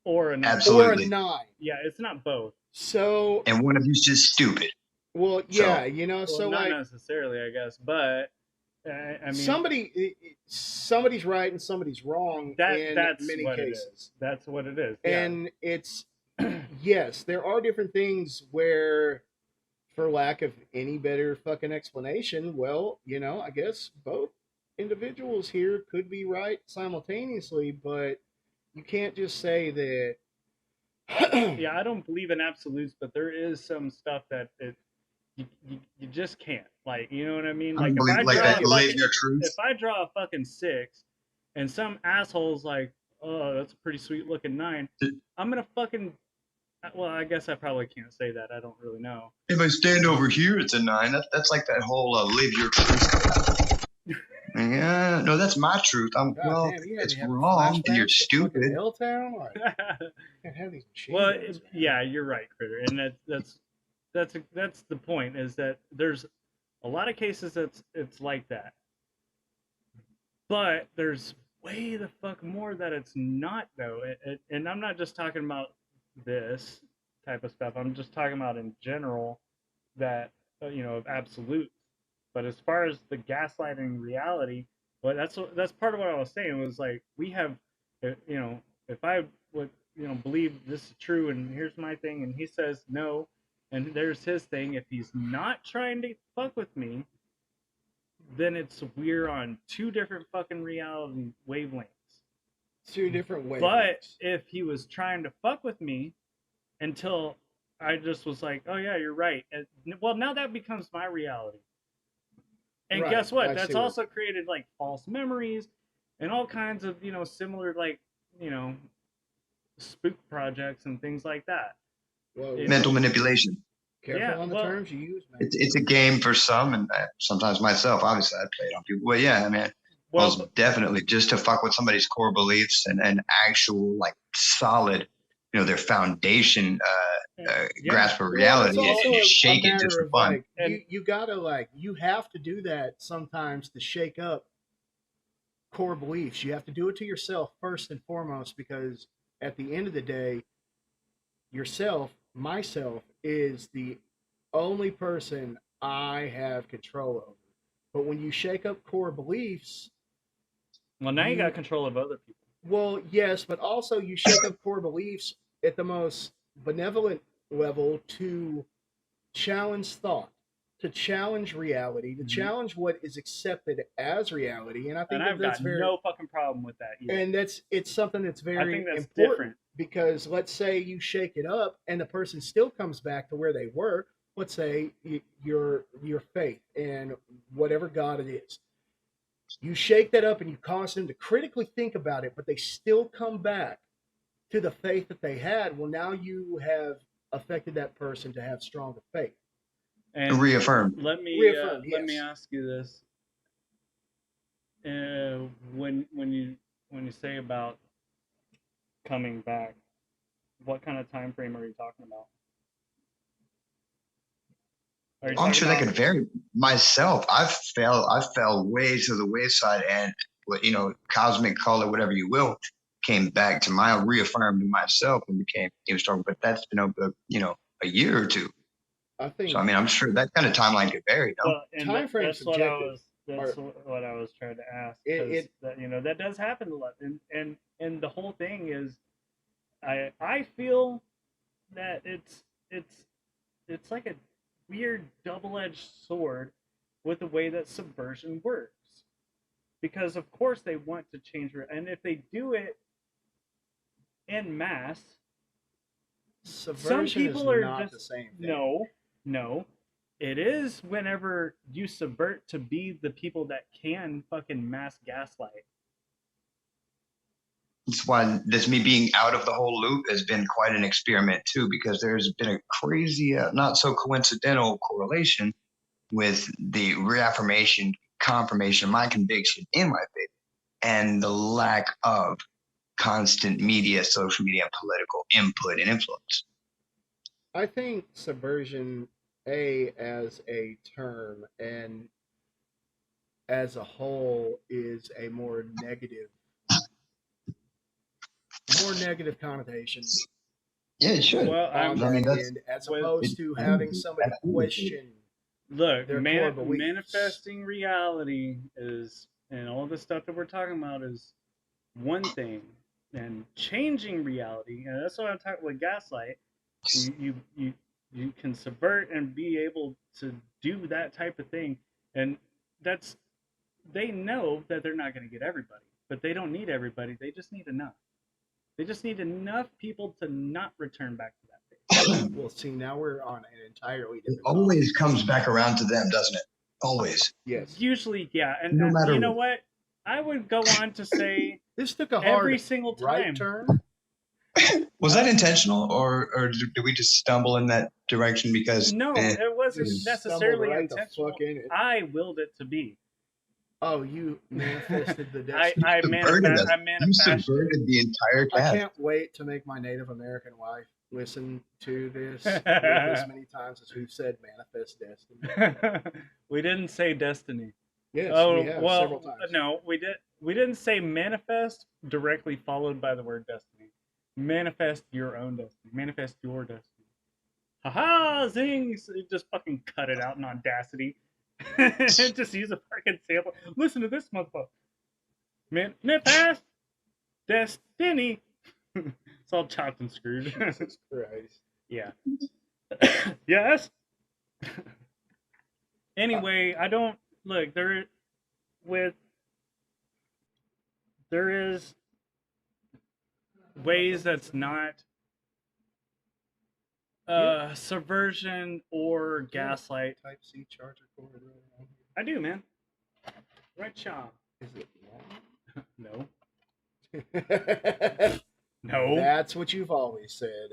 Or a 9. or a Absolutely. 9. Yeah, it's not both. So, And one of you's just stupid. well, So, yeah, Well, so not like necessarily, I guess, but I mean somebody's right and somebody's wrong in that's many what it is. cases. That's what it is. Yeah. And it's yes, there are different things where, for lack of any better fucking explanation, well, I guess both individuals here could be right simultaneously, but you can't just say that. Yeah, I don't believe in absolutes, but there is some stuff that you just can't. Like, you know what I mean? I Like don't if believe I like No, I draw that a get what believe you're fucking your saying. truth. if I draw a fucking 6 and some asshole's like, "Oh, that's a pretty sweet looking 9." I'm going to fucking well, I guess I probably can't say that. I don't really know. If I stand over here, it's a 9. That's like that whole live your truth. Yeah, no, that's my truth. God Well, damn, you had me it's having wrong and you're flashbacks to fucking stupid. Helltown. Like, can't have these machine Well, guns, man. yeah, you're right, Critter. And that's the point is that there's a lot of cases that's it's like that. But there's way the fuck more that it's not though. And I'm not just talking about this type of stuff. I'm just talking about in general that of absolutes. But as far as the gaslighting reality, well, that's part of what I was saying was like we have, if I would believe this is true and here's my thing and he says no, and there's his thing. If he's not trying to fuck with me, then it's we're on two different fucking reality wavelengths. Two different But wavelengths. if he was trying to fuck with me until I just was like, oh yeah, you're right. And, well, now that becomes my reality. And Right. guess what? I That's see where. also created like false memories and all kinds of, similar like, you know, spook projects and things like that. Whoa, You whoa. Mental know? manipulation. Careful Yeah, on the well, terms you use, man. It's a game for some, and sometimes myself. Obviously, I play it on people. But yeah, I mean, well, most definitely just to fuck with somebody's core beliefs and actual like solid, their foundation yeah. grasp of Well, it's reality, and also just a shake it just matter for of fun. like And you gotta like you have to do that sometimes to shake up core beliefs. You have to do it to yourself first and foremost because at the end of the day, myself, is the only person I have control over. But when you shake up core beliefs, well, now you got you control of other people. well, yes, but also you shake up core beliefs at the most benevolent level to challenge thought, to challenge reality, to Mm-hmm. challenge what is accepted as reality. And I And think that I've that's got very, no fucking problem with that either. and it's something that's I think very that's important different. because let's say you shake it up and the person still comes back to where they were. Let's say your faith and whatever God it is. You shake that up and you cause them to critically think about it, but they still come back to the faith that they had. Well, now you have affected that person to have stronger faith. And Reaffirmed. let me Reaffirmed, let me yes. ask you this: when you say about coming back, what kind of time frame are you talking about? Are you I'm talking sure that about? could vary. Myself, I fell way to the wayside, and cosmic, call it whatever you will, came back to my reaffirmed myself and became even stronger. But that's been over a year or two. I think So I mean, I'm sure that kind of timeline could vary. No, Well, and time frame that's what I subjective. was. That's what I was trying to ask, It- because it- that does happen a lot, and the whole thing is, I feel that it's like a weird double-edged sword with the way that subversion works, because of course they want to change it, and if they do it en masse, some subversion people is are not just the same thing. no. It is whenever you subvert to be the people that can fucking mass gaslight. that's why this me being out of the whole loop has been quite an experiment too, because there's been a crazy, not so coincidental correlation with the reaffirmation, confirmation, my conviction in my faith, and the lack of constant media, social media, and political input and influence. I think subversion, as a term and as a whole, is a more negative connotation Yeah, it should. Well, on I mean, that that's end, as with- opposed to having somebody question. look, their core beliefs. manifesting reality is, and all the stuff that we're talking about is one thing, and changing reality, and that's what I'm talking with gaslight. You can subvert and be able to do that type of thing, and that's, they know that they're not going to get everybody, but they don't need everybody. They just need enough. They just need enough people to not return back to that faith. Well, see, now we're on an entirely It different. always comes back around to them, doesn't it? Always. Yes. Usually, yeah, and No matter you know what. what? I would go on to say This took a hard every single right time. turn. Was that intentional, or did we just stumble in that direction because? No, it wasn't Stumbled necessarily right the intentional. fuck in it. I willed it to be. Oh, you manifested the I destiny. subverted us. You manifested. subverted the entire I cast. can't wait to make my Native American wife listen to this with as many times as we've said manifest destiny. We didn't say destiny. Yes, Oh, we have well, several times. no, we didn't say manifest directly followed by the word destiny. Manifest your own destiny. Manifest your destiny. Haha, zing! Just fucking cut it out in Audacity. Just use a fucking sample. Listen to this motherfucker. Manifest destiny. It's all chopped and screwed. Jesus Christ. Yeah. Yes. Anyway, I don't look there. There is ways that's not subversion or gaslight. Type C charger cord right now. I do, man. Right, Shaw. Is it No. long? No. That's what you've always said.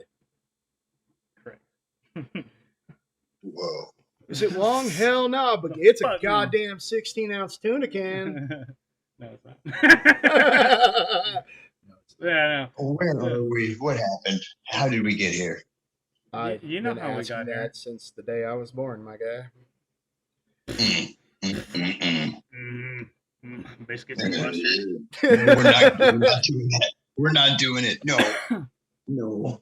Correct. Whoa. Is it long? Hell no, but it's a Fuck no. goddamn 16-ounce tuna can. No, it's not. No, it's not. Yeah, Where are we? What happened? How did we get here? I've You know been how we asking got that here. since the day I was born, my guy. Biscuits and mustard. We're not doing that. We're not doing it. No. No.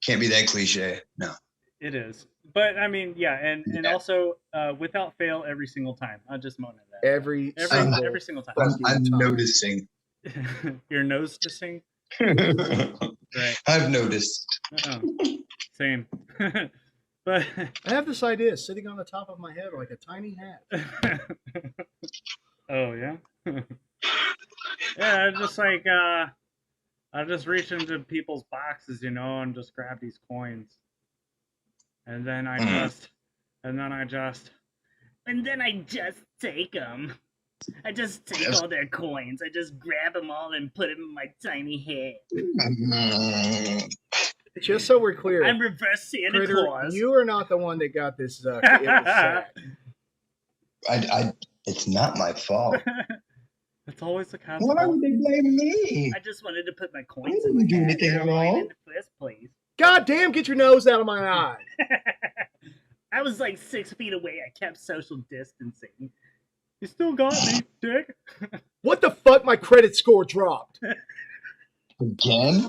Can't be that cliche. No. It is, but I mean, yeah, and Yeah. also without fail every single time. I'll just moan at that. Every Every single time. I'm time. noticing. Your nose to sing. Right. I've noticed. Same. But I have this idea sitting on the top of my head like a tiny hat. oh yeah. Yeah, just like I just reach into people's boxes, and just grab these coins. And then I just take them. I just take all their coins. I just grab them all and put them in my tiny head. Just so we're clear, I'm reverse Santa Critter, Claus. you are not the one that got this Zuck. It was Zach. It's not my fault. It's always the cat's Why fault. would they blame me? I just wanted to put my I coins in the didn't do hat. anything They're mine wrong. in the first place. God damn, get your nose out of my eye. I was like 6 feet away. I kept social distancing. You still got me, dick. What the fuck? My credit score dropped. Again?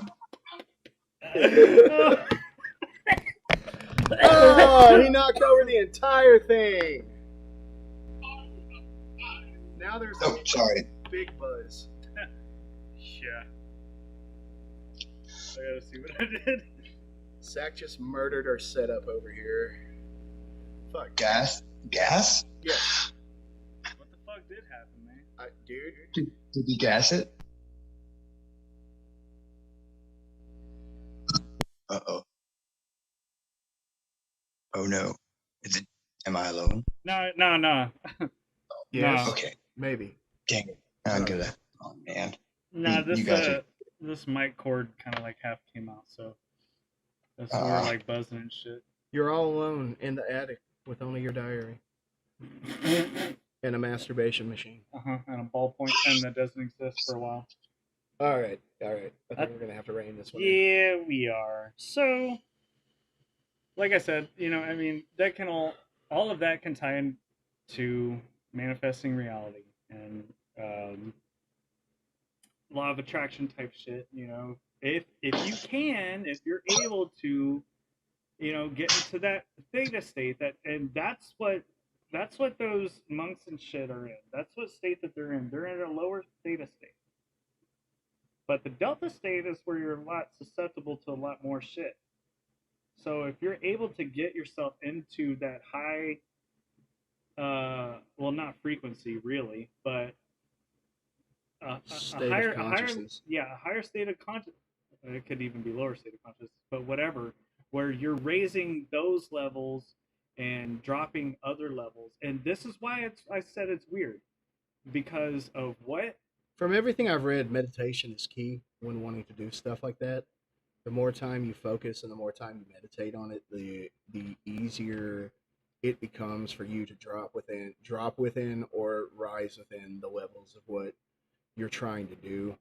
Oh, he knocked over the entire thing. Now there's Oh, sorry. big buzz. Yeah. I gotta see what I did. Zach just murdered our setup over here. Fuck. Gas? Gas? Yes. What the fuck did happen, man? Dude. Did you gas it? Uh-oh. Oh no. Is it? Am I alone? No. Yes. No. Okay. Maybe. Dang it. I'm gonna. Oh man. No, You guys are- this mic cord kind of like half came out, so that's why Ah. we're like buzzing and shit. You're all alone in the attic with only your diary and a masturbation machine. And a ballpoint pen that doesn't exist for a while. All right. I think we're gonna have to rein this one in. Yeah, we are. So, like I said, I mean, that can all of that can tie into manifesting reality and law of attraction type shit. If you're able to, get into that theta state, that's what those monks and shit are in. That's what state that they're in. They're in a lower theta state. But the delta state is where you're a lot susceptible to a lot more shit. So if you're able to get yourself into that high, well, not frequency really, but a higher consciousness. A higher state of consciousness. It could even be lower state of consciousness, but whatever, where you're raising those levels and dropping other levels. And this is why I said it's weird, because of what? From everything I've read, meditation is key when wanting to do stuff like that. The more time you focus and the more time you meditate on it, the easier it becomes for you to drop within or rise within the levels of what you're trying to do.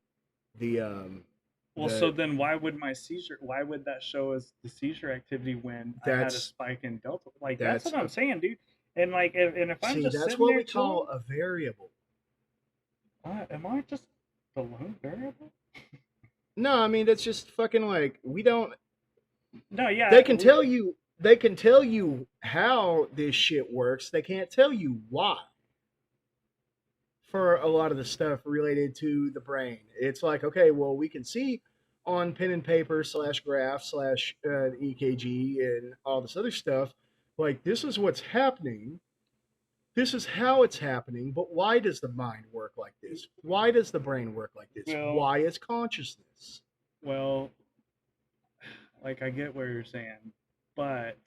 So then why would that show as the seizure activity when I had a spike in delta? Like that's what I'm saying, dude. And like if I'm just that's sitting what there we call a variable. Am I just the lone variable? No, I mean that's just fucking like we don't. No, yeah. They can tell you how this shit works. They can't tell you why. For a lot of the stuff related to the brain, it's like, okay, well, we can see on pen and paper /graph EKG and all this other stuff, like this is what's happening. This is how it's happening, but why does the mind work like this? Why does the brain work like this? Why is consciousness? Well, like I get what you're saying, but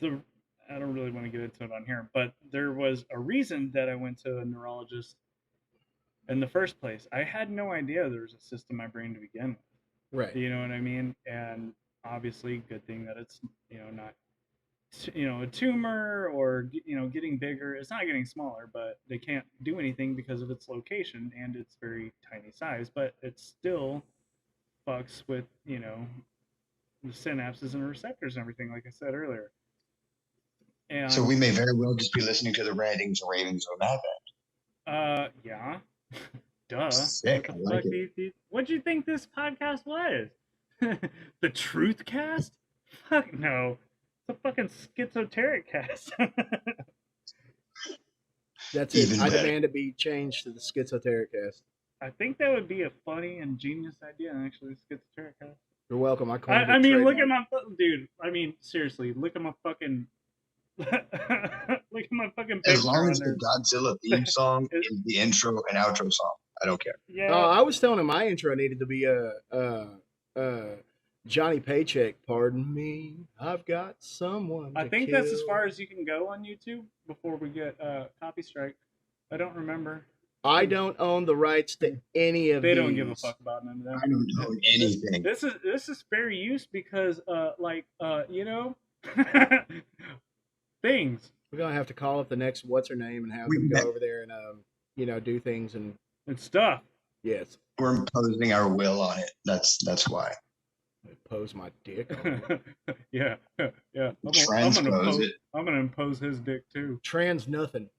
I don't really want to get into it on here, but there was a reason that I went to a neurologist in the first place. I had no idea there was a cyst in my brain to begin with. Right. You know what I mean? And obviously, good thing that it's not a tumor or getting bigger. It's not getting smaller, but they can't do anything because of its location and its very tiny size. But it still fucks with the synapses and receptors and everything, like I said earlier. And so we may very well just be listening to the rantings and ravings of Matt. Yeah. Duh. Sick. I like it. What'd you think this podcast was? The Truth Cast? Fuck no. It's a fucking schizoteric cast. That's it. I demand to be changed to the schizoteric cast. I think that would be a funny and genius idea, actually, schizoteric cast. You're welcome. I mean, look at my dude. I mean, seriously, look at my fucking. Look at my fucking. As long as the Godzilla theme song is the intro and outro song, I don't care. Yeah. I was telling him my intro needed to be a Johnny Paycheck. Pardon me, I've got someone. I think that's as far as you can go on YouTube before we get copy strike. I don't remember. I don't own the rights to any of They these. don't give a fuck about none of them. I don't know anything. This is fair use because you know things We're gonna have to call up the next what's her name and have them go over there and do things and stuff. yes, We're imposing our will on it. That's why. pose my dick on it. yeah. Transpose it. I'm gonna impose his dick too. Trans nothing.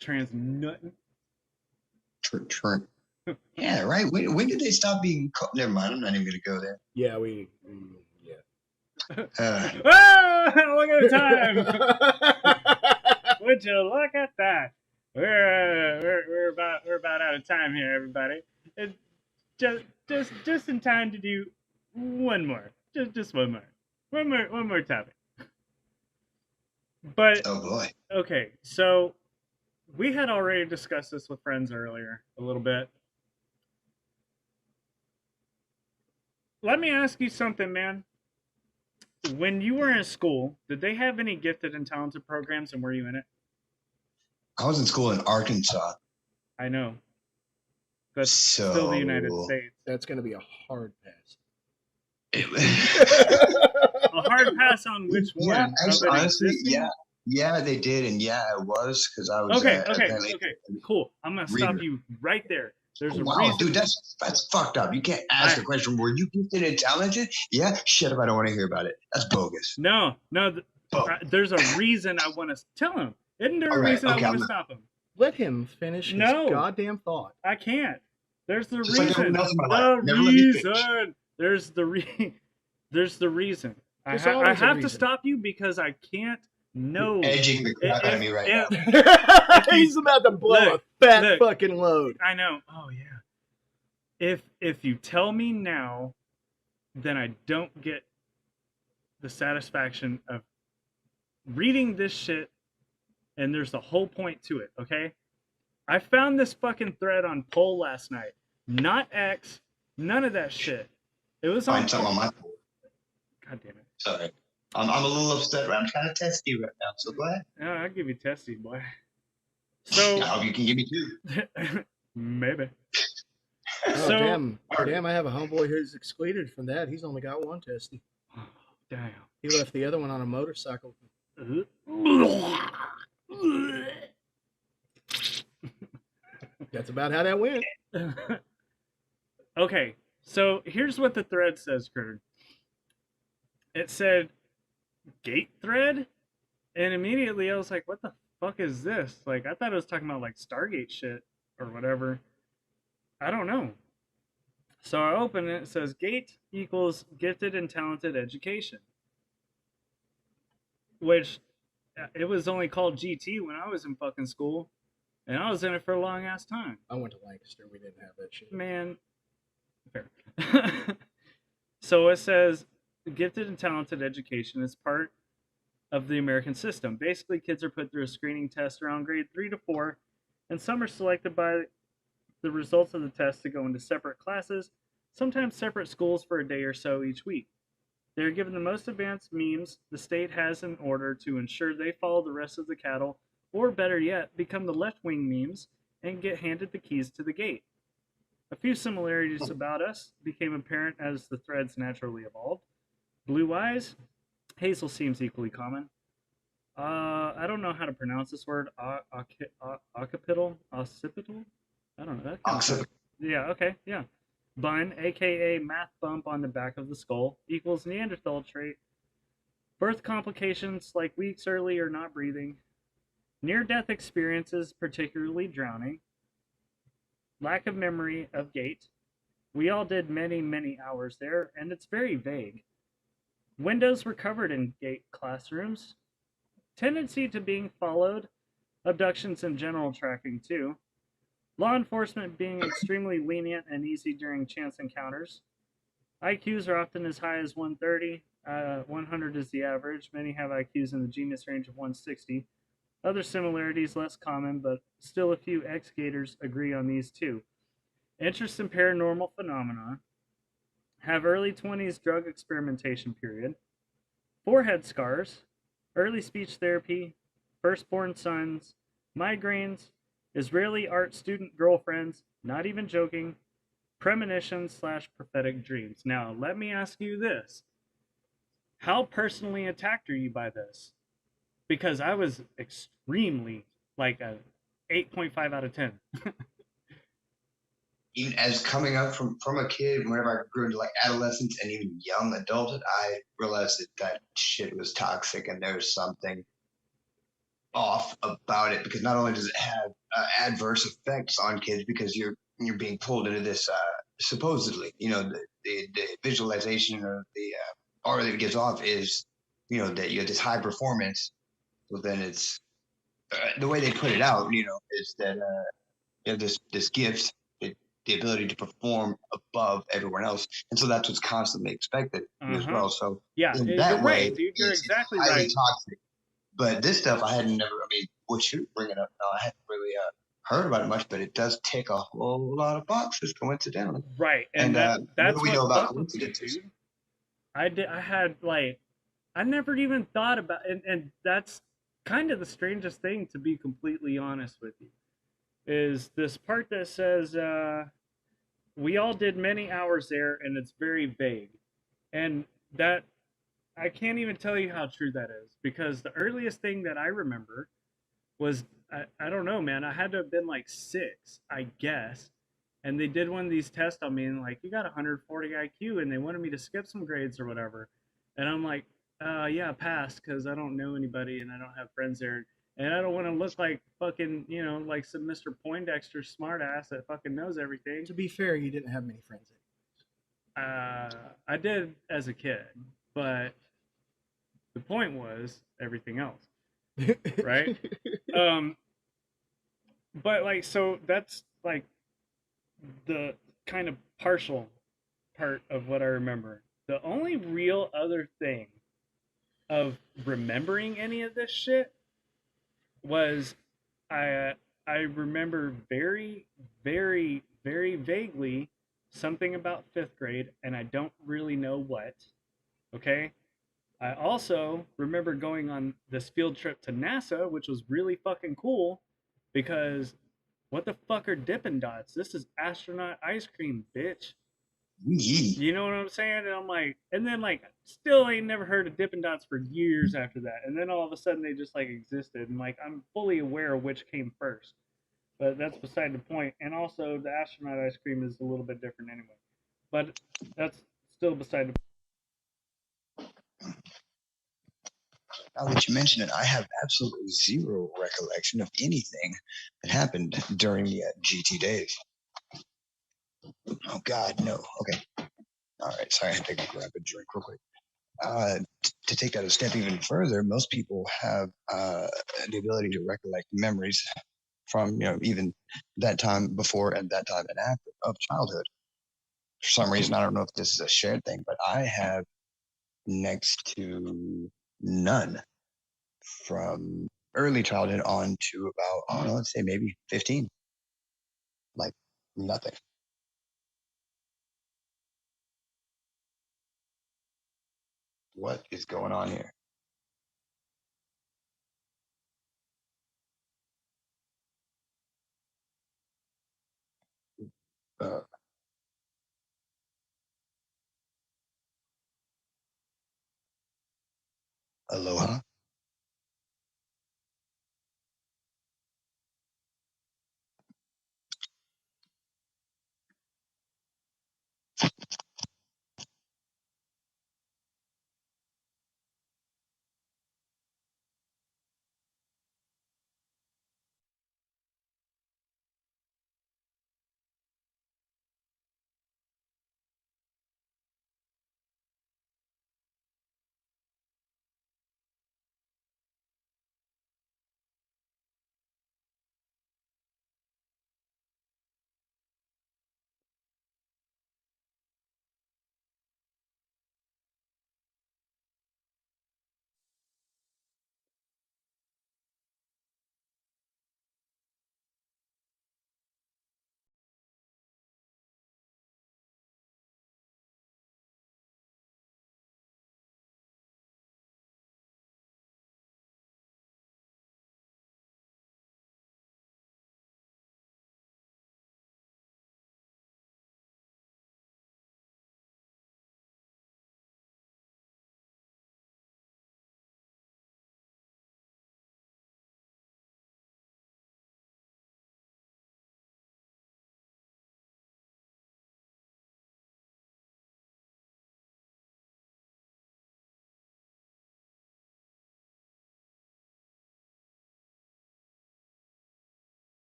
Trans nothing. Yeah, right. When did they stop being? Never mind. I'm not even gonna go there. Yeah, Look at the time. Would you look at that? We're about out of time here, everybody. It's just in time to do one more, just one more topic. But Oh boy. okay, so we had already discussed this with friends earlier a little bit. Let me ask you something, man. When you were in school, did they have any gifted and talented programs, and were you in it? I was in school in Arkansas. I know. That's still the United States. That's going to be a hard pass. A hard pass on which one? Yeah, actually, honestly, existing? yeah, they did, and yeah, it was because I was. Okay, cool. I'm gonna stop you right there. There's a reason. Dude, that's fucked up. You can't ask a question. Were you gifted and talented? Yeah, shit. If I don't want to hear about it, that's bogus. No. There's a reason I want to tell him. Isn't there a reason I want to stop him? Let him finish his goddamn thought. I can't. There's the Just reason. There's the reason. I have to stop you because I can't. No. You're edging the crap out of me right now. He's about to blow a fat fucking load. I know. Oh yeah. If you tell me now, then I don't get the satisfaction of reading this shit, and there's a whole point to it. Okay. I found this fucking thread on Poll last night. Not X. None of that shit. It was on. Find something on my Poll. God damn it. Sorry. I'm a little upset. I'm kind of testy right now, so go ahead. Yeah, I'll give you testy, boy. So I hope you can give me two. Maybe. Oh, damn, I have a homeboy who's excluded from that. He's only got one testy. Damn. He left the other one on a motorcycle. That's about how that went. Okay, so here's what the thread says, Kurt. It said, gate thread? And immediately I was like, what the fuck is this? Like, I thought it was talking about, like, Stargate shit or whatever. I don't know. So I open it. It says, gate equals gifted and talented education. Which, it was only called GT when I was in fucking school. And I was in it for a long ass time. I went to Lancaster. We didn't have that shit. Man, fair. So it says, gifted and talented education is part of the American system. Basically, kids are put through a screening test around grade 3 to 4, and some are selected by the results of the test to go into separate classes, sometimes separate schools for a day or so each week. They are given the most advanced memes the state has in order to ensure they follow the rest of the cattle, or better yet, become the left-wing memes and get handed the keys to the gate. A few similarities about us became apparent as the threads naturally evolved. Blue eyes, hazel seems equally common. I don't know how to pronounce this word. Occipital? Occipital? I don't know. That kind of yeah, okay, yeah. Bun, aka math bump on the back of the skull, equals Neanderthal trait. Birth complications like weeks early or not breathing. Near-death experiences, particularly drowning. Lack of memory of gate. We all did many, many hours there, and it's very vague. Windows were covered in gate classrooms. Tendency to being followed. Abductions and general tracking, too. Law enforcement being extremely lenient and easy during chance encounters. IQs are often as high as 130. 100 is the average. Many have IQs in the genius range of 160. Other similarities less common, but still a few ex-gators agree on these too. Interest in paranormal phenomena. Have early 20s drug experimentation period. Forehead scars. Early speech therapy. Firstborn sons. Migraines. Israeli art student girlfriends, not even joking, premonitions / prophetic dreams. Now, let me ask you this. How personally attacked are you by this? Because I was extremely like a 8.5 out of 10. Even as coming up from a kid, whenever I grew into like adolescence and even young adulthood, I realized that shit was toxic and there's something off about it, because not only does it have adverse effects on kids because you're being pulled into this supposedly, the visualization or the aura that it gives off is, that you have this high performance. Well, then it's the way they put it out, is that you have this gift, the ability to perform above everyone else, and so that's what's constantly expected of you as well. So Yeah, in you're that way, right, dude. You're it's exactly highly right. toxic. But this stuff I hadn't never. I mean, what you bring it up now, I hadn't really heard about it much, but it does tick a whole lot of boxes coincidentally. Right, And and what do that's we what know about fucked with me, coincidences? dude. I had like I never even thought about, and that's kind of the strangest thing, to be completely honest with you, is this part that says we all did many hours there, and it's very vague, and that I can't even tell you how true that is, because the earliest thing that I remember was I don't know, man. I had to have been like 6, I guess. And they did one of these tests on me, and like, you got 140 IQ, and they wanted me to skip some grades or whatever. And I'm like, yeah, pass, because I don't know anybody and I don't have friends there. And I don't want to look like fucking, like some Mr. Poindexter smartass that fucking knows everything. To be fair, you didn't have many friends. I did as a kid, but the point was everything else, right? um, but like, so that's like the kind of partial part of what I remember. The only real other thing of remembering any of this shit was I I remember very, very, very vaguely something about 5th grade, and I don't really know what. Okay. I also remember going on this field trip to NASA, which was really fucking cool, because what the fuck are Dippin' Dots? This is astronaut ice cream, bitch. Yee. You know what I'm saying? And I'm like, and then like, still ain't never heard of Dippin' Dots for years after that. And then all of a sudden they just like existed, and like I'm fully aware of which came first. But that's beside the point. And also the astronaut ice cream is a little bit different anyway. But that's still beside the Now that you mention it, I have absolutely zero recollection of anything that happened during the GT days. Oh God, no. Okay. All right. Sorry, I had to grab a drink real quick. To take that a step even further, most people have the ability to recollect memories from even that time before and that time and after of childhood. For some reason, I don't know if this is a shared thing, but I have next to none from early childhood on to about, I don't know, let's say maybe 15. Like nothing. What is going on here? Uh, Aloha.